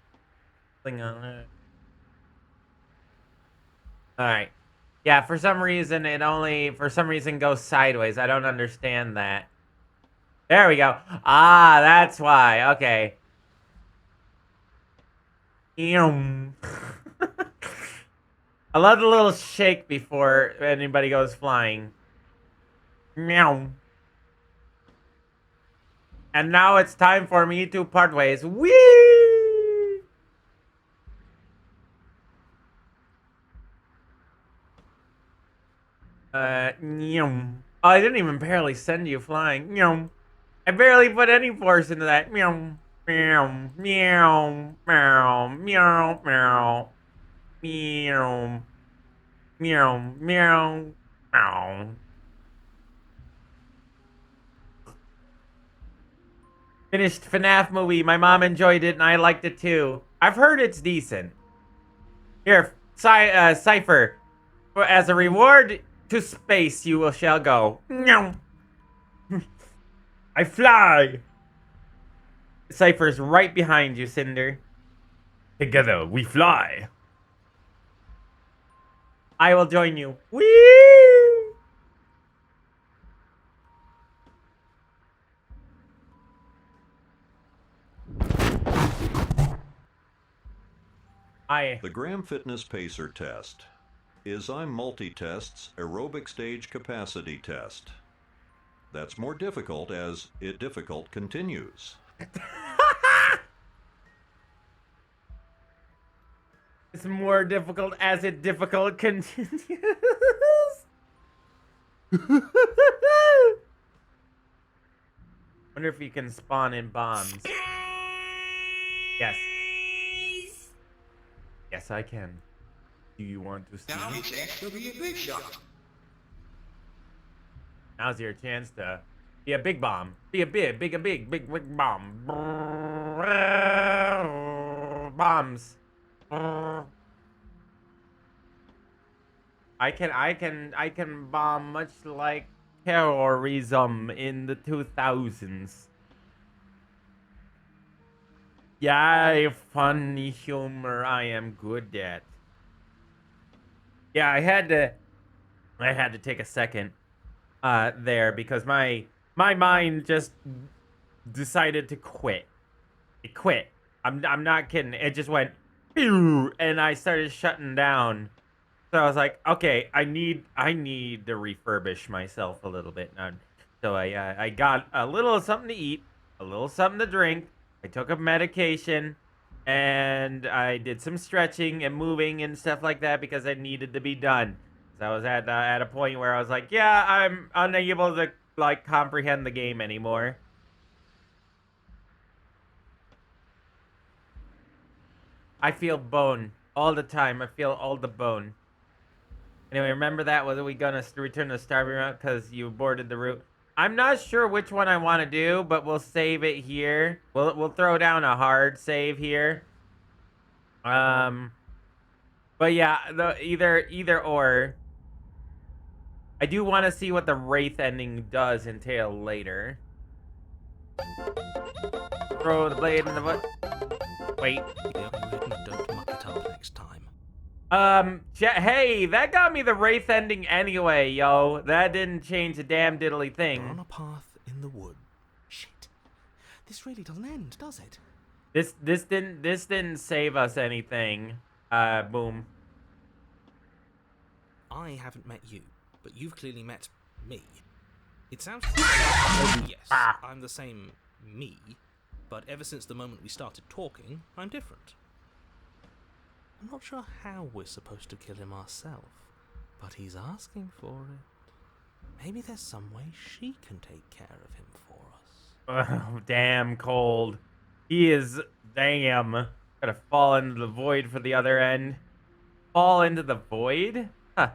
fling on it. Alright. Yeah, for some reason goes sideways. I don't understand that. There we go. Ah, that's why. Okay. I love the little shake before anybody goes flying. Meow. And now it's time for me to part ways. Whee! Oh, I didn't even barely send you flying. I barely put any force into that. Meow, meow, meow, meow, meow, meow, meow, meow, meow, meow. Finished FNAF movie. My mom enjoyed it and I liked it too. I've heard it's decent. Here, Cypher. As a reward to space, you shall go. I fly. Cypher's right behind you, Cinder. Together we fly. I will join you. Whee! The Graham Fitness Pacer Test is I'm Multi-Test's aerobic stage capacity test. That's more difficult as it difficult continues. It's more difficult as it difficult continues. Wonder if you can spawn in bombs. Yes. Yes, I can. Do you want to see? Now it's to be a big shot. Now's your chance to be a big bomb. Be a big bomb. Bombs. I can bomb much like terrorism in the 2000s. Yeah, funny humor I am good at. Yeah, I had to take a second there because my mind just decided to quit. It quit. I'm not kidding. It just went pew, and I started shutting down. So I was like, okay, I need to refurbish myself a little bit now. So I got a little something to eat, a little something to drink. I took a medication, and I did some stretching and moving and stuff like that because it needed to be done. So I was at a point where I was like, yeah, I'm unable to like comprehend the game anymore. I feel bone all the time. I feel all the bone. Anyway, remember that? Was we gonna return to the starving route because you aborted the route? I'm not sure which one I want to do, but we'll save it here. We'll throw down a hard save here. But yeah, either or. I do want to see what the Wraith ending does entail later. Throw the blade in the butt. Wait. Don't muck it up next time. Hey, that got me the Wraith ending anyway, yo. That didn't change a damn diddly thing. We're on a path in the wood. Shit. This really doesn't end, does it? This didn't save us anything. Boom. I haven't met you, but you've clearly met me. It sounds yes, I'm the same me, but ever since the moment we started talking, I'm different. I'm not sure how we're supposed to kill him ourselves, but he's asking for it. Maybe there's some way she can take care of him for us. Oh, damn cold. He is, damn. Gotta fall into the void for the other end. Fall into the void? Huh.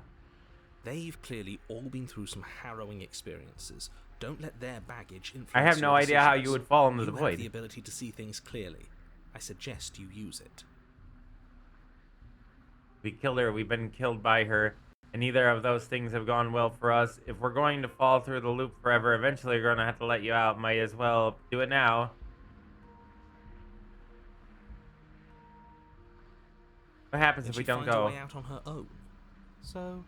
They've clearly all been through some harrowing experiences. Don't let their baggage influence I have no your idea how decisions. you would fall into the You void. have the ability to see things clearly. I suggest you use it. We killed her. We've been killed by her. And neither of those things have gone well for us. If we're going to fall through the loop forever, eventually we're going to have to let you out. Might as well do it now. What happens if we don't She go? finds a way out on her own. So,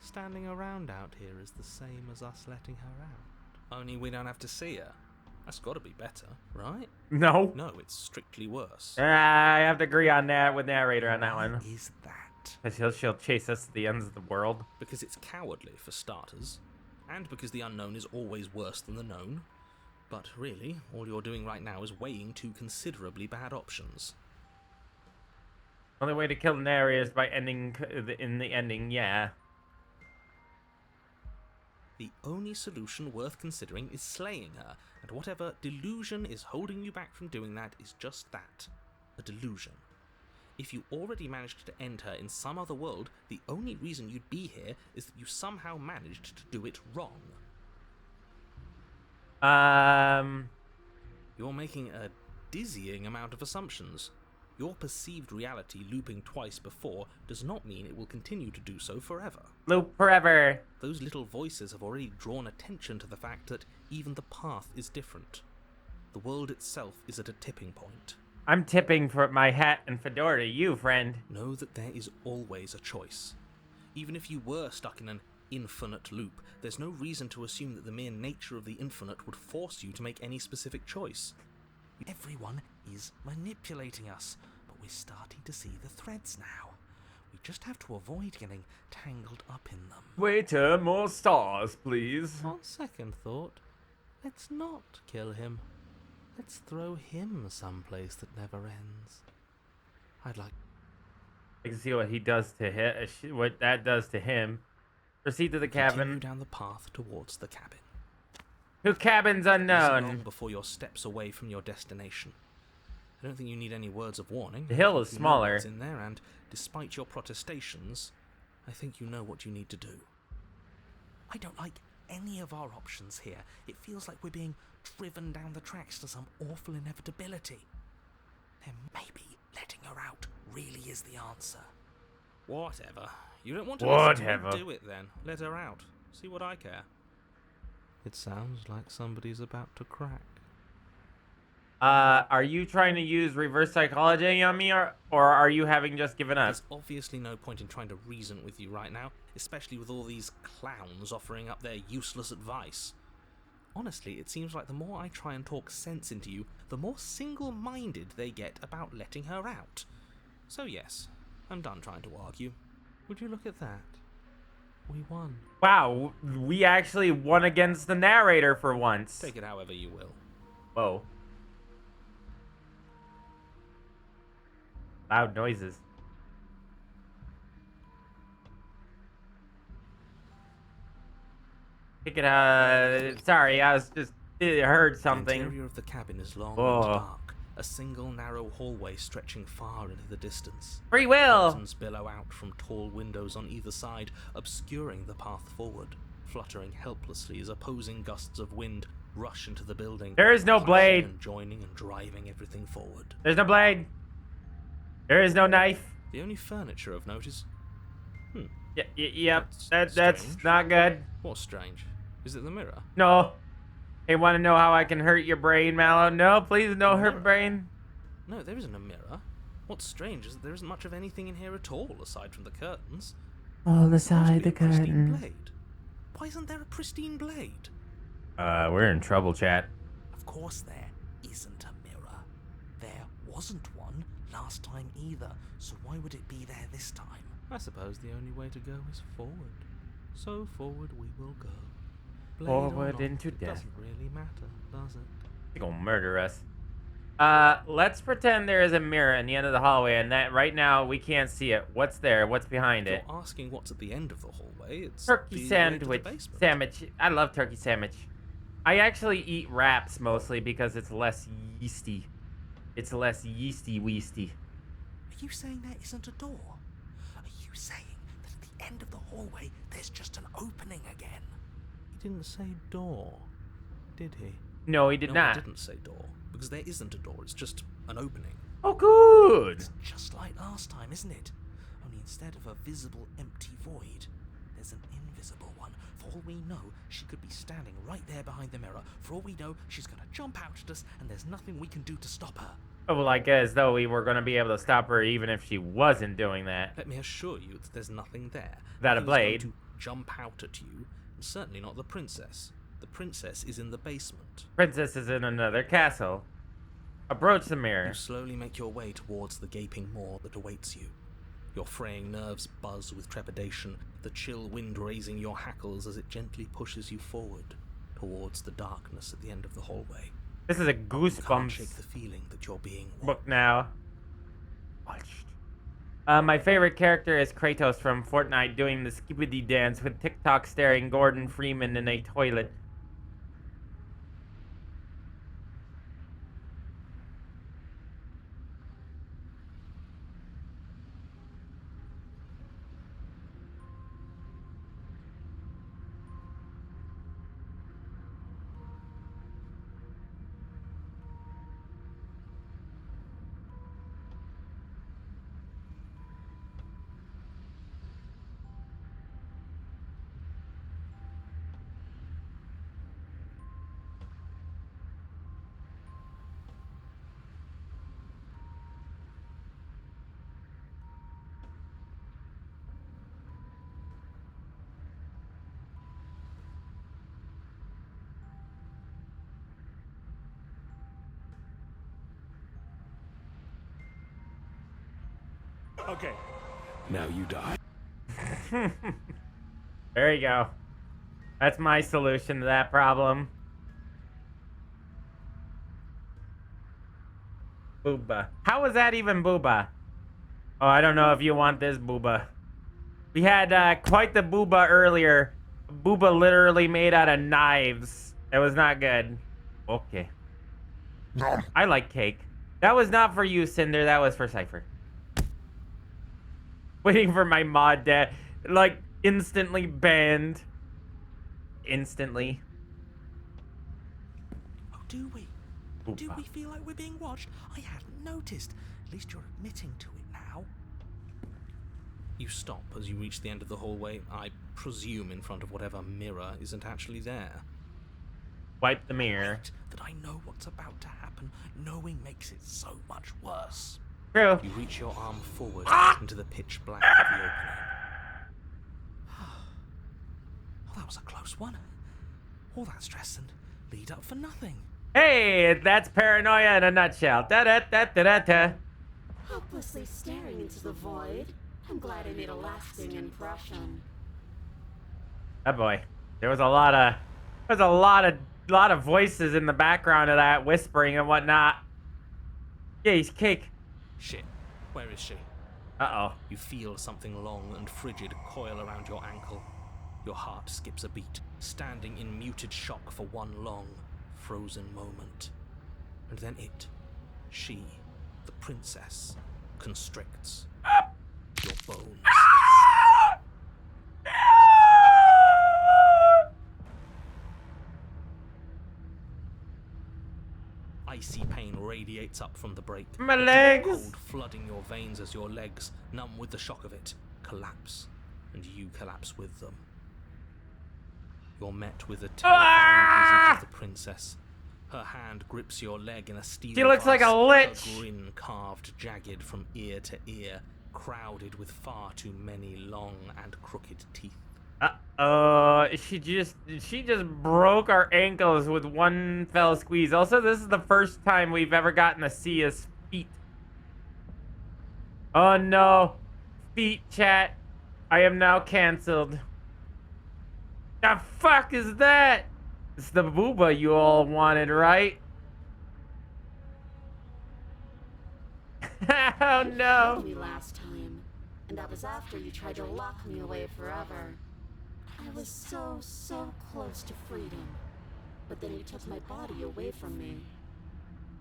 standing around out here is the same as us letting her out. Only we don't have to see her. That's got to be better, right? No. No, it's strictly worse. I have to agree on that with narrator on that one. Is that? Because she'll chase us to the ends of the world. Because it's cowardly, for starters. And because the unknown is always worse than the known. But really, all you're doing right now is weighing two considerably bad options. Only way to kill the narrator is by ending in the ending, yeah. The only solution worth considering is slaying her, and whatever delusion is holding you back from doing that is just that, a delusion. If you already managed to end her in some other world, the only reason you'd be here is that you somehow managed to do it wrong. You're making a dizzying amount of assumptions. Your perceived reality looping twice before does not mean it will continue to do so forever. Loop forever. Those little voices have already drawn attention to the fact that even the path is different. The world itself is at a tipping point. I'm tipping for my hat and fedora to you, friend. Know that there is always a choice. Even if you were stuck in an infinite loop, there's no reason to assume that the mere nature of the infinite would force you to make any specific choice. Everyone is manipulating us, but we're starting to see the threads now. We just have to avoid getting tangled up in them. Waiter, more stars, please. On second thought, let's not kill him. Let's throw him someplace that never ends. I'd like... I can see what he does to him. What that does to him. Proceed to the cabin. Continue down the path towards the cabin. To cabins unknown. Long before your steps away from your destination. I don't think you need any words of warning. The hill is You know smaller. what's in there, and despite your protestations, I think you know what you need to do. I don't like any of our options here. It feels like we're being driven down the tracks to some awful inevitability. Then maybe letting her out really is the answer. Whatever. You don't want to listen to me? Do it then. Let her out. See what I care. It sounds like somebody's about to crack. Are you trying to use reverse psychology on me, or are you having just given up? There's obviously no point in trying to reason with you right now, especially with all these clowns offering up their useless advice. Honestly, it seems like the more I try and talk sense into you, the more single-minded they get about letting her out. So yes, I'm done trying to argue. Would you look at that? We won. Wow, we actually won against the narrator for once. Take it however you will. Whoa. Loud noises. Pick it, sorry, I was just, heard something. The interior of the cabin is long and dark. A single narrow hallway stretching far into the distance. Free will! Curtains billow out from tall windows on either side, obscuring the path forward, fluttering helplessly as opposing gusts of wind rush into the building. There is no blade! And joining and driving everything forward. There's no blade! There is no knife! The only furniture of note is... Yep, that's not good. What's strange? Is it the mirror? No. Hey, want to know how I can hurt your brain, Mallow? No, please don't hurt brain. No, there isn't a mirror. What's strange is that there isn't much of anything in here at all, aside from the curtains. All aside the curtains. Blade. Why isn't there a pristine blade? We're in trouble, chat. Of course there isn't a mirror. There wasn't one last time either, so why would it be there this time? I suppose the only way to go is forward. So forward we will go. Blade Forward into it death. Doesn't really matter, does it? They're gonna murder us. Let's pretend there is a mirror in the end of the hallway, and that right now we can't see it. What's there? What's behind it? If you're asking what's at the end of the hallway, it's Turkey sandwich. I love turkey sandwich. I actually eat wraps mostly because it's less yeasty. It's less yeasty weasty. Are you saying there isn't a door? Are you you saying that at the end of the hallway there's just an opening again? He didn't say door, did he? No, he did not. He didn't say door, because there isn't a door, it's just an opening. Oh, good! It's just like last time, isn't it? Only instead of a visible empty void, there's an invisible one. For all we know, she could be standing right there behind the mirror. For all we know, she's gonna jump out at us, and there's nothing we can do to stop her. Oh, like as though we were going to be able to stop her even if she wasn't doing that. Let me assure you that there's nothing there. Without a blade. To jump out at you, and certainly not the princess. The princess is in the basement. Princess is in another castle. Approach the mirror. You slowly make your way towards the gaping maw that awaits you. Your fraying nerves buzz with trepidation, the chill wind raising your hackles as it gently pushes you forward towards the darkness at the end of the hallway. This is a You can't Goosebumps shake the feeling that you're being book now. Watched. My favorite character is Kratos from Fortnite doing the skibbity dance with TikTok staring Gordon Freeman in a toilet. Okay, now you die. There you go. That's my solution to that problem. Booba. How was that even booba? Oh, I don't know if you want this booba. We had quite the booba earlier. Booba literally made out of knives. It was not good. Okay. I like cake. That was not for you, Cinder. That was for Cypher. Waiting for my mod dad. Like, instantly banned. Instantly. Oh, do we? Oopa. Do we feel like we're being watched? I hadn't noticed. At least you're admitting to it now. You stop as you reach the end of the hallway, I presume in front of whatever mirror isn't actually there. Wipe the mirror. Right, that I know what's about to happen. Knowing makes it so much worse. True. You reach your arm forward into the pitch black of the opening. Oh, that was a close one. All that stress and lead up for nothing. Hey, that's paranoia in a nutshell. Da-da-da-da-da-da. Hopelessly staring into the void. I'm glad I made a lasting impression. Oh boy. There was a lot of voices in the background of that whispering and whatnot. Yeah, he's cake. Shit. Where is she? Uh-oh. You feel something long and frigid coil around your ankle. Your heart skips a beat, standing in muted shock for one long, frozen moment. And then she, the princess, constricts. Your bones. Icy pain radiates up from the break. My legs! Cold flooding your veins as your legs, numb with the shock of it, collapse. And you collapse with them. You're met with a terrifying visage of the princess. Her hand grips your leg in a steel She looks like a lich! Her grin carved jagged from ear to ear, crowded with far too many long and crooked teeth. She just broke our ankles with one fell squeeze. Also, this is the first time we've ever gotten to see his feet. Oh no. Feet, chat. I am now cancelled. The fuck is that? It's the booba you all wanted, right? Oh no. You last time, and that was after you tried to lock me away forever. I was so close to freedom, but then you took my body away from me.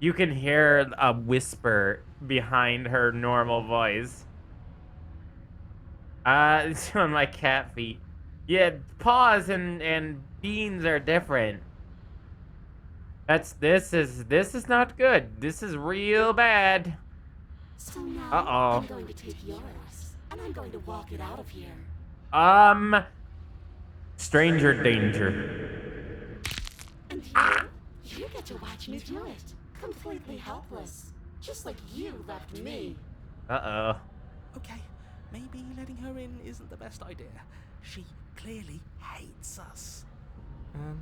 You can hear a whisper behind her normal voice. It's on my cat feet. Yeah, paws and beans are different. This is not good. This is real bad. So now Uh-oh. I'm going to take yours, and I'm going to walk it out of here. Stranger danger. And you get to watch me do it. Completely helpless. Just like you left me. Uh-oh. Okay, maybe letting her in isn't the best idea. She clearly hates us. And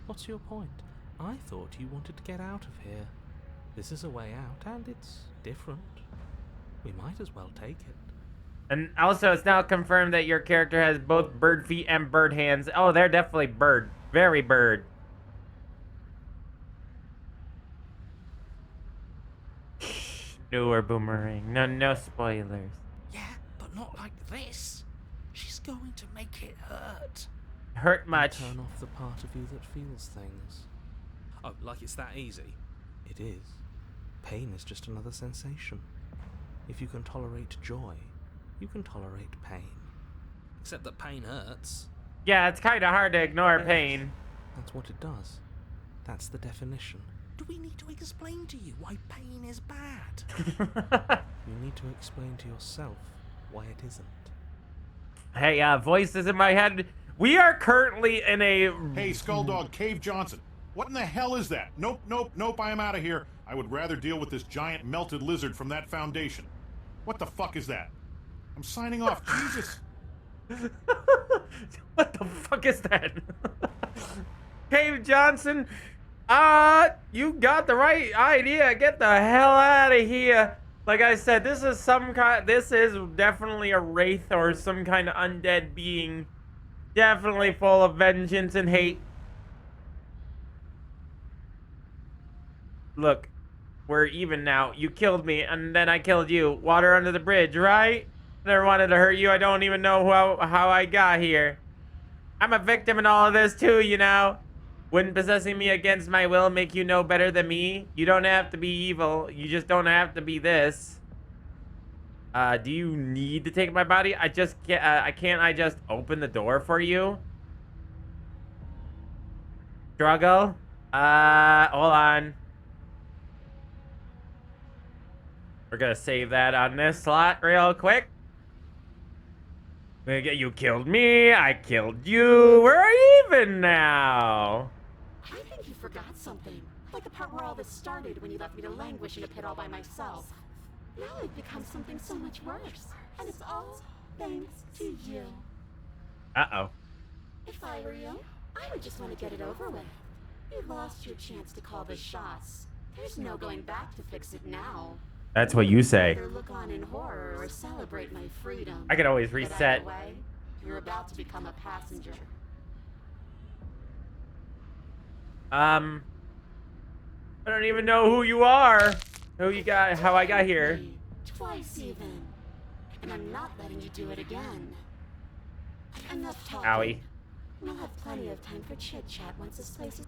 what's your point? I thought you wanted to get out of here. This is a way out, and it's different. We might as well take it. And also, it's now confirmed that your character has both bird feet and bird hands. Oh, they're definitely bird. Very bird. Newer boomerang. No spoilers. Yeah, but not like this. She's going to make it hurt. Hurt much. Turn off the part of you that feels things. Oh, like it's that easy? It is. Pain is just another sensation. If you can tolerate joy, you can tolerate pain. Except that pain hurts. Yeah, it's kind of hard to ignore pain. That's what it does. That's the definition. Do we need to explain to you why pain is bad? You need to explain to yourself why it isn't. Hey, voices in my head. We are currently in a... Hey, Skulldog, Cave Johnson. What in the hell is that? Nope, I am out of here. I would rather deal with this giant melted lizard from that foundation. What the fuck is that? I'm signing off, Jesus. What the fuck is that? Cave Johnson, you got the right idea. Get the hell out of here. Like I said, this is definitely a wraith or some kind of undead being. Definitely full of vengeance and hate. Look, we're even now. You killed me, and then I killed you. Water under the bridge, right? Never wanted to hurt you. I don't even know how I got here. I'm a victim in all of this, too, you know? Wouldn't possessing me against my will make you no better than me? You don't have to be evil. You just don't have to be this. Do you need to take my body? I just can't. Can't I just open the door for you? Struggle? Hold on. We're gonna save that on this slot real quick. You killed me, I killed you. We're even now. I think you forgot something. Like the part where all this started when you left me to languish in a pit all by myself. Now I've become something so much worse. And it's all thanks to you. Uh-oh. If I were you, I would just want to get it over with. You lost your chance to call the shots. There's no going back to fix it now. That's what you say. Either look on in horror or celebrate my freedom. I could always reset. But either way, you're about to become a passenger. I don't even know who you are. How I got here. Twice even. And I'm not letting you do it again. Enough talking. Owie. We'll have plenty of time for chit-chat once this place is...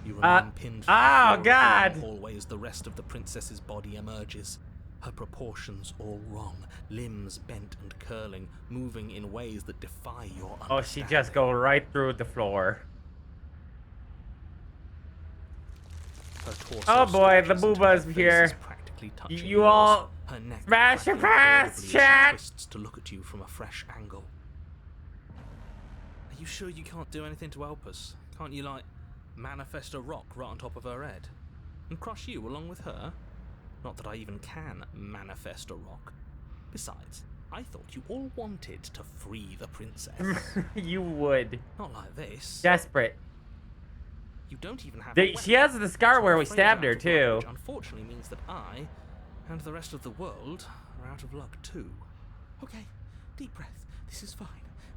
You remain pinned oh God! The hallway as the rest of the princess's body emerges. Her proportions all wrong, limbs bent and curling, moving in ways that defy your understanding. Oh, she just go right through the floor. Oh boy, the booba's here. You all smash your pants, chat! Twists to look at you from a fresh angle. Are you sure you can't do anything to help us? Can't you, like, manifest a rock right on top of her head? And crush you along with her? Not that I even can manifest a rock. Besides, I thought you all wanted to free the princess. You would. Not like this. Desperate. You don't even have she has the scar where we stabbed her, too. Which unfortunately means that I, and the rest of the world, are out of luck, too. Okay, deep breath. This is fine.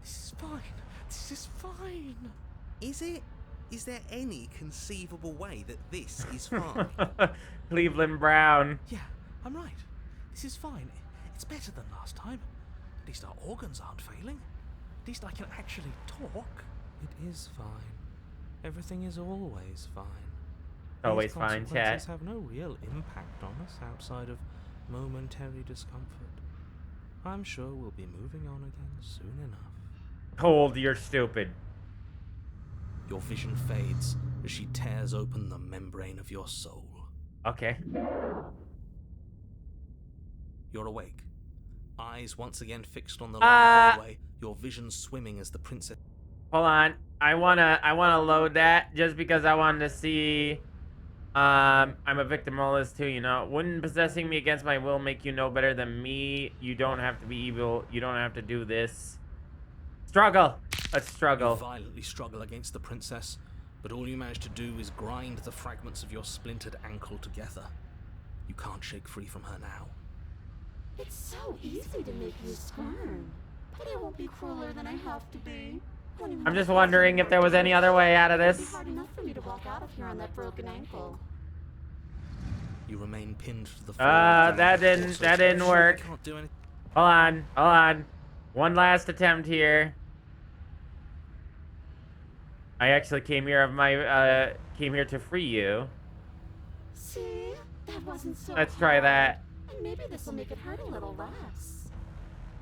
This is fine. This is fine. Is it? Is there any conceivable way that this is fine? Cleveland Brown. Yeah, I'm right. This is fine. It's better than last time. At least our organs aren't failing. At least I can actually talk. It is fine. Everything is always fine. Always fine, chat. These consequences have no real impact on us outside of momentary discomfort. I'm sure we'll be moving on again soon enough. Cold, you're stupid. Your vision fades as she tears open the membrane of your soul. Okay. You're awake. Eyes once again fixed on the long hallway, your vision swimming as the princess... Hold on. I wanna load that just because I wanted to see. I'm a victim of all this too, you know. Wouldn't possessing me against my will make you no better than me? You don't have to be evil. You don't have to do this. Struggle. Let's struggle. You violently struggle against the princess, but all you manage to do is grind the fragments of your splintered ankle together. You can't shake free from her now. It's so easy to make you squirm, but I won't be crueler than I have to be. I'm just wondering if there was any other way out of It'd be this. hard enough for me to walk out of here on that broken ankle. You remain pinned to the floor. That didn't work. Can't do anything. Hold on. One last attempt here. I actually came here to free you. See? That wasn't so Let's try that. And maybe this will make it hurt a little less.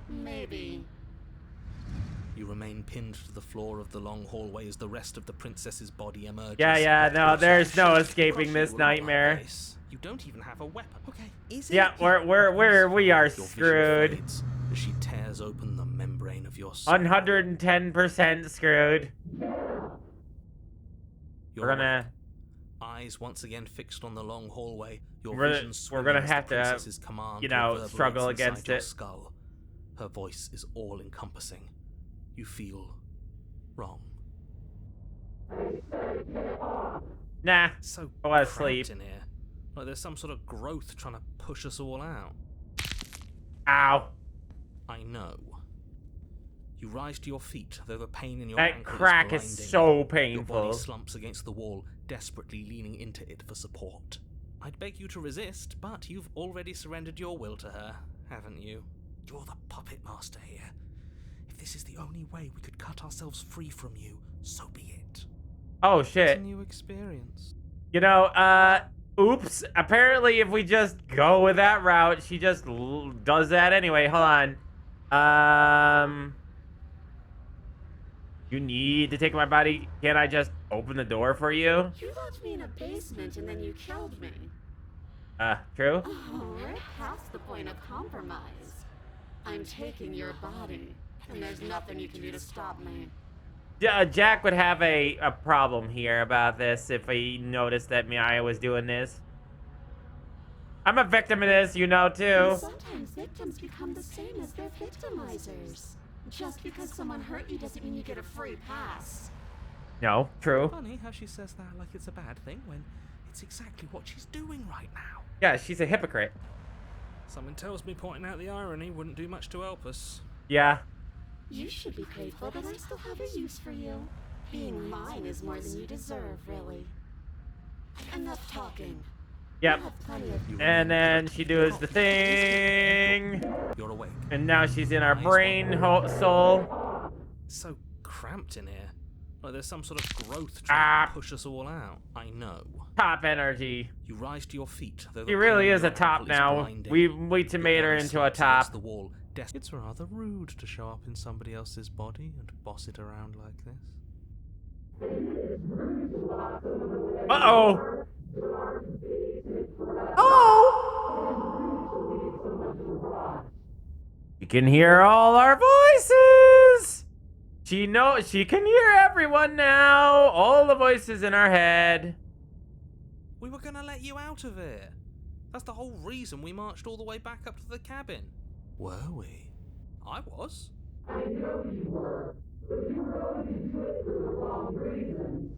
Maybe. You remain pinned to the floor of the long hallway as the rest of the princess's body emerges. Yeah, no, there's no escaping this nightmare. You don't even have a weapon. Okay, is Yeah, we are screwed. As she tears open the membrane of your soul. 110% screwed. We're gonna. Eyes once again fixed on the long hallway. Your We're gonna have to, you know, struggle against it. Skull. Her voice is all-encompassing. You feel wrong. Nah, so I was asleep. In here. Like there's some sort of growth trying to push us all out. Ow. I know. You rise to your feet, though the pain in your that ankle crack is is so painful. Your body slumps against the wall, desperately leaning into it for support. I'd beg you to resist, but you've already surrendered your will to her, haven't you? You're the puppet master here. If this is the only way we could cut ourselves free from you, so be it. Oh shit. It's a new experience. You know, oops. Apparently if we just go with that route, she just does that anyway. Hold on. You need to take my body. Can't I just open the door for you? You left me in a basement and then you killed me. True? Oh, we're past the point of compromise. I'm taking your body, and there's nothing you can do to stop me. Jack would have a problem here about this if he noticed that I was doing this. I'm a victim of this, you know, too. And sometimes victims become the same as their victimizers. Just because someone hurt you doesn't mean you get a free pass. No, true. Funny how she says that like it's a bad thing when it's exactly what she's doing right now. Yeah, she's a hypocrite. Something tells me pointing out the irony wouldn't do much to help us. Yeah. You should be grateful that I still have a use for you. Being mine is more than you deserve, really. Enough talking. Yep. And then she does the thing. You're awake. And now she's in our brain soul. So cramped in here. Like there's some sort of growth trying to push us all out. I know. Top energy. You rise to your feet. She really is a top now. We made her into a top. The wall. It's rather rude to show up in somebody else's body and boss it around like this. Uh-oh. You can hear all our voices. She can hear everyone now. All the voices in our head. We were gonna let you out of here. That's the whole reason we marched all the way back up to the cabin. Were we? I was. I know you were, but you were going into it for the wrong reasons.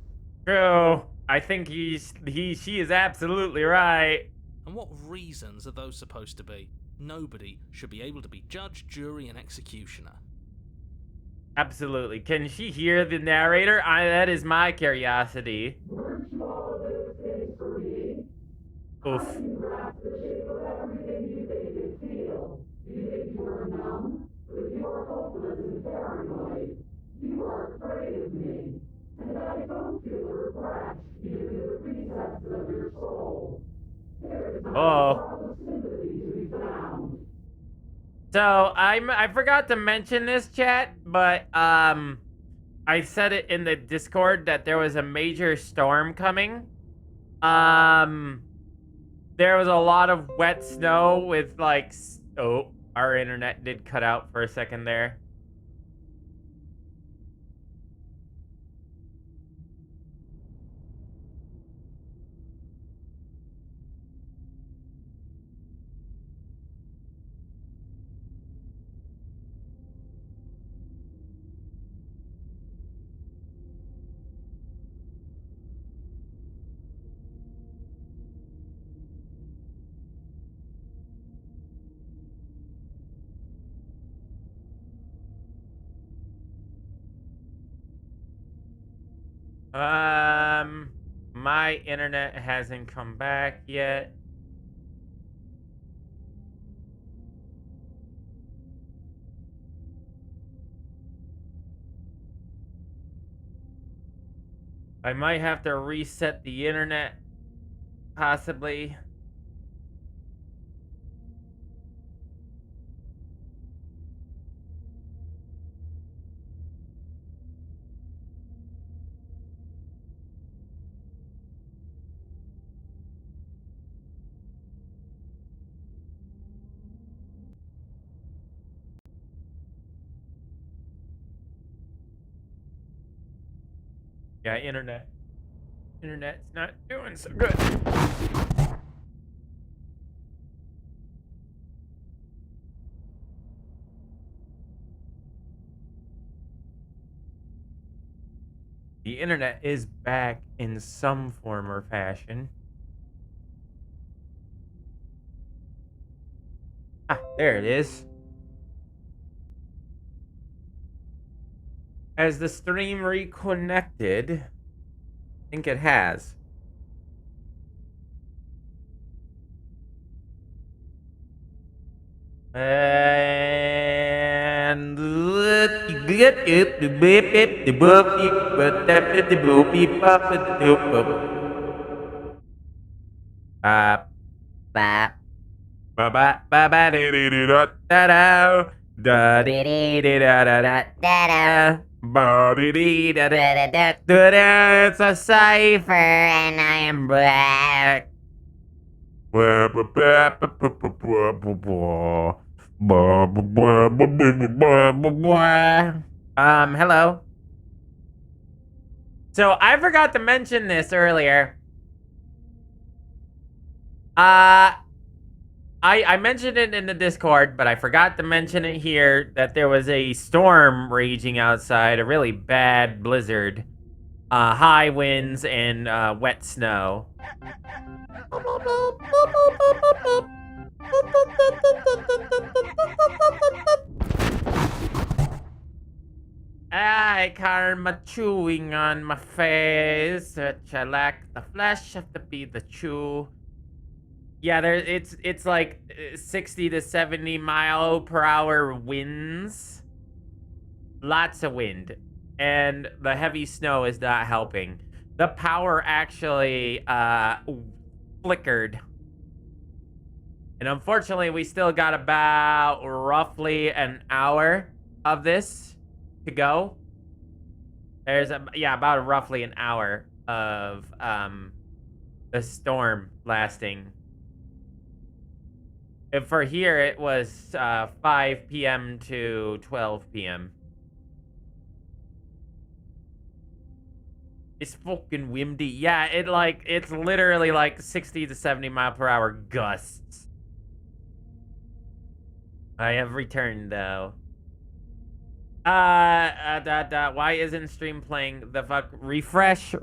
True. I think she is absolutely right. And what reasons are those supposed to be? Nobody should be able to be judge, jury, and executioner. Absolutely. Can she hear the narrator? That is my curiosity. Weren't you all of those things for me? Oof. How do you grasp the shape of everything you think you feel? You think you were numb? But you were hopeless and paranoid. You were afraid of me. And I don't feel regret, even in the recesses of your soul. There is not a lot of sympathy to be found So I forgot to mention this, chat, but I said it in the Discord that there was a major storm coming. There was a lot of wet snow with like, oh, our internet did cut out for a second there. My internet hasn't come back yet. I might have to reset the internet, possibly. Yeah, internet's not doing so good. The internet is back in some form or fashion. Ah, there it is. Has the stream reconnected? I think it has. And it's a cipher, and I am black. Hello. So I forgot to mention this earlier. I mentioned it in the Discord, but I forgot to mention it here that there was a storm raging outside, a really bad blizzard, high winds and wet snow. I karma chewing on my face, such I lack the flesh have to be the chew. Yeah, it's like 60 to 70 mile per hour winds. Lots of wind. And the heavy snow is not helping. The power actually flickered. And unfortunately, we still got about roughly an hour of this to go. There's about roughly an hour of the storm lasting. And for here, it was 5 p.m. to 12 p.m. It's fucking windy. Yeah, it's literally like 60 to 70 mile per hour gusts. I have returned though. Why isn't stream playing the fuck? Refresh.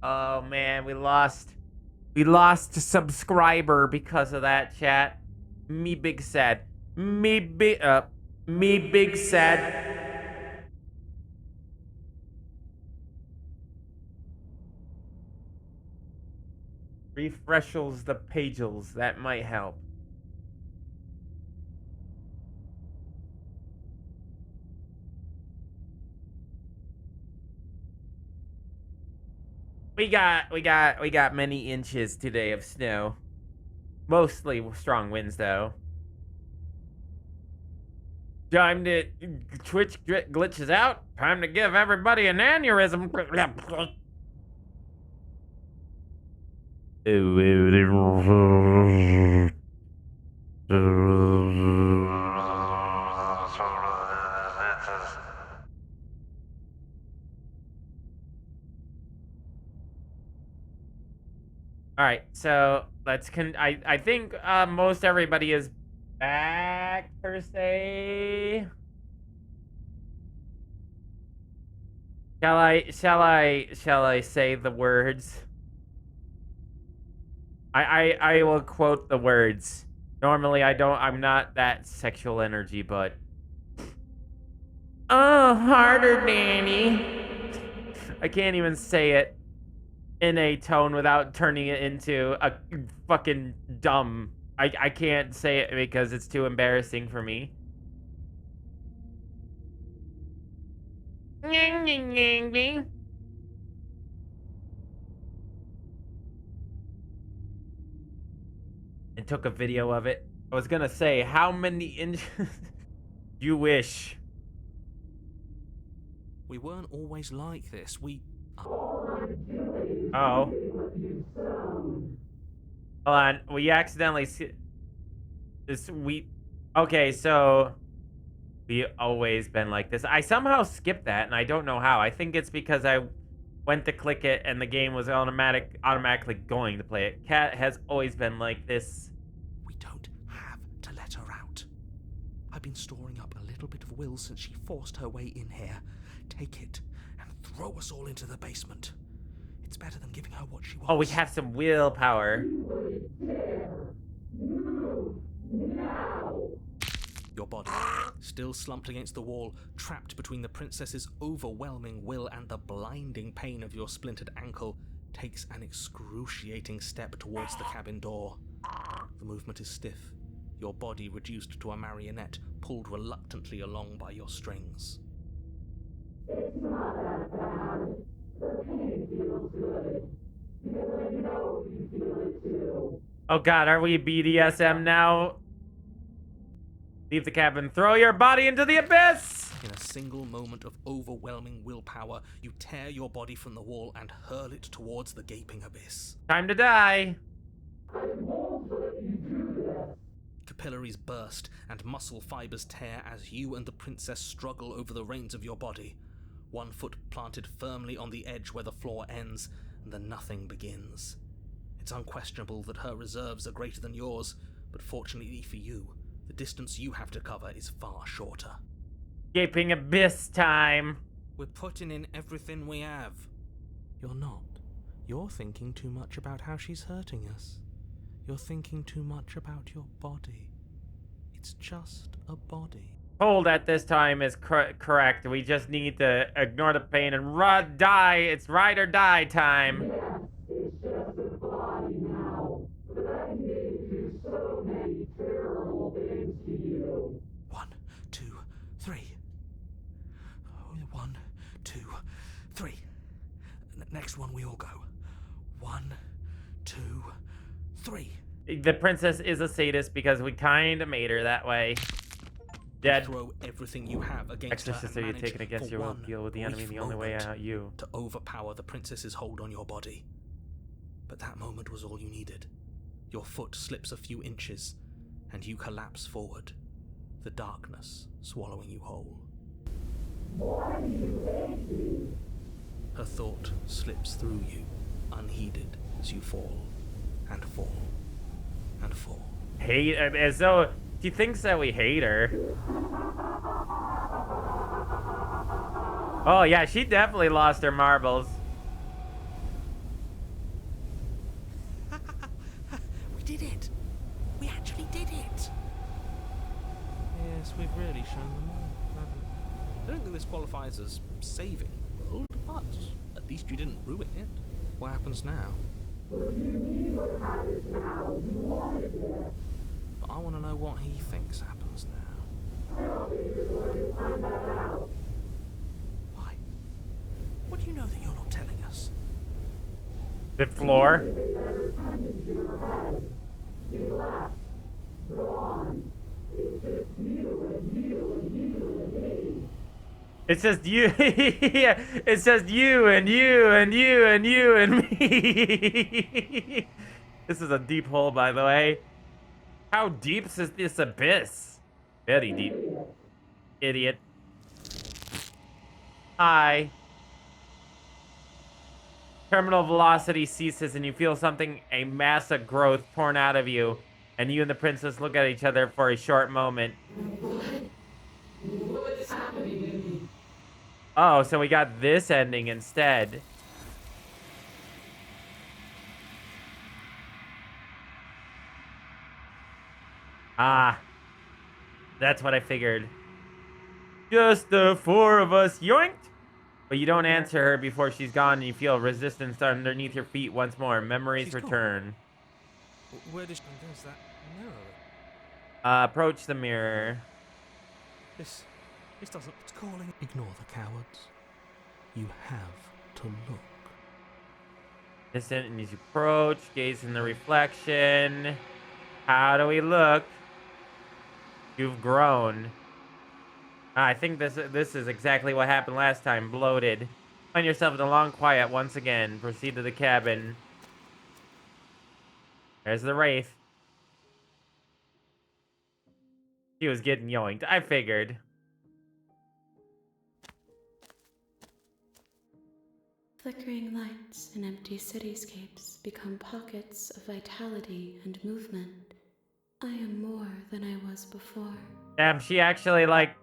Oh man, we lost a subscriber because of that, chat. Me big sad. Me big sad. Refreshals the pages, that might help. We got many inches today of snow. Mostly strong winds though. Time to Twitch glitches out. Time to give everybody an aneurysm. All right, so let's I think most everybody is back per se. Shall I say the words? I will quote the words. Normally I'm not that sexual energy, but oh, harder, Danny. I can't even say it in a tone without turning it into a fucking dumb. I can't say it because it's too embarrassing for me. I took a video of it. I was gonna say, how many inches you wish? We weren't always like this. Oh. Hold on. We accidentally okay, so we always been like this. I somehow skipped that, and I don't know how. I think it's because I went to click it, and the game was automatically going to play it. Cat has always been like this. We don't have to let her out. I've been storing up a little bit of will since she forced her way in here. Take it and throw us all into the basement. It's better than giving her what she wants. Oh, we have some willpower. Your body, still slumped against the wall, trapped between the princess's overwhelming will and the blinding pain of your splintered ankle, takes an excruciating step towards the cabin door. The movement is stiff, your body reduced to a marionette, pulled reluctantly along by your strings. It's not that bad. The pain feels good. Because I know you feel it too. Oh god, are we BDSM now? Leave the cabin. Throw your body into the abyss! In a single moment of overwhelming willpower, you tear your body from the wall and hurl it towards the gaping abyss. Time to die. I won't let you do this. Capillaries burst and muscle fibers tear as you and the princess struggle over the reins of your body. One foot planted firmly on the edge where the floor ends, and the nothing begins. It's unquestionable that her reserves are greater than yours, but fortunately for you, the distance you have to cover is far shorter. Gaping abyss time. We're putting in everything we have. You're not. You're thinking too much about how she's hurting us. You're thinking too much about your body. It's just a body. Hold at this time is correct. We just need to ignore the pain and die. It's ride or die time. Yes, it's just a body now. But I did do so many terrible things to you. 1, 2, 3. 1, 2, 3. Next one, we all go. 1, 2, 3. The princess is a sadist because we kind of made her that way. Dead. Throw everything you have against Exorcist, her and are you taken against your will? Deal with the enemy the only way out. You to overpower the princess's hold on your body. But that moment was all you needed. Your foot slips a few inches, and you collapse forward. The darkness swallowing you whole. Why do you hate me? Her thought slips through you, unheeded, as you fall, and fall, and fall. Hate, as though she thinks that we hate her. Oh yeah, she definitely lost her marbles. We did it! We actually did it! Yes, we've really shown them all, haven't we? I don't think this qualifies as saving the world, but at least you didn't ruin it. What happens now? What do you mean what happens now? You wanted it. But I want to know what he thinks happens now. Tell me you're going to find that out. Why? What do you know that you're not telling us? The floor. You left. Go on. It's just you and you and you. It's just you. Yeah, it's just you and you and you and you and me. This is a deep hole, by the way. How deep is this abyss? Very deep. Idiot. Hi. Terminal velocity ceases and you feel something, a mass of growth torn out of you. And you and the princess look at each other for a short moment. What is happening? Oh, so we got this ending instead. Ah. That's what I figured. Just the four of us. Yoinked! But you don't answer her before she's gone and you feel resistance underneath your feet once more. Memories return. Where does there's that mirror? Approach the mirror. This doesn't. It's calling. Ignore the cowards. You have to look. Distant and as you approach, gaze in the reflection. How do we look? You've grown. I think this is exactly what happened last time. Bloated. Find yourself in a long quiet once again. Proceed to the cabin. There's the wraith. She was getting yoinked. I figured. Flickering lights and empty cityscapes become pockets of vitality and movement. I am more than I was before. Damn, she actually I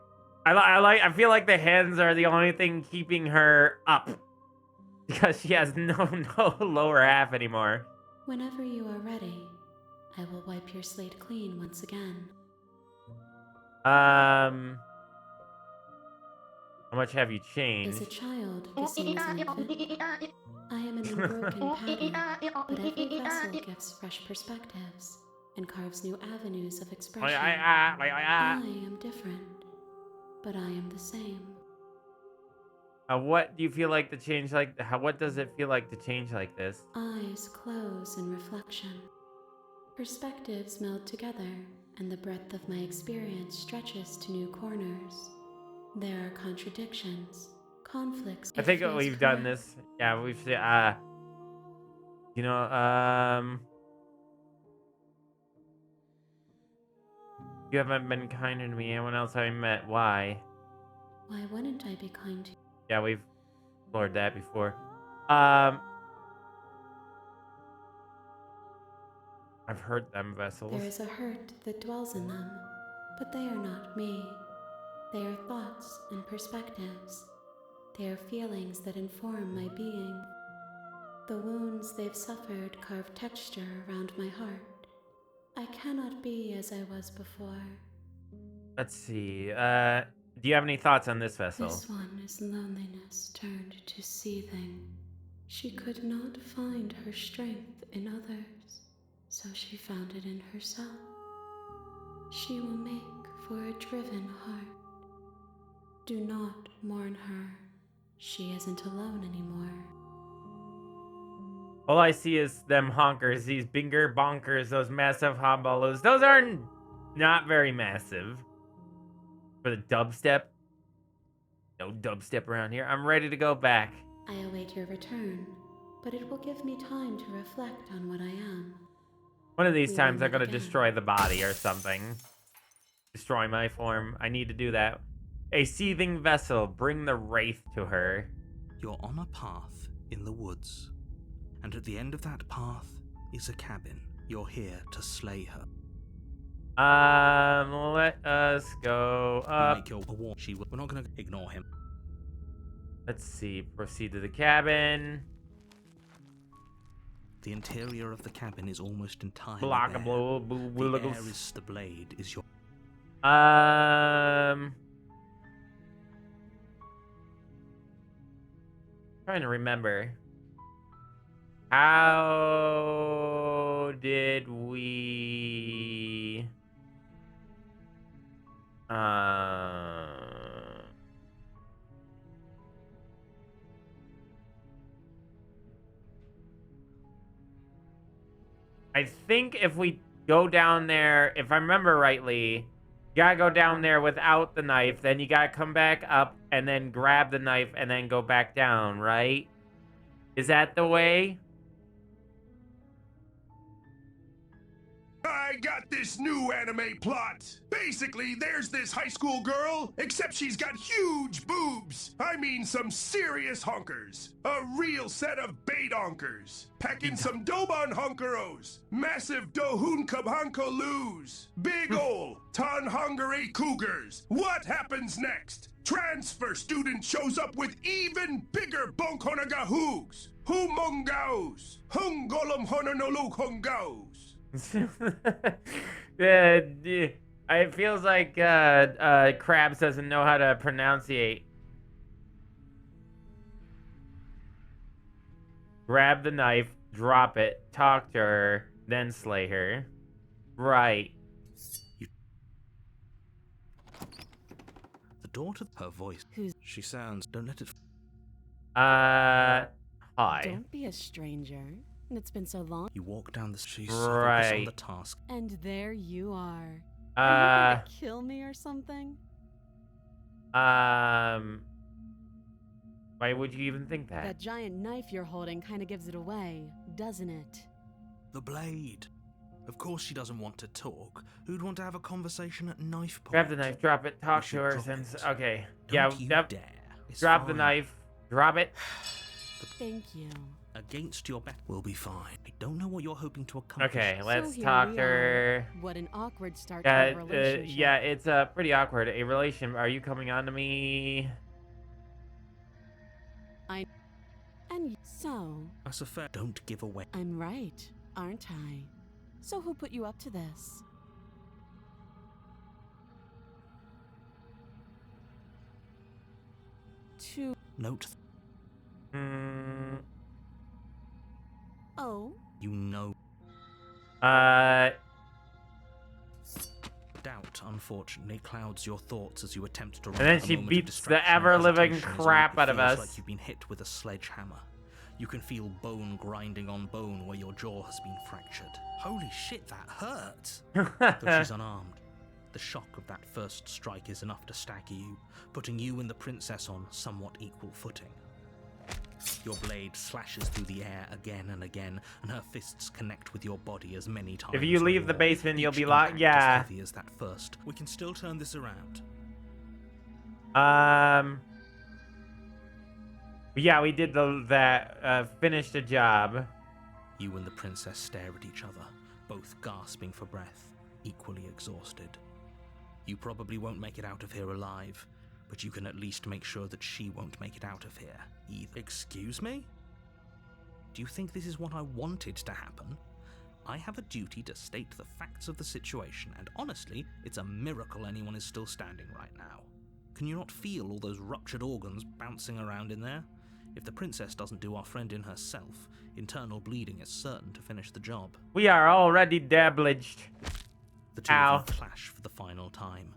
feel like the hands are the only thing keeping her up. Because she has no lower half anymore. Whenever you are ready, I will wipe your slate clean once again. How much have you changed? As a child, this seems an infant. I am an unbroken pattern, but every vessel gives fresh perspectives and carves new avenues of expression. I am different, but I am the same. What do you feel like to change like? What does it feel like to change like this? Eyes close in reflection. Perspectives meld together, and the breadth of my experience stretches to new corners. There are contradictions, conflicts. I think we've done this. Yeah, we've you know, you haven't been kinder to me. Anyone else I met? Why? Why wouldn't I be kind to you? Yeah, we've explored that before. I've hurt them vessels. There is a hurt that dwells in them, but they are not me. They are thoughts and perspectives. They are feelings that inform my being. The wounds they've suffered carve texture around my heart. I cannot be as I was before. Let's see. Do you have any thoughts on this vessel? This one is loneliness turned to seething. She could not find her strength in others, so she found it in herself. She will make for a driven heart. Do not mourn her. She isn't alone anymore. All I see is them honkers, these binger bonkers, those massive hobbolos. Those are not very massive. For the dubstep. No dubstep around here. I'm ready to go back. I await your return, but it will give me time to reflect on what I am. One of these times I'm going to destroy the body or something. Destroy my form. I need to do that. A seething vessel. Bring the wraith to her. You're on a path in the woods, and at the end of that path is a cabin. You're here to slay her. Let us go up. We're not gonna ignore him. Let's see. Proceed to the cabin. The interior of the cabin is almost entirely bare. The air is the blade is your. Trying to remember. How did we? I think if we go down there, if I remember rightly, You gotta go down there without the knife, then you gotta come back up and then grab the knife and then go back down, right? Is that the way? I got this new anime plot. Basically, there's this high school girl, except she's got huge boobs. I mean some serious honkers. A real set of bait honkers. Packing some Doban honkeros. Massive Dohunkabhankolus. Big ol' Tanhangare cougars. What happens next? Transfer student shows up with even bigger bonkonagahoogs. Humongaos. Hungolum hononolu hongaos. It feels like Krabs doesn't know how to pronunciate. Grab the knife, drop it, talk to her, then slay her. Right. The daughter, her voice. She sounds. Don't let it. Hi. Don't be a stranger. It's been so long. You walk down the street. Right. On the task. And there you are. Are you gonna kill me or something? Why would you even think that? That giant knife you're holding kind of gives it away, doesn't it? The blade. Of course she doesn't want to talk. Who'd want to have a conversation at knife point? Grab the knife, drop it, talk to her since... Okay. Don't you dare. Drop the knife, drop it. Thank you. Against your bet will be fine. I don't know what you're hoping to accomplish. Okay, let's So talk here to we her. are. What an awkward start to a relationship. Yeah, it's pretty awkward. A relation. Are you coming on to me? And so... That's a fair... Don't give away. I'm right, aren't I? So who put you up to this? Note. Oh? You know. Doubt, unfortunately, clouds your thoughts as you attempt to. And then she beats the ever-living crap out of us. Like you've been hit with a sledgehammer. You can feel bone grinding on bone where your jaw has been fractured. Holy shit, that hurts! Though she's unarmed, the shock of that first strike is enough to stagger you, putting you and the princess on somewhat equal footing. Your blade slashes through the air again and again, and her fists connect with your body as many times. If you leave the basement, you'll be locked. As Yeah. heavy as that first. We can still turn this around. Yeah, we did finished the job. You and the princess stare at each other, both gasping for breath, equally exhausted. You probably won't make it out of here alive, but you can at least make sure that she won't make it out of here either. Excuse me? Do you think this is what I wanted to happen? I have a duty to state the facts of the situation, and honestly, it's a miracle anyone is still standing right now. Can you not feel all those ruptured organs bouncing around in there? If the princess doesn't do our friend in herself, internal bleeding is certain to finish the job. We are already damaged. The two of you clash for the final time.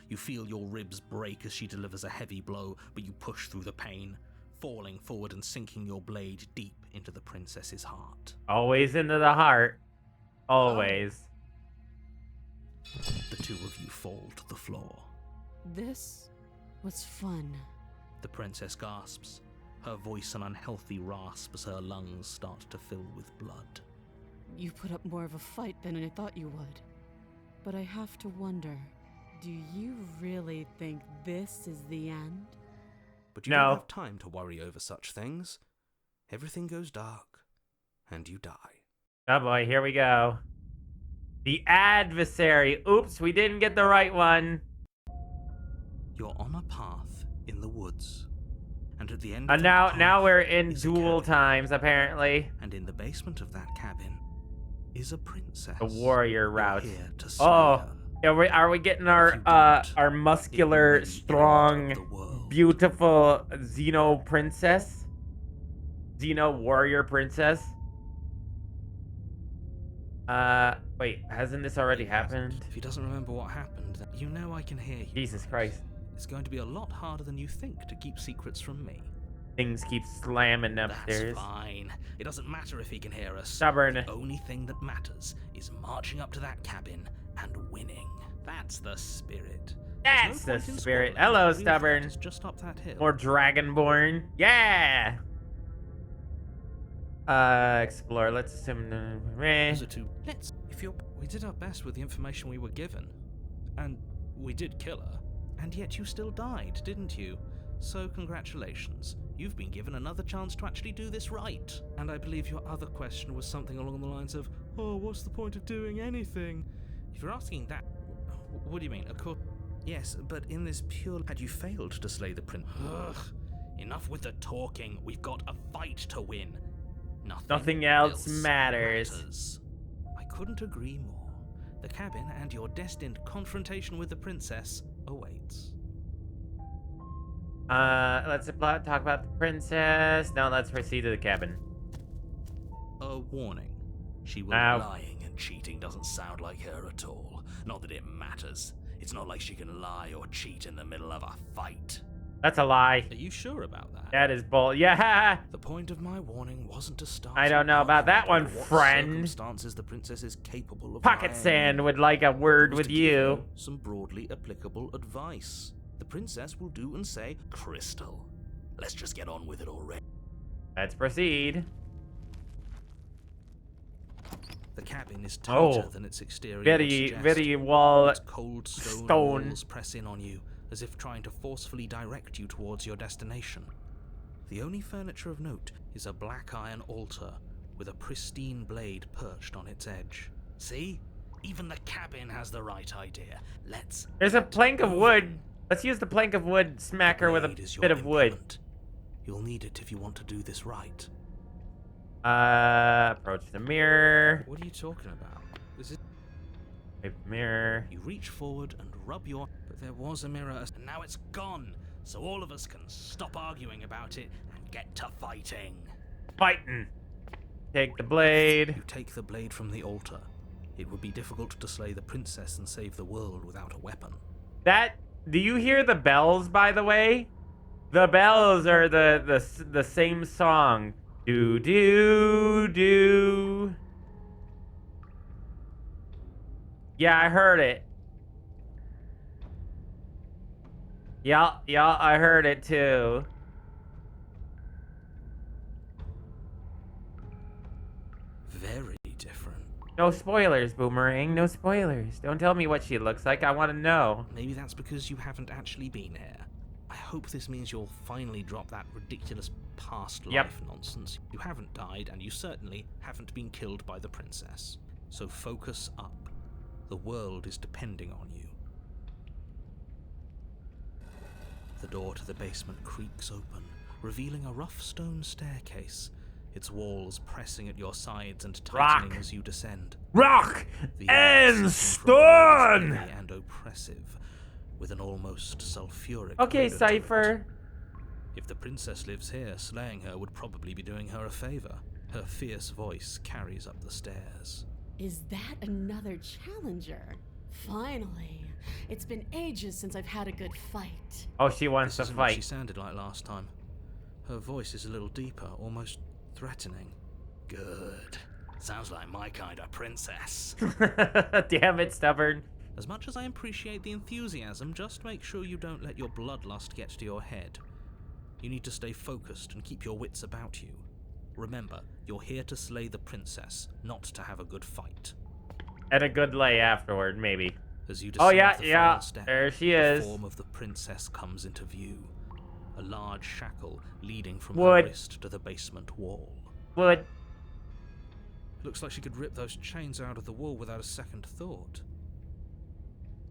You feel your ribs break as she delivers a heavy blow, but you push through the pain, falling forward and sinking your blade deep into the princess's heart. Always into the heart. Always. The two of you fall to the floor. This was fun. The princess gasps, her voice an unhealthy rasp as her lungs start to fill with blood. You put up more of a fight than I thought you would. But I have to wonder, do you really think this is the end? But you don't have time to worry over such things. Everything goes dark, and you die. Oh boy, here we go. The adversary. Oops, we didn't get the right one. You're on a path in the woods. And at the end of now we're in duel times, apparently. And in the basement of that cabin is a princess. A warrior route. Here to slay her. Her. Are we getting our muscular, strong, beautiful Xeno princess? Xeno warrior princess? Wait, hasn't this already happened? If he doesn't remember what happened, then you know I can hear you. Jesus Christ. It's going to be a lot harder than you think to keep secrets from me. Things keep slamming upstairs. That's fine. It doesn't matter if he can hear us. Stubborn. The only thing that matters is marching up to that cabin and winning. That's the spirit. That's the spirit. Hello, Stubborn. Just up that hill. More Dragonborn. Yeah. Explore. Let's assume. We did our best with the information we were given, and we did kill her, and yet you still died, didn't you? So congratulations. You've been given another chance to actually do this right. And I believe your other question was something along the lines of, oh, what's the point of doing anything? If you're asking that, what do you mean? Of course, yes, but in this pure... Had you failed to slay the prince... Ugh. Enough with the talking. We've got a fight to win. Nothing else matters. I couldn't agree more. The cabin and your destined confrontation with the princess awaits. Let's talk about the princess. No, let's proceed to the cabin. A warning. She will lying and cheating doesn't sound like her at all. Not that it matters. It's not like she can lie or cheat in the middle of a fight. That's a lie. Are you sure about that? That is bull. Yeah. The point of my warning wasn't to start. I don't know about that one, friend. Circumstances the princess is capable of. Pocket Sand would like a word with you. Some broadly applicable advice. The princess will do and say, Crystal. Let's just get on with it already. Let's proceed. The cabin is tighter than its exterior. Very wall. Its cold stone walls press in on you, as if trying to forcefully direct you towards your destination. The only furniture of note is a black iron altar with a pristine blade perched on its edge. See? Even the cabin has the right idea. There's a plank of wood. Let's use the plank of wood, smack her with a bit of wood. You'll need it if you want to do this right. Approach the mirror. What are you talking about? Mirror. You reach forward and rub your... But there was a mirror, and now it's gone. So all of us can stop arguing about it and get to fighting. Fighting. Take the blade. You take the blade from the altar. It would be difficult to slay the princess and save the world without a weapon. Do you hear the bells, by the way? The bells are the same song. Do do do. Yeah, I heard it. Yeah, I heard it too. Very different. No spoilers, Boomerang. No spoilers. Don't tell me what she looks like. I want to know. Maybe that's because you haven't actually been here. I hope this means you'll finally drop that ridiculous past life nonsense. You haven't died, and you certainly haven't been killed by the princess. So focus up. The world is depending on you. The door to the basement creaks open, revealing a rough stone staircase, its walls pressing at your sides and tightening as you descend. Rock and stone! And oppressive, with an almost sulfuric Okay, odor to Cypher. If the princess lives here, slaying her would probably be doing her a favor. Her fierce voice carries up the stairs. Is that another challenger? Finally. It's been ages since I've had a good fight. Oh, she wants to This isn't fight. what she sounded like last time. Her voice is a little deeper, almost threatening. Good. Sounds like my kind of princess. Damn it, Stubborn. As much as I appreciate the enthusiasm, just make sure you don't let your bloodlust get to your head. You need to stay focused and keep your wits about you. Remember, you're here to slay the princess, not to have a good fight. And a good lay afterward, maybe. As you descend the final step, there she is. The form of the princess comes into view. A large shackle leading from her wrist to the basement wall. Wood. Looks like she could rip those chains out of the wall without a second thought.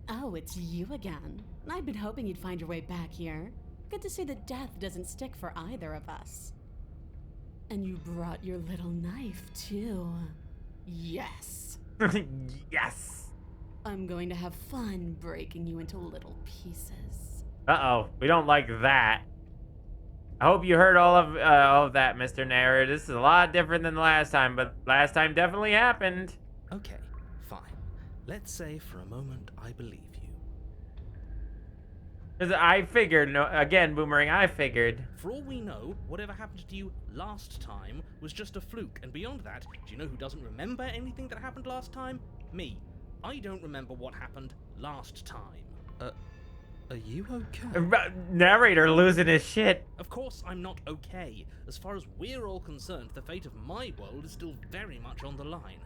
Oh, it's you again. I'd been hoping you'd find your way back here. Good to see that death doesn't stick for either of us. And you brought your little knife, too. Yes. Yes. I'm going to have fun breaking you into little pieces. Uh-oh. We don't like that. I hope you heard all of that, Mr. Narrator. This is a lot different than the last time, but last time definitely happened. Okay, fine. Let's say for a moment I believe you. I figured, again, Boomerang, I figured. For all we know, whatever happened to you last time was just a fluke, and beyond that, do you know who doesn't remember anything that happened last time? Me. I don't remember what happened last time. Are you okay? Narrator losing his shit. Of course I'm not okay. As far as we're all concerned, the fate of my world is still very much on the line.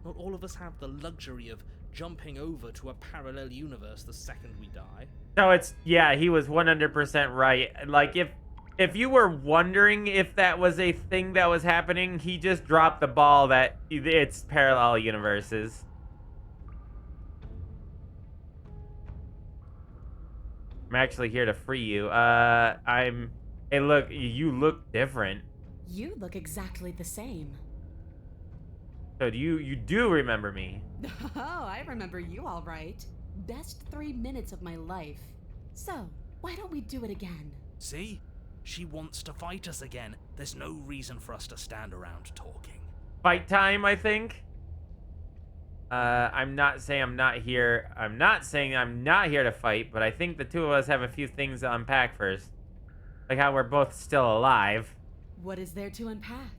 Not all of us have the luxury of jumping over to a parallel universe the second we die. So it's, yeah, he was 100% right. Like, if you were wondering if that was a thing that was happening, he just dropped the ball that it's parallel universes. I'm actually here to free you. Hey, look, you look different. You look exactly the same. So you do remember me? Oh, I remember you all right. Best 3 minutes of my life. So, why don't we do it again? See? She wants to fight us again. There's no reason for us to stand around talking. Fight time, I think. I'm not saying I'm not here. I'm not saying I'm not here to fight, but I think the two of us have a few things to unpack first. Like how we're both still alive. What is there to unpack?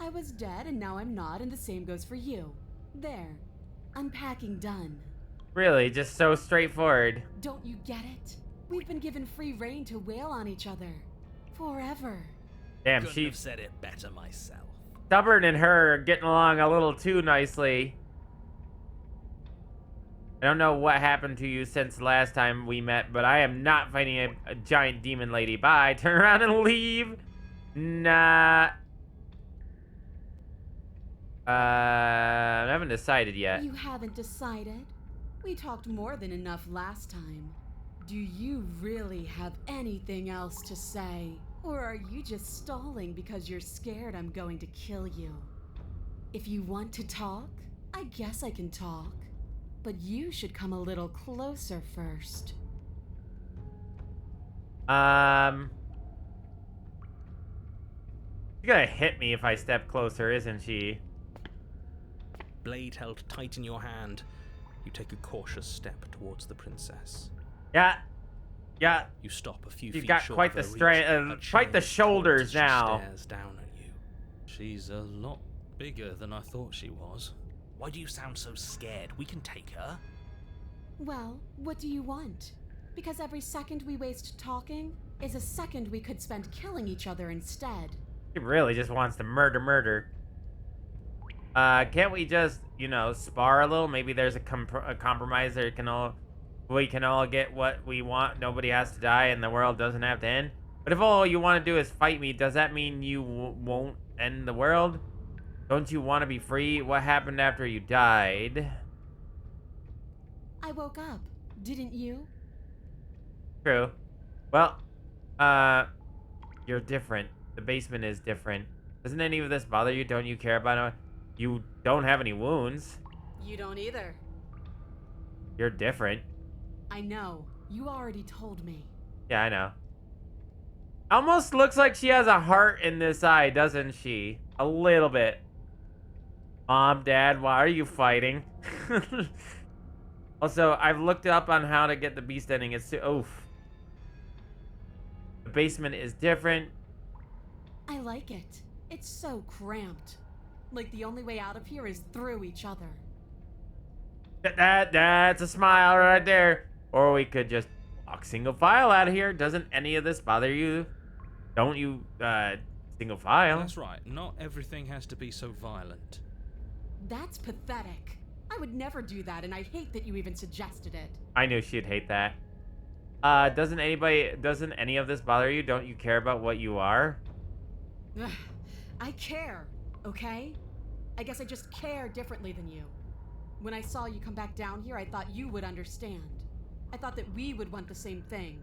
I was dead and now I'm not, and the same goes for you. There. Unpacking done. Really, just so straightforward. Don't you get it? We've been given free rein to wail on each other. Forever. Damn, Couldn't she have said it better myself. Stubborn and her are getting along a little too nicely. I don't know what happened to you since last time we met, but I am not fighting a giant demon lady. Bye. Turn around and leave. Nah. I haven't decided yet. You haven't decided? We talked more than enough last time. Do you really have anything else to say? Or are you just stalling because you're scared I'm going to kill you? If you want to talk, I guess I can talk. But you should come a little closer first. She's gonna hit me if I step closer, isn't she? Blade held tight in your hand, you take a cautious step towards the princess. Yeah. Yeah. You stop a few She's feet got short quite of the her strength, reach, quite the shoulders now. Stares down at you. She's a lot bigger than I thought she was. Why do you sound so scared? We can take her. Well, what do you want? Because every second we waste talking is a second we could spend killing each other instead. She really just wants to murder. Can't we just, you know, spar a little? Maybe there's a compromise that we can all get what we want. Nobody has to die and the world doesn't have to end. But if all you want to do is fight me, does that mean you won't end the world? Don't you want to be free? What happened after you died? I woke up, didn't you? True. Well, you're different. The basement is different. Doesn't any of this bother you? Don't you care about it? You don't have any wounds. You don't either. You're different. I know. You already told me. Yeah, I know. Almost looks like she has a heart in this eye, doesn't she? A little bit. Mom, Dad, why are you fighting? Also, I've looked up on how to get the beast ending. It's oof. The basement is different. I like it. It's so cramped. Like the only way out of here is through each other. That's a smile right there. Or we could just walk single file out of here. Doesn't any of this bother you? Don't you, single file? That's right. Not everything has to be so violent. That's pathetic. I would never do that, and I hate that you even suggested it. I knew she'd hate that. Doesn't any of this bother you? Don't you care about what you are? Ugh, I care, okay? I guess I just care differently than you. When I saw you come back down here, I thought you would understand. I thought that we would want the same thing.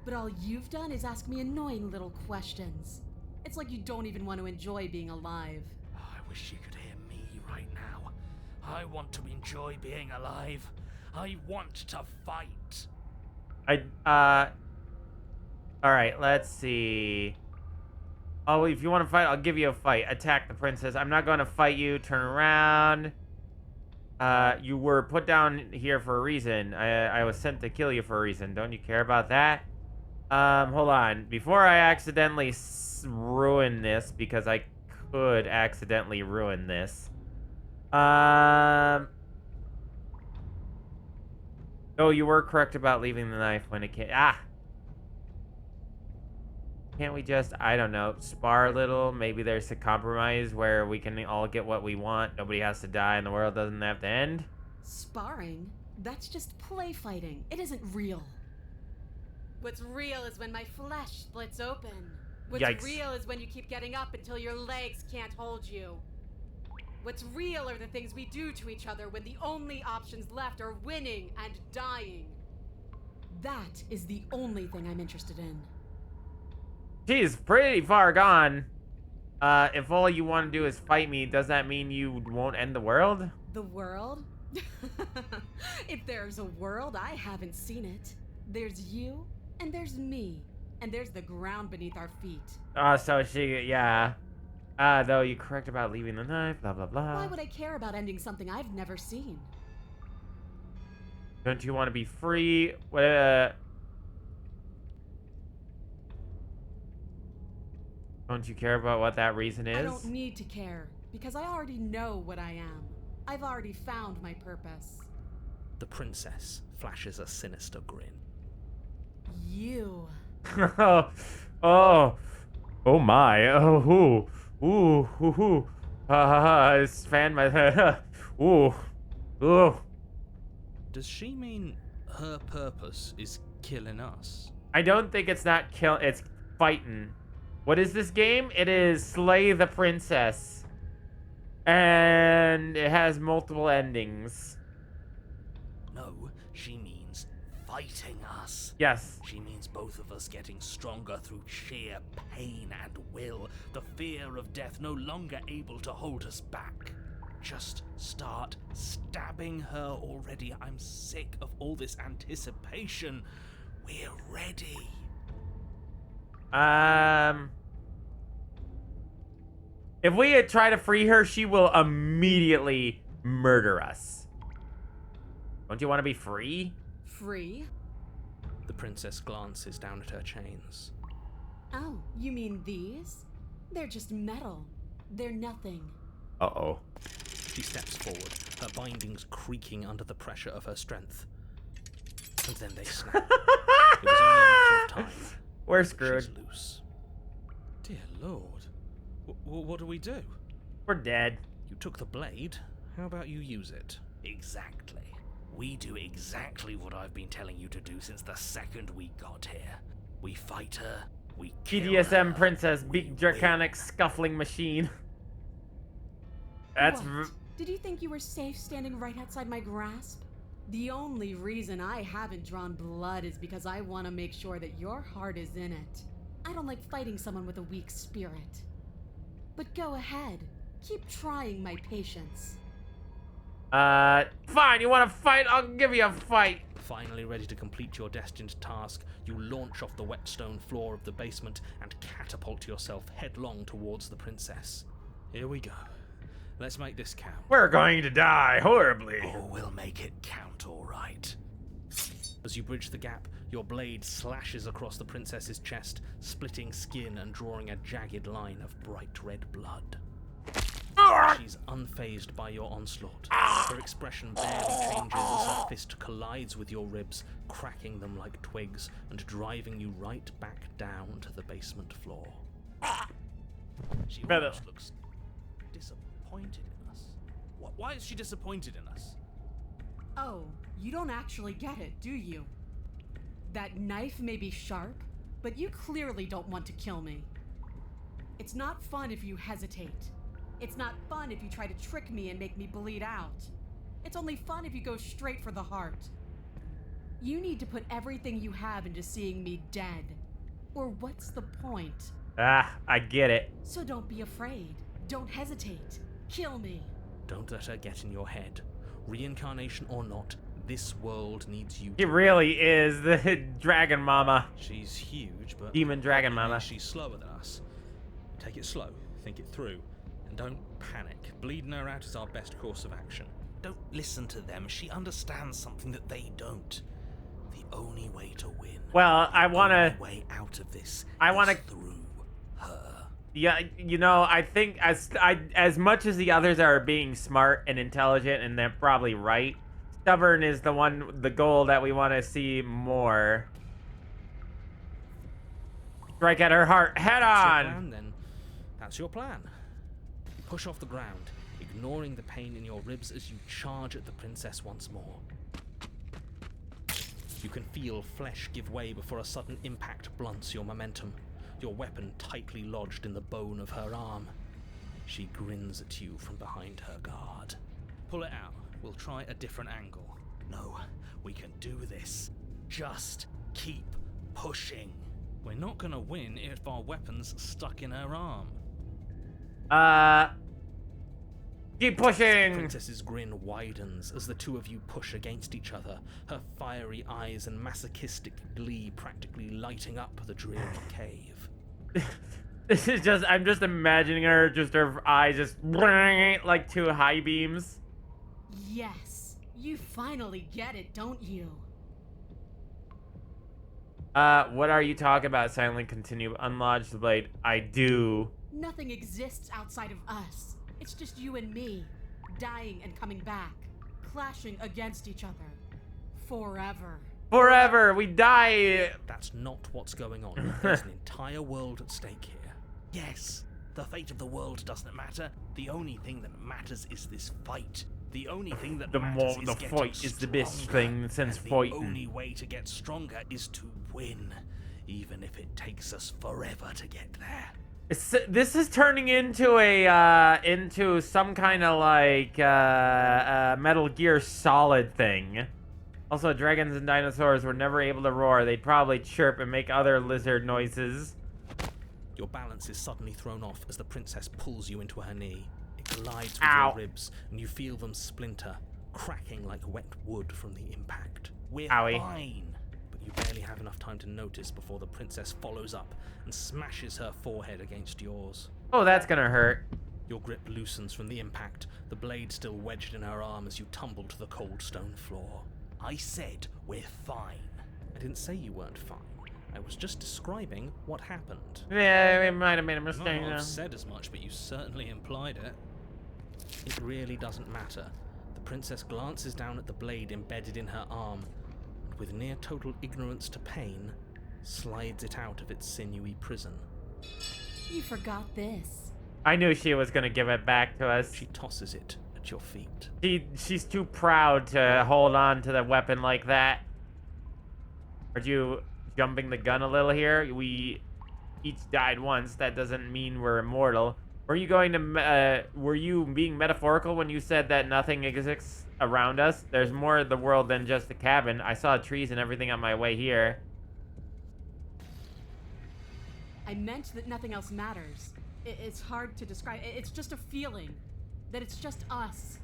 But all you've done is ask me annoying little questions. It's like you don't even want to enjoy being alive. I wish you could hear me right now. I want to enjoy being alive. I want to fight. Alright, let's see. Oh, if you want to fight, I'll give you a fight. Attack the princess. I'm not going to fight you. Turn around. You were put down here for a reason. I was sent to kill you for a reason. Don't you care about that? Hold on. Before I accidentally ruin this, because I could accidentally ruin this. Oh, you were correct about leaving the knife when it came. Ah! Can't we just, I don't know, spar a little? Maybe there's a compromise where we can all get what we want. Nobody has to die and the world doesn't have to end. Sparring? That's just play fighting. It isn't real. What's real is when my flesh splits open. What's Yikes. real is when you keep getting up until your legs can't hold you. What's real are the things we do to each other when the only options left are winning and dying. That is the only thing I'm interested in. She's pretty far gone. If all you want to do is fight me, does that mean you won't end the world? The world? If there's a world, I haven't seen it. There's you, and there's me, and there's the ground beneath our feet. So she, yeah. Though you're correct about leaving the knife, blah, blah, blah. Why would I care about ending something I've never seen? Don't you want to be free? Don't you care about what that reason is? I don't need to care, because I already know what I am. I've already found my purpose. The princess flashes a sinister grin. You. Oh my. Oh, ooh. I fan my head. Ooh. Does she mean her purpose is killing us? I don't think it's not it's fighting. What is this game? It is Slay the Princess. And it has multiple endings. No, she means fighting us. Yes. She means both of us getting stronger through sheer pain and will. The fear of death no longer able to hold us back. Just start stabbing her already. I'm sick of all this anticipation. We're ready. If we try to free her, she will immediately murder us. Don't you want to be free? Free? The princess glances down at her chains. Oh, you mean these? They're just metal. They're nothing. Uh-oh. She steps forward, her bindings creaking under the pressure of her strength. And then they snap. It was only a matter of time. We're screwed. She's loose. Dear Lord. What do we do? We're dead. You took the blade. How about you use it? Exactly. We do exactly what I've been telling you to do since the second we got here. We fight her, we kill BDSM her, princess, big draconic scuffling machine. That's... What? Did you think you were safe standing right outside my grasp? The only reason I haven't drawn blood is because I want to make sure that your heart is in it. I don't like fighting someone with a weak spirit. But go ahead. Keep trying my patience. Fine, you want to fight? I'll give you a fight. Finally ready to complete your destined task, you launch off the wet stone floor of the basement and catapult yourself headlong towards the princess. Here we go. Let's make this count. We're going to die horribly. Oh, we'll make it count, all right. As you bridge the gap, your blade slashes across the princess's chest, splitting skin and drawing a jagged line of bright red blood. She's unfazed by your onslaught. Her expression barely changes as her fist collides with your ribs, cracking them like twigs and driving you right back down to the basement floor. She almost looks disappointed in us. Why is she disappointed in us? Oh, you don't actually get it, do you? That knife may be sharp, but you clearly don't want to kill me. It's not fun if you hesitate. It's not fun if you try to trick me and make me bleed out. It's only fun if you go straight for the heart. You need to put everything you have into seeing me dead. Or what's the point? I get it. So don't be afraid. Don't hesitate. Kill me. Don't let her get in your head. Reincarnation or not, this world needs you. It really is the dragon mama. She's huge, but demon dragon mama. She's slower than us. Take it slow, think it through, and don't panic. Bleeding her out is our best course of action. Don't listen to them. She understands something that they don't. The only way to win. Well, I want to. The way out of this. I want to. Through her. Yeah, you know, I think as much as the others are being smart and intelligent, and they're probably right, Stubborn is the goal that we want to see more. Strike at her heart, head on! That's your plan, then. That's your plan. You push off the ground, ignoring the pain in your ribs as you charge at the princess once more. You can feel flesh give way before a sudden impact blunts your momentum, your weapon tightly lodged in the bone of her arm. She grins at you from behind her guard. Pull it out. We'll try a different angle. No, we can do this. Just keep pushing. We're not gonna win if our weapon's stuck in her arm. Keep pushing! The princess's grin widens as the two of you push against each other, her fiery eyes and masochistic glee practically lighting up the dreary cave. This is just, I'm just imagining her, just her eyes just like two high beams. Yes, you finally get it, don't you? What are you talking about? Silently continue. Unlodge the blade. I do. Nothing exists outside of us. It's just you and me, dying and coming back, clashing against each other. Forever. Forever! We die! That's not what's going on. There's an entire world at stake here. Yes, the fate of the world doesn't matter. The only thing that matters is this fight. The only thing that matters is getting fight is the best thing since fighting. The only way to get stronger is to win, even if it takes us forever to get there. This is turning into a into some kind of like Metal Gear Solid thing. Also, dragons and dinosaurs were never able to roar. They'd probably chirp and make other lizard noises. Your balance is suddenly thrown off as the princess pulls you into her knee. It collides with your ribs, and you feel them splinter, cracking like wet wood from the impact. We're fine, but you barely have enough time to notice before the princess follows up and smashes her forehead against yours. Oh, that's gonna hurt. Your grip loosens from the impact, the blade still wedged in her arm as you tumble to the cold stone floor. I said we're fine. I didn't say you weren't fine. I was just describing what happened. Yeah, we might have made a mistake. I might have said as much, but you certainly implied it. It really doesn't matter. The princess glances down at the blade embedded in her arm, and with near total ignorance to pain, slides it out of its sinewy prison. You forgot this. I knew she was gonna give it back to us. She tosses it at your feet. She's too proud to hold on to the weapon like that. Are you jumping the gun a little here? We each died once. That doesn't mean we're immortal. Were you going to, were you being metaphorical when you said that nothing exists around us? There's more of the world than just the cabin. I saw trees and everything on my way here. I meant that nothing else matters. It's hard to describe. It's just a feeling. That it's just us.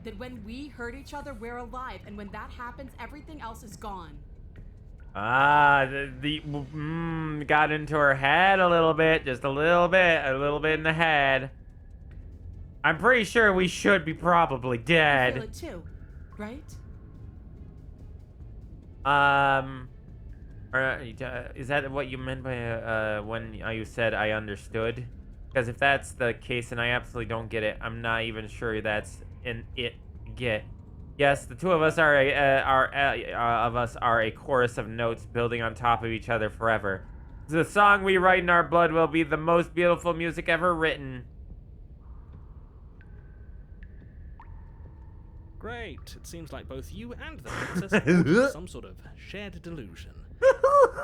That when we hurt each other, we're alive. And when that happens, everything else is gone. Ah, got into her head a little bit, just a little bit in the head. I'm pretty sure we should be probably dead. You feel it too, right? Is that what you meant by when you said I understood? Because if that's the case, and I absolutely don't get it, I'm not even sure that's an get. Yes, the two of us are a chorus of notes building on top of each other forever. The song we write in our blood will be the most beautiful music ever written. Great. It seems like both you and the princess have some sort of shared delusion.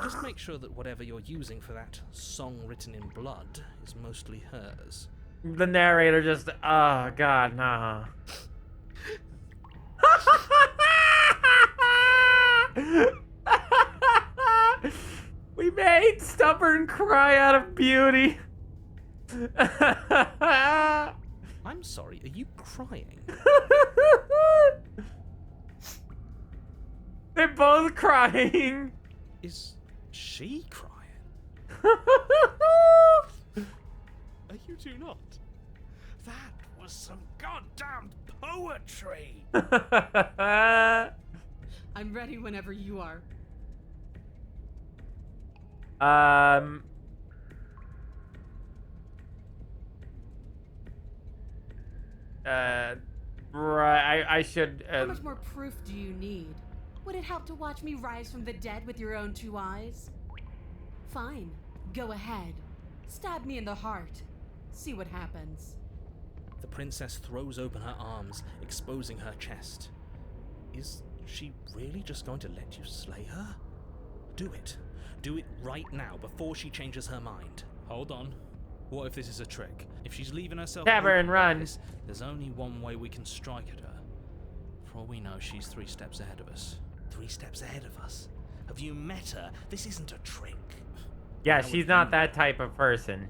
Just make sure that whatever you're using for that song written in blood is mostly hers. The narrator just, oh god, nah. We made Stubborn cry out of beauty. I'm sorry, are you crying? They're both crying. Is she crying? Are you two not? That was some goddamn poetry. I'm ready whenever you are. Right, I should... How much more proof do you need? Would it help to watch me rise from the dead with your own 2 eyes? Fine, go ahead. Stab me in the heart. See what happens. The princess throws open her arms, exposing her chest. Is she really just going to let you slay her? Do it. Do it right now, before she changes her mind. Hold on. What if this is a trick? If she's leaving herself... Stab her and run. This, there's only one way we can strike at her. For all we know, she's 3 steps ahead of us. 3 steps ahead of us? Have you met her? This isn't a trick. Yeah, she's not that type of person.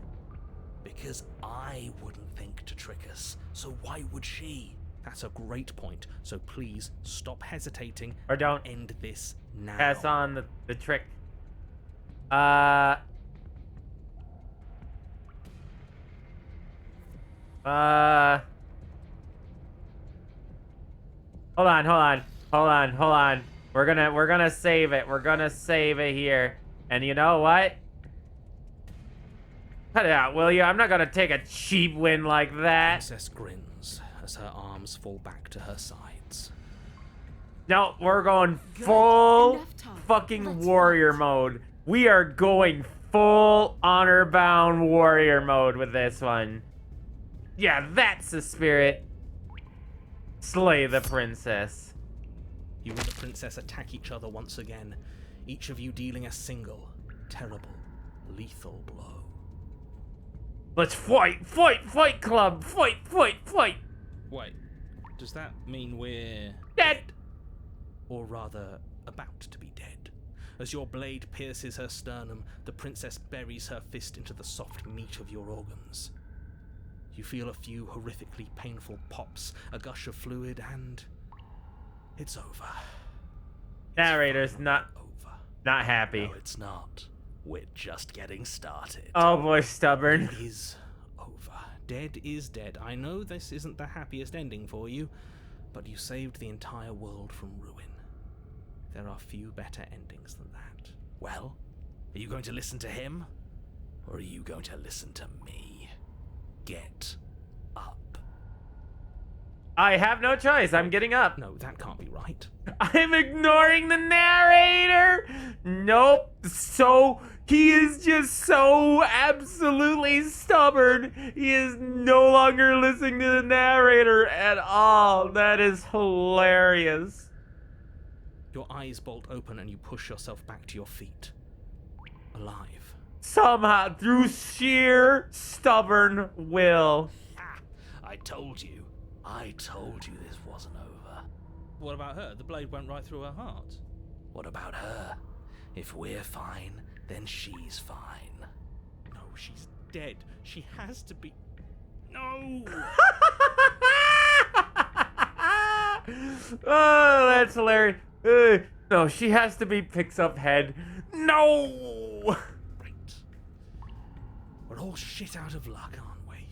Because I wouldn't think to trick us, so why would she? That's a great point, so please stop hesitating or don't end this now. Pass on the trick. Hold on. We're gonna save it. We're gonna save it here. And you know what? Cut it out, will you? I'm not gonna take a cheap win like that. Princess grins as her arms fall back to her sides. No, we're going full fucking warrior mode. We are going full honor-bound warrior mode with this one. Yeah, that's the spirit. Slay the princess. You and the princess attack each other once again, each of you dealing a single, terrible, lethal blow. Let's fight, club, fight. Wait, does that mean we're... dead? Or rather, about to be dead. As your blade pierces her sternum, the princess buries her fist into the soft meat of your organs. You feel a few horrifically painful pops, a gush of fluid, and... it's over. Narrator's not happy. No, it's not. We're just getting started. Oh boy, stubborn. It is over. Dead is dead. I know this isn't the happiest ending for you, but you saved the entire world from ruin. There are few better endings than that. Well, are you going to listen to him? Or are you going to listen to me? Get up. I have no choice. I'm getting up. No, that can't be right. I'm ignoring the narrator. Nope. So he is just so absolutely stubborn. He is no longer listening to the narrator at all. That is hilarious. Your eyes bolt open and you push yourself back to your feet. Alive. Somehow, through sheer stubborn will. I told you this wasn't over. What about her? The blade went right through her heart. What about her? If we're fine, then she's fine. No, she's dead. She has to be... No! Oh, that's hilarious. No, she has to be picks up head. No! Right. We're all shit out of luck, aren't we?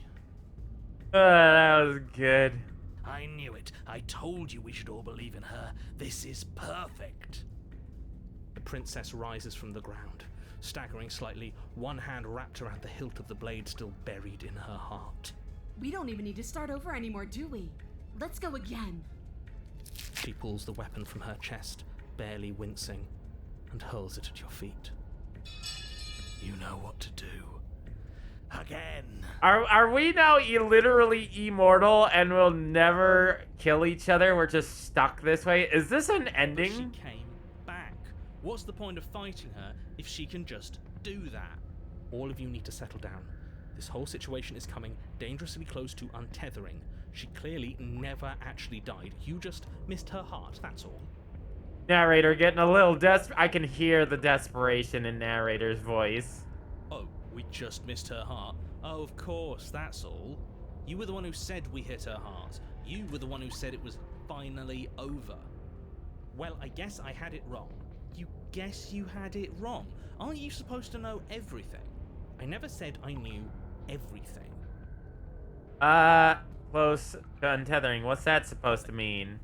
That was good. I knew it. I told you we should all believe in her. This is perfect. The princess rises from the ground, staggering slightly, one hand wrapped around the hilt of the blade still buried in her heart. We don't even need to start over anymore, do we? Let's go again. She pulls the weapon from her chest, barely wincing, and hurls it at your feet. You know what to do. Again. Are we now literally immortal and we'll never kill each other? We're just stuck this way? Is this an ending? But she came back. What's the point of fighting her if she can just do that? All of you need to settle down. This whole situation is coming dangerously close to untethering. She clearly never actually died. You just missed her heart, that's all. Narrator getting a little desperate. I can hear the desperation in narrator's voice. Oh, we just missed her heart. Oh, of course, that's all. You were the one who said we hit her heart. You were the one who said it was finally over. Well, I guess I had it wrong. You guess you had it wrong. Aren't you supposed to know everything? I never said I knew everything. Close to untethering. What's that supposed to mean?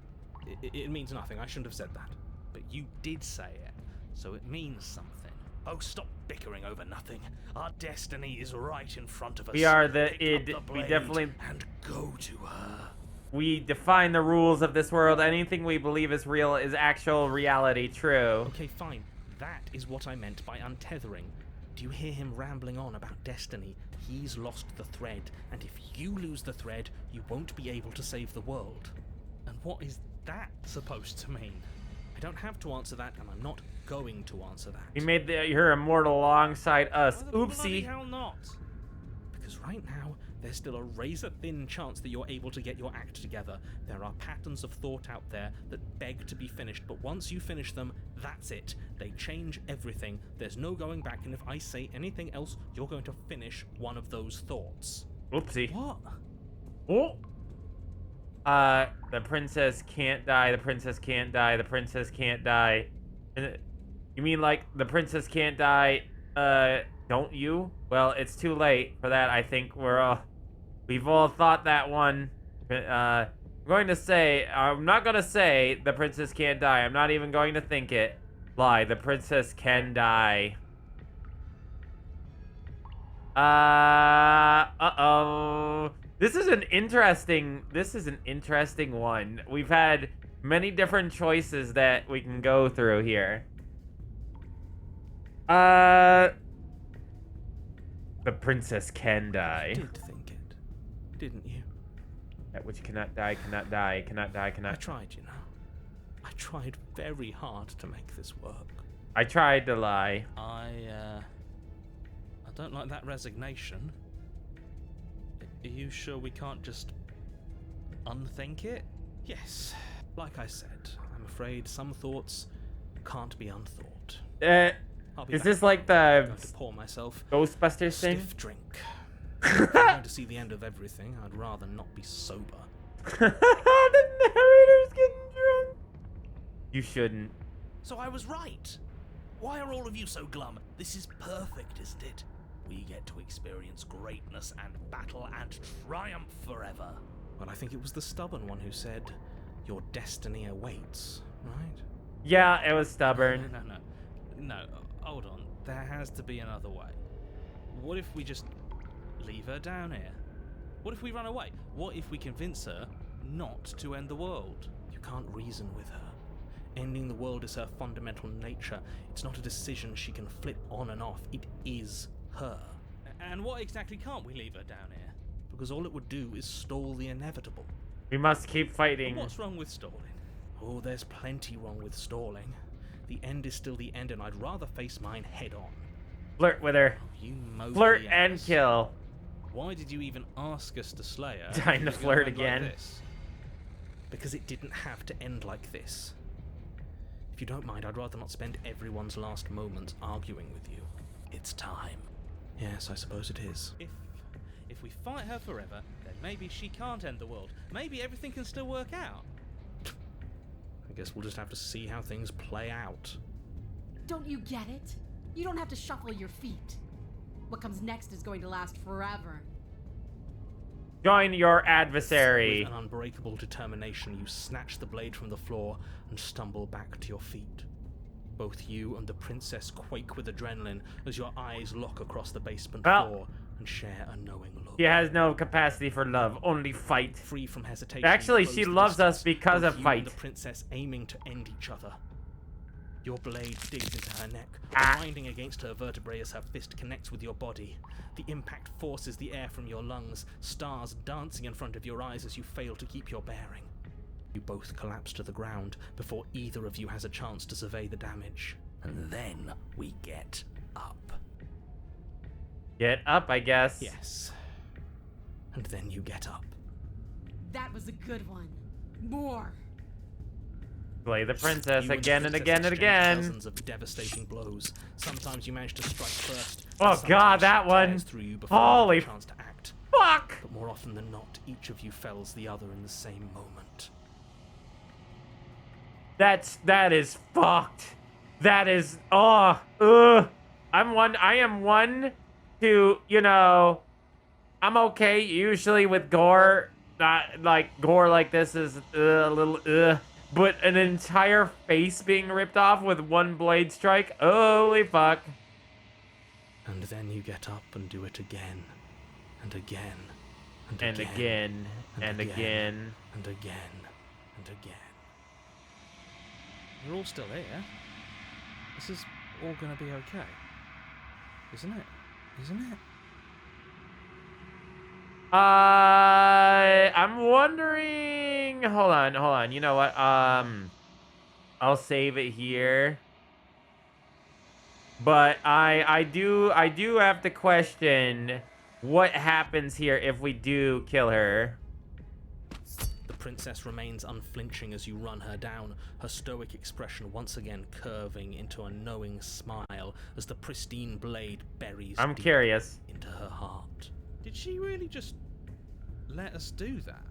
It means nothing. I shouldn't have said that. But you did say it, so it means something. Oh, stop bickering over nothing. Our destiny is right in front of us. We are the Pick id. up the We blade definitely... and go to her. We define the rules of this world. Anything we believe is real is actual reality true. Okay, fine. That is what I meant by untethering. Do you hear him rambling on about destiny? He's lost the thread, and if you lose the thread, you won't be able to save the world. And what is that supposed to mean? I don't have to answer that, and I'm not going to answer that. We made her immortal alongside us. Oopsie. Bloody hell not. Because right now, there's still a razor-thin chance that you're able to get your act together. There are patterns of thought out there that beg to be finished, but once you finish them, that's it. They change everything. There's no going back, and if I say anything else, you're going to finish one of those thoughts. Oopsie. What? Oh. The princess can't die. The princess can't die. The princess can't die. You mean like the princess can't die? Don't you? Well, it's too late for that. I think we've all thought that one. I'm not gonna say the princess can't die. I'm not even going to think it. Lie. The princess can die. Uh-oh. This is an interesting one. We've had many different choices that we can go through here. The princess can die. You did think it, didn't you? That which cannot die, cannot die, cannot die, cannot... I tried, you know. I tried very hard to make this work. I tried to lie. I don't like that resignation. Are you sure we can't just unthink it? Yes. Like I said, I'm afraid some thoughts can't be unthought. Is this like the I'm going to pour myself Ghostbusters thing? Stiff drink. If I'm going to see the end of everything, I'd rather not be sober. The narrator's getting drunk. You shouldn't. So I was right. Why are all of you so glum? This is perfect, isn't it? We get to experience greatness and battle and triumph forever. Well, I think it was the stubborn one who said, your destiny awaits, right? Yeah, it was stubborn. No, hold on. There has to be another way. What if we just leave her down here? What if we run away? What if we convince her not to end the world? You can't reason with her. Ending the world is her fundamental nature. It's not a decision she can flip on and off. It is her. And what exactly can't we leave her down here? Because all it would do is stall the inevitable. We must keep fighting. But what's wrong with stalling? Oh, there's plenty wrong with stalling. The end is still the end, and I'd rather face mine head on. Flirt with her. Oh, you flirt and kill. Why did you even ask us to slay her? Time to flirt again. Like this? Because it didn't have to end like this. If you don't mind, I'd rather not spend everyone's last moments arguing with you. It's time. Yes, I suppose it is. If we fight her forever, then maybe she can't end the world. Maybe everything can still work out. I guess we'll just have to see how things play out. Don't you get it? You don't have to shuffle your feet. What comes next is going to last forever. Join your adversary. With an unbreakable determination, you snatch the blade from the floor and stumble back to your feet. Both you and the princess quake with adrenaline as your eyes lock across the basement floor and share a knowing look. She has no capacity for love, only fight. Free from hesitation. Actually, she loves us because of fight. You and the princess aiming to end each other. Your blade digs into her neck, grinding against her vertebrae as her fist connects with your body. The impact forces the air from your lungs, stars dancing in front of your eyes as you fail to keep your bearing. You both collapse to the ground before either of you has a chance to survey the damage. And then we get up. Get up, I guess. Yes. And then you get up. That was a good one. More. Play the princess You again and the again and princess again. Dozens of devastating blows. Sometimes you manage to strike first. Oh god, that one. Holy chance to act. Fuck! But more often than not, each of you fells the other in the same moment. That is fucked. That is I am one to, you know, I'm okay usually with gore. Not like gore like this is a little but an entire face being ripped off with one blade strike. Holy fuck. And then you get up and do it again and again And again. And again. And again. And again. You're all still here. This is all gonna be okay. Isn't it? Isn't it? I'm wondering. Hold on. You know what? I'll save it here. But I do have to question what happens here if we do kill her. The princess remains unflinching as you run her down, her stoic expression once again curving into a knowing smile as the pristine blade buries I'm deep curious. into her heart. Did she really just let us do that?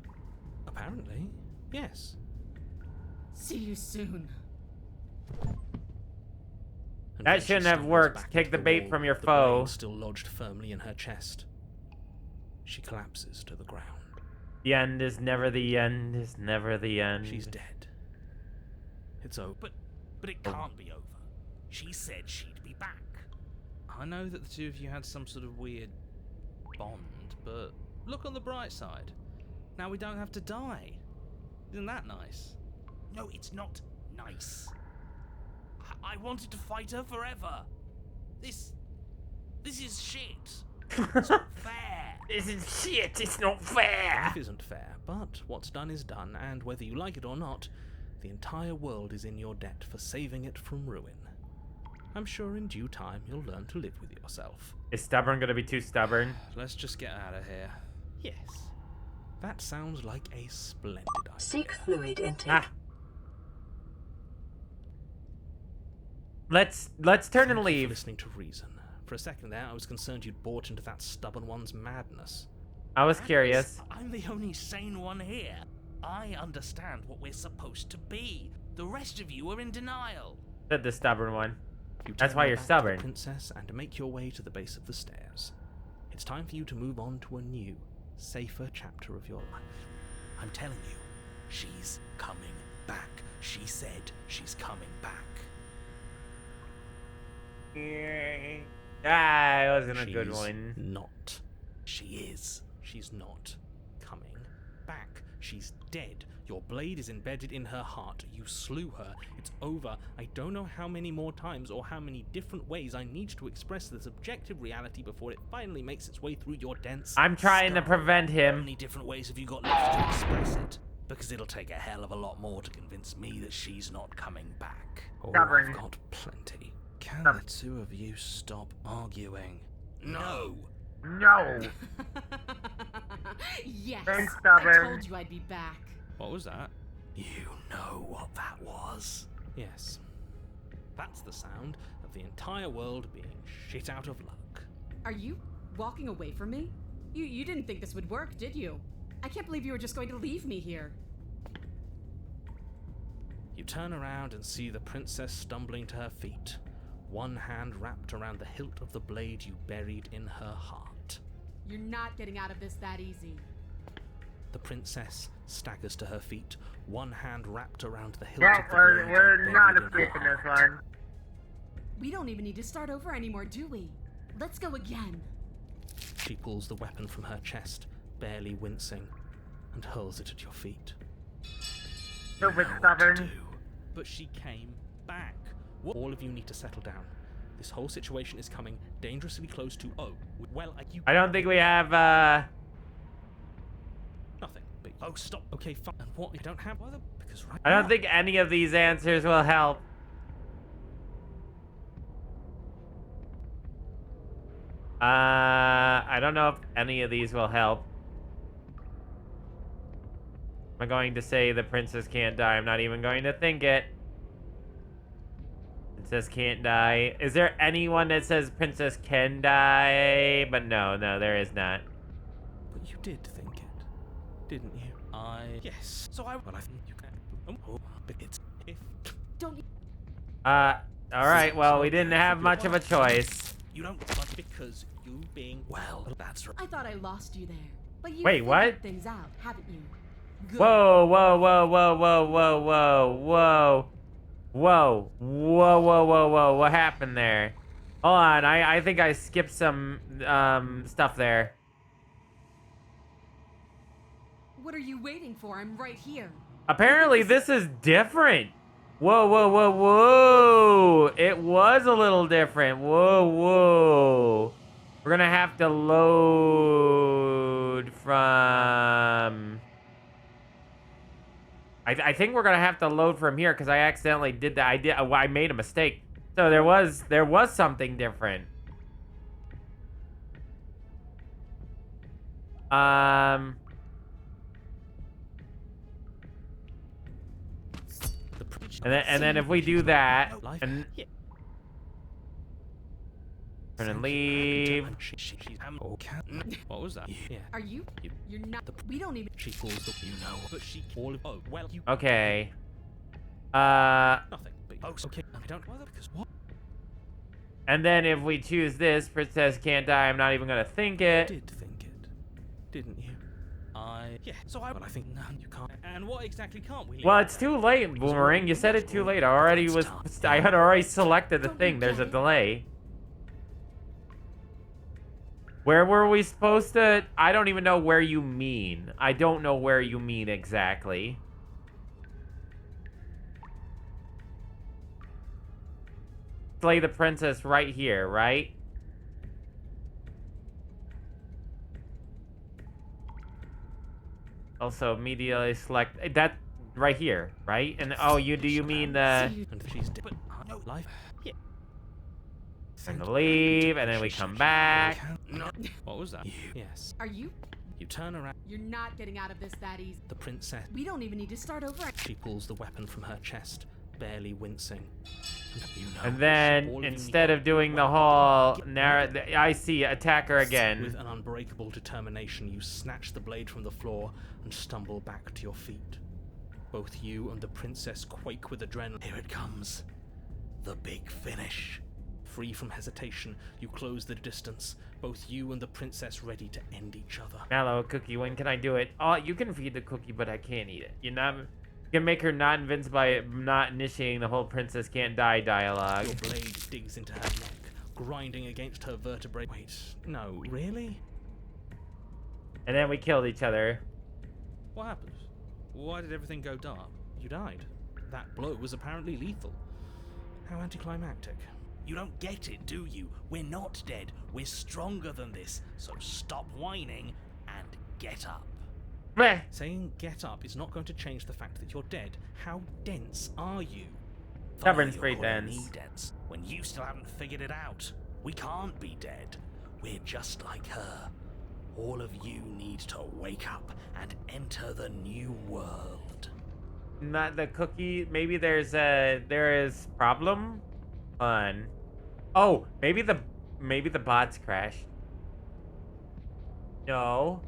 Apparently, yes. See you soon. And That when she shouldn't have stumbles worked. back Take into the bait wall, from your the foe. blade still lodged firmly in her chest. She collapses to the ground. The end is never the end. Is never the end. She's dead. It's over. But it can't be over. She said she'd be back. I know that the two of you had some sort of weird bond, but look on the bright side. Now we don't have to die. Isn't that nice? No, it's not nice. I wanted to fight her forever. This is shit. It's not fair. This is shit. It's not fair. Life isn't fair, but what's done is done, and whether you like it or not, the entire world is in your debt for saving it from ruin. I'm sure in due time you'll learn to live with yourself. Is stubborn gonna be too stubborn? Let's just get out of here. Yes. That sounds like a splendid idea. Seek fluid intake. Ah. Let's turn and Thank you for leave. listening to reason. For a second there, I was concerned you'd bought into that stubborn one's madness. I was curious. I'm the only sane one here. I understand what we're supposed to be. The rest of you are in denial. Said the stubborn one. You That's turn why your you're back to stubborn. the princess and make your way to the base of the stairs. It's time for you to move on to a new, safer chapter of your life. I'm telling you, she's coming back. She said she's coming back. Ah, it wasn't a good She's one. Not. She is. She's not coming back. She's dead. Your blade is embedded in her heart. You slew her. It's over. I don't know how many more times or how many different ways I need to express this objective reality before it finally makes its way through your dense I'm trying to skull. prevent How him. many different ways have you got left to express it? Because it'll take a hell of a lot more to convince me that she's not coming back. Oh, Stubborn. I've got plenty. Can the two of you stop arguing? No. No. Yes. Thanks, I stubborn. told you I'd be back. What was that? You know what that was? Yes. That's the sound of the entire world being shit out of luck. Are you walking away from me? You didn't think this would work, did you? I can't believe you were just going to leave me here. You turn around and see the princess stumbling to her feet, one hand wrapped around the hilt of the blade you buried in her heart. You're not getting out of this that easy. The princess staggers to her feet, one hand wrapped around the hilt Yeah, of the blade we're you not buried in her escaping this heart. one. We don't even need to start over anymore, do we? Let's go again. She pulls the weapon from her chest, barely wincing, and hurls it at your feet. Stupid What to stubborn. do? But she came back. All of you need to settle down. This whole situation is coming dangerously close to I don't think we have nothing. But stop. Okay, fine. And what? You don't have either because right I don't now- think any of these answers will help. I don't know if any of these will help. I'm going to say the princess can't die. I'm not even going to think it. Princess can't die. Is there anyone that says princess can die? But no, there is not. But you did think it, didn't you? Yes. So I. Well, I think you can. Oh, but it's if. Don't. Alright, well, we didn't have much of a choice. You don't but because you being well, that's right. I thought I lost you there. But you Wait, what? figured things out, haven't you? Good. Whoa, whoa, whoa, whoa, whoa, whoa, whoa, whoa. Whoa, whoa, whoa, whoa, whoa, what happened there? Hold on, I think I skipped some, stuff there. What are you waiting for? I'm right here. Apparently this is different. Whoa, whoa, whoa, whoa. It was a little different. Whoa, whoa. We're gonna have to load from... I think we're gonna have to load from here because I accidentally did that. I made a mistake. So there was something different. And then if we do that and turn and leave. What was that? Yeah. Are you? You're not. We don't even. She falls the but she all of well you. Okay. Nothing. Okay. I don't because what? And then if we choose this, Princess can't die. I'm not even gonna think it. You did think it, didn't you? Yeah. So but I think no, you can't. And what exactly can't we? Well, it's too late, Boomerang. You said it too late. I had already selected the thing. There's a delay. Where were we supposed to? I don't even know where you mean. I don't know where you mean exactly. Slay the princess right here, right? Also, immediately select that right here, right? And oh, do you mean the? Life. Yeah. And leave, and then we come back. What was that? Yes. Are you? You turn around. You're not getting out of this that easy. The princess. We don't even need to start over. She pulls the weapon from her chest, barely wincing. And then instead of doing the whole I see attacker again. With an unbreakable determination, you snatch the blade from the floor and stumble back to your feet. Both you and the princess quake with adrenaline. Here it comes. The big finish. Free from hesitation, you close the distance, both you and the princess ready to end each other. Mallow, cookie, when can I do it? Oh, you can feed the cookie, but I can't eat it. You can make her not invincible by not initiating the whole princess can't die dialogue. Your blade digs into her neck, grinding against her vertebrae. Wait, no, really? And then we killed each other. What happened? Why did everything go dark? You died. That blow was apparently lethal. How anticlimactic. You don't get it, do you? We're not dead. We're stronger than this. So stop whining and get up. Bleh. Saying get up is not going to change the fact that you're dead. How dense are you? Stubborn's pretty dense. Dense. When you still haven't figured it out. We can't be dead. We're just like her. All of you need to wake up and enter the new world. Not the cookie. Maybe there is problem on. Oh, maybe the bots crashed. No.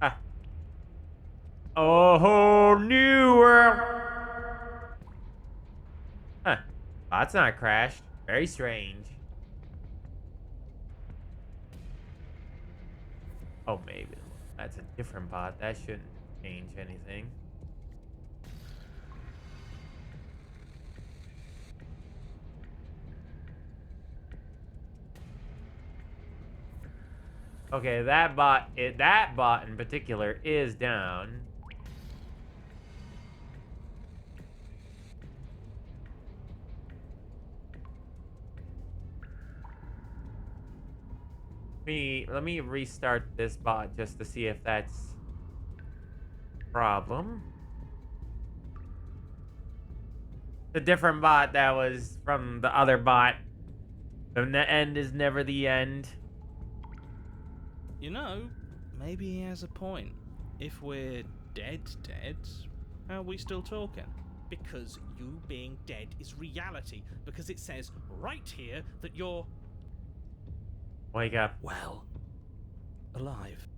Ah. Oh, new world. Huh. Bot's not crashed. Very strange. Oh, maybe. That's a different bot. That shouldn't change anything. Okay, that bot in particular is down. Let me restart this bot just to see if that's a problem. The different bot that was from the other bot. The end is never the end. You know, maybe he has a point. If we're dead, how are we still talking? Because you being dead is reality. Because it says right here that you're... Wake up. Well, alive.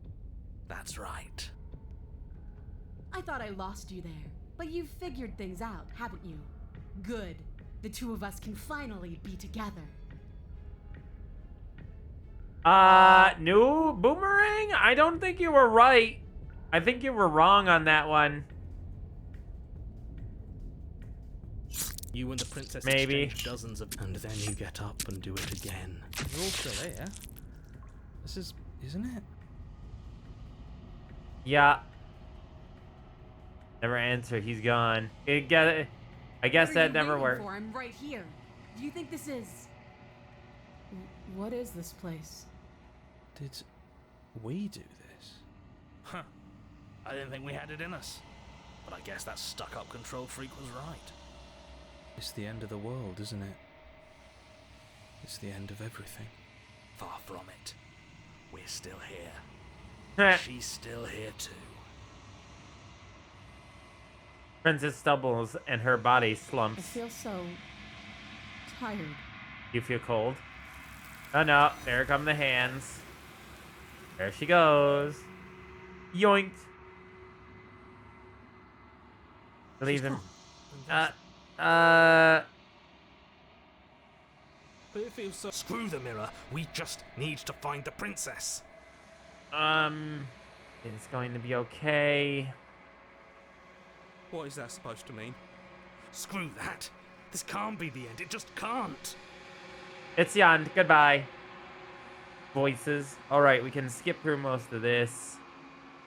That's right. I thought I lost you there, but you've figured things out, haven't you? Good. The two of us can finally be together. No, Boomerang? I don't think you were right. I think you were wrong on that one. You and the princess maybe exchange dozens of... And then you get up and do it again. You're all still here. This is... isn't it? Yeah. Never answer. He's gone. I guess that never worked. I'm right here. Do you think this is... What is this place? Did we do this? Huh. I didn't think we had it in us. But I guess that stuck-up control freak was right. It's the end of the world, isn't it? It's the end of everything. Far from it. We're still here. She's still here too. Princess stumbles and her body I slumps. feel so... tired. You feel cold? Oh no, there come the hands. There she goes. Yoinked. Leave him. But it feels so... Screw the mirror. We just need to find the princess. It's going to be okay. What is that supposed to mean? Screw that. This can't be the end. It just can't. It's the end. Goodbye. Voices. Alright, we can skip through most of this.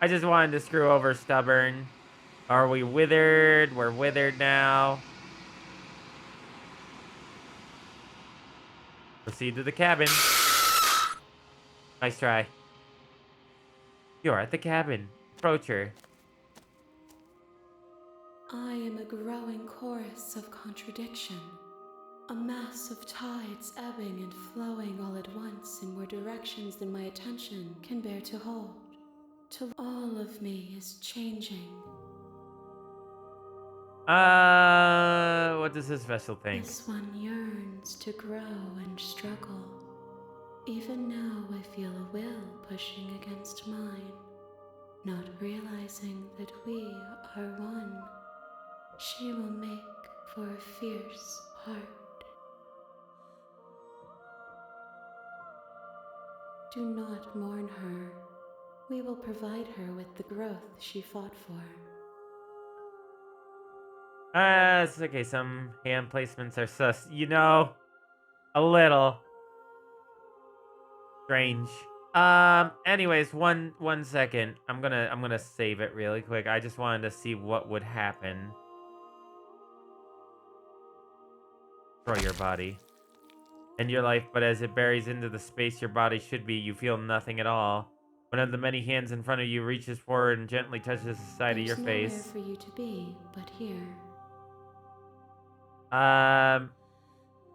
I just wanted to screw over Stubborn. Are we withered? We're withered now. Proceed to the cabin. Nice try. You're at the cabin. Approach her. I am a growing chorus of contradiction. A mass of tides ebbing and flowing all at once in more directions than my attention can bear to hold. Till all of me is changing. What does this vessel think? This one yearns to grow and struggle. Even now I feel a will pushing against mine, not realizing that we are one. She will make for a fierce heart. Do not mourn her. We will provide her with the growth she fought for. It's okay. Some hand placements are sus. You know, a little strange. Anyways, one second. I'm gonna save it really quick. I just wanted to see what would happen. Destroy your body and your life, but as it buries into the space your body should be, you feel nothing at all. One of the many hands in front of you reaches forward and gently touches the side of your face. There's nowhere for you to be but here.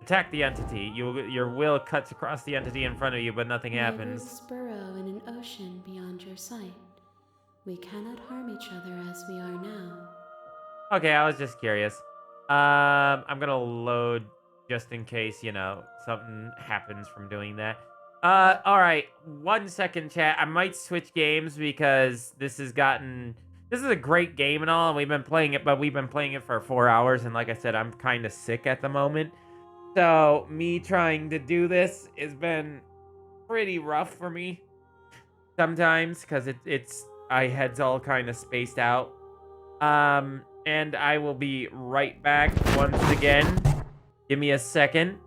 Attack the entity. Your will cuts across the entity in front of you, but nothing happens. My roots burrow in an ocean beyond your sight. We cannot harm each other as we are now. Okay, I was just curious. I'm gonna load just in case, you know, something happens from doing that. Alright, 1 second, chat. I might switch games because this is a great game and all, and we've been playing it, but we've been playing it for 4 hours, and like I said, I'm kind of sick at the moment. So, me trying to do this has been pretty rough for me sometimes, because my head's all kind of spaced out. And I will be right back once again. Give me a second.